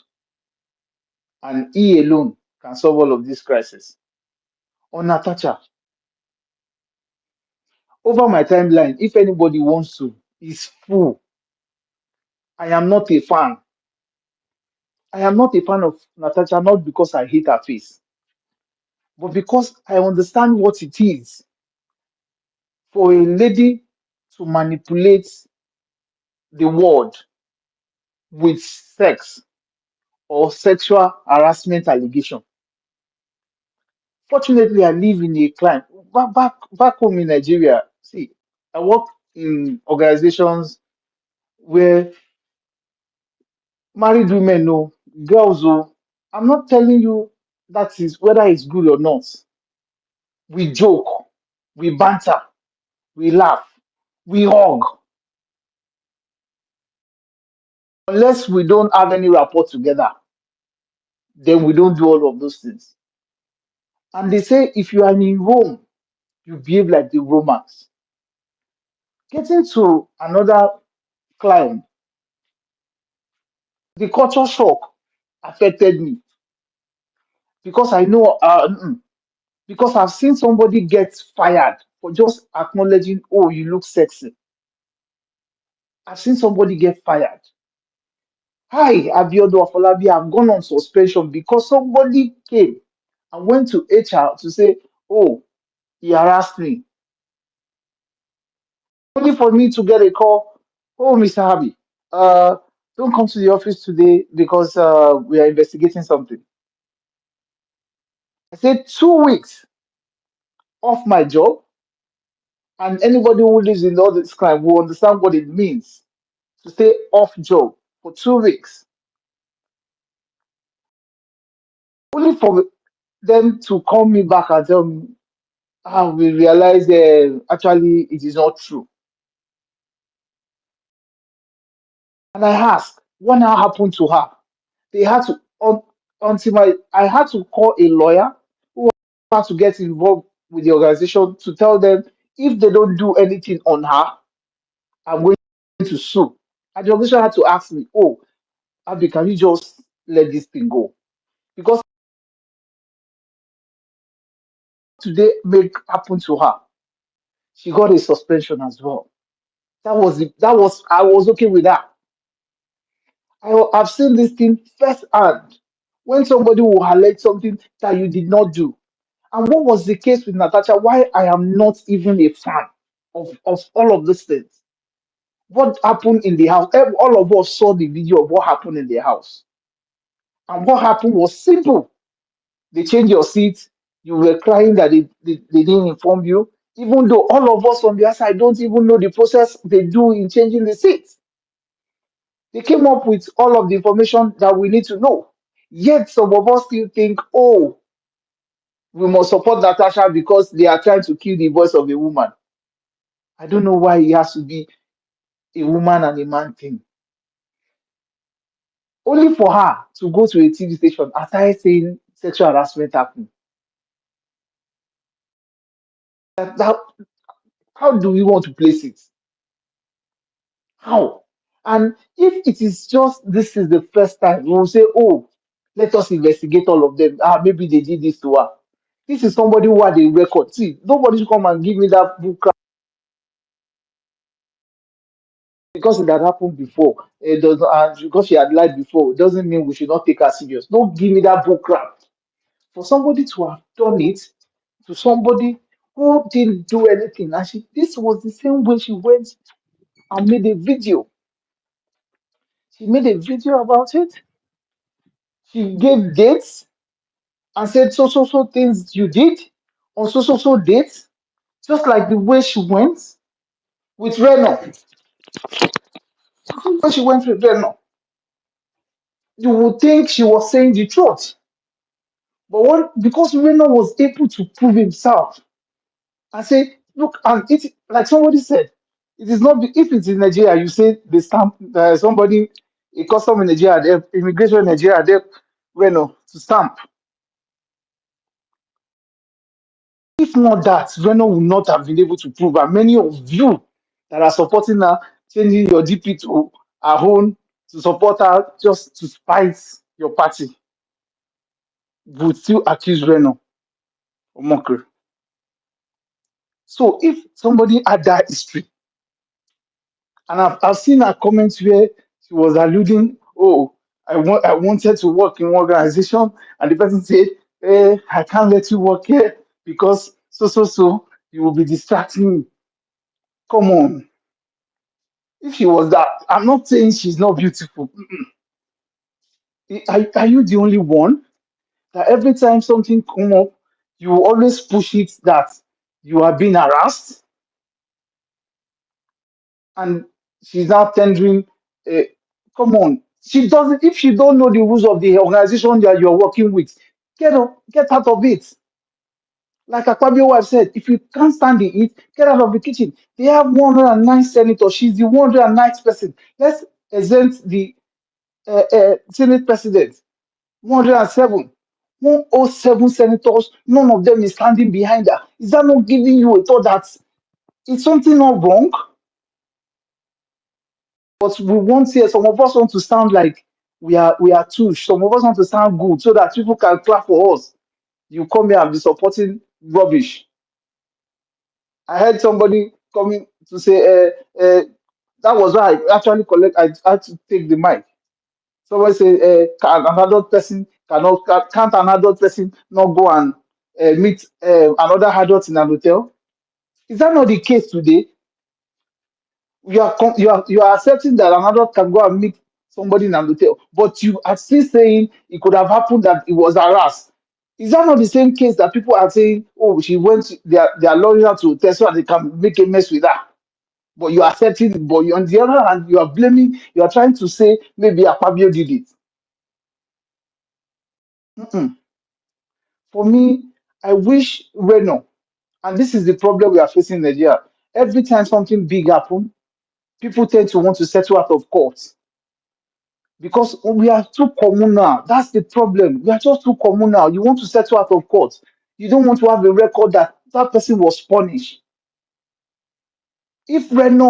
and he alone can solve all of this crisis. On Natasha, over my timeline, if anybody wants to, is full. I am not a fan. I am not a fan of Natasha, not because I hate her face, but because I understand what it is for a lady to manipulate the world with sex or sexual harassment allegation. Fortunately, I live in a climate back home in Nigeria. See, I work in organizations where married women know, girls know. I'm not telling you that is whether it's good or not. We joke, we banter, we laugh, we hug. Unless we don't have any rapport together, then we don't do all of those things. And they say if you are in Rome, you behave like the Romans. Getting to another climb, the culture shock affected me because I know, because I've seen somebody get fired for just acknowledging, oh, you look sexy. I've seen somebody get fired. Hi, Abiodun Afolabi, I've gone on suspension because somebody came and went to HR to say, oh, he harassed me. Only for me to get a call, oh, Mr. Habi, uh, don't come to the office today because we are investigating something. I said 2 weeks off my job And anybody who lives in all this crime will understand what it means to stay off job for 2 weeks, only for them to call me back and tell me, we realize actually it is not true. And I asked, what now happened to her? They had to, until I had to call a lawyer who had to get involved with the organization to tell them if they don't do anything on her, I'm going to sue. And the organization had to ask me, oh, Abby, can you just let this thing go? Because today make happen to her, she got a suspension as well. I was okay with that. I've seen this thing firsthand. When somebody will highlight something that you did not do. And what was the case with Natasha? Why I am not even a fan of all of these things. What happened in the house? All of us saw the video of what happened in the house. And what happened was simple. They changed your seat. You were crying that they didn't inform you. Even though all of us on the other side don't even know the process they do in changing the seats. They came up with all of the information that we need to know. Yet some of us still think, oh, we must support Natasha because they are trying to kill the voice of a woman. I don't know why it has to be a woman and a man thing. Only for her to go to a TV station and start saying sexual harassment happened. That, how do we want to place it? How? And if it is just this is the first time, we will say, oh, let us investigate all of them. Maybe they did this to her. This is somebody who had a record. See, nobody should come and give me that book because it had happened before. It does not, and because she had lied before, it doesn't mean we should not take her serious. Don't give me that book crap. For somebody to have done it to somebody who didn't do anything, and this was the same way she went and made a video. She made a video about it. She gave dates and said so things you did on so dates, just like the way she went with Reno. When she went with Reno, you would think she was saying the truth. But because Reno was able to prove himself and say, look, and it like somebody said, it is not if it's in Nigeria, you say they stamp somebody, a custom in Nigeria, immigration in Nigeria, they Reno to stamp. If not that, Reno would not have been able to prove. And many of you that are supporting her, changing your DP to her own to support her just to spite your party, would still accuse Reno of mockery. So if somebody had that history, and I've seen her comments where she was alluding, oh, I wanted to work in one organization, and the person said, I can't let you work here because so you will be distracting me. Come on. If she was that, I'm not saying she's not beautiful. Are you the only one that every time something come up, you always push it that you are being harassed? And she's now tendering. Uh, Come on, she doesn't. If she don't know the rules of the organization that you're working with, get out of it. Like Akpabio wife said, if you can't stand the heat, get out of the kitchen. They have 109 senators. She's the 109th person. Let's exempt the Senate president. 107. 107 senators. None of them is standing behind her. Is that not giving you a thought that is something not wrong? But we want here, some of us want to sound like we are tush. Some of us want to sound good so that people can clap for us. You come here and be supporting rubbish. I heard somebody coming to say, that was why I actually I had to take the mic. Somebody say, can an adult person can't an adult person not go and meet another adult in an hotel? Is that not the case today? You are accepting that an adult can go and meet somebody in an hotel, but you are still saying it could have happened that it was harassed. Is that not the same case that people are saying, oh, she went, they are luring her to test so that they can make a mess with her? But you are accepting it. But on the other hand, you are blaming, you are trying to say maybe Akpabio did it. Mm-mm. For me, I wish Reno, and this is the problem we are facing in Nigeria. Every time something big happens, people tend to want to settle out of court because we are too communal. That's the problem. We are just too communal. You want to settle out of court. You don't want to have a record that that person was punished. If Reno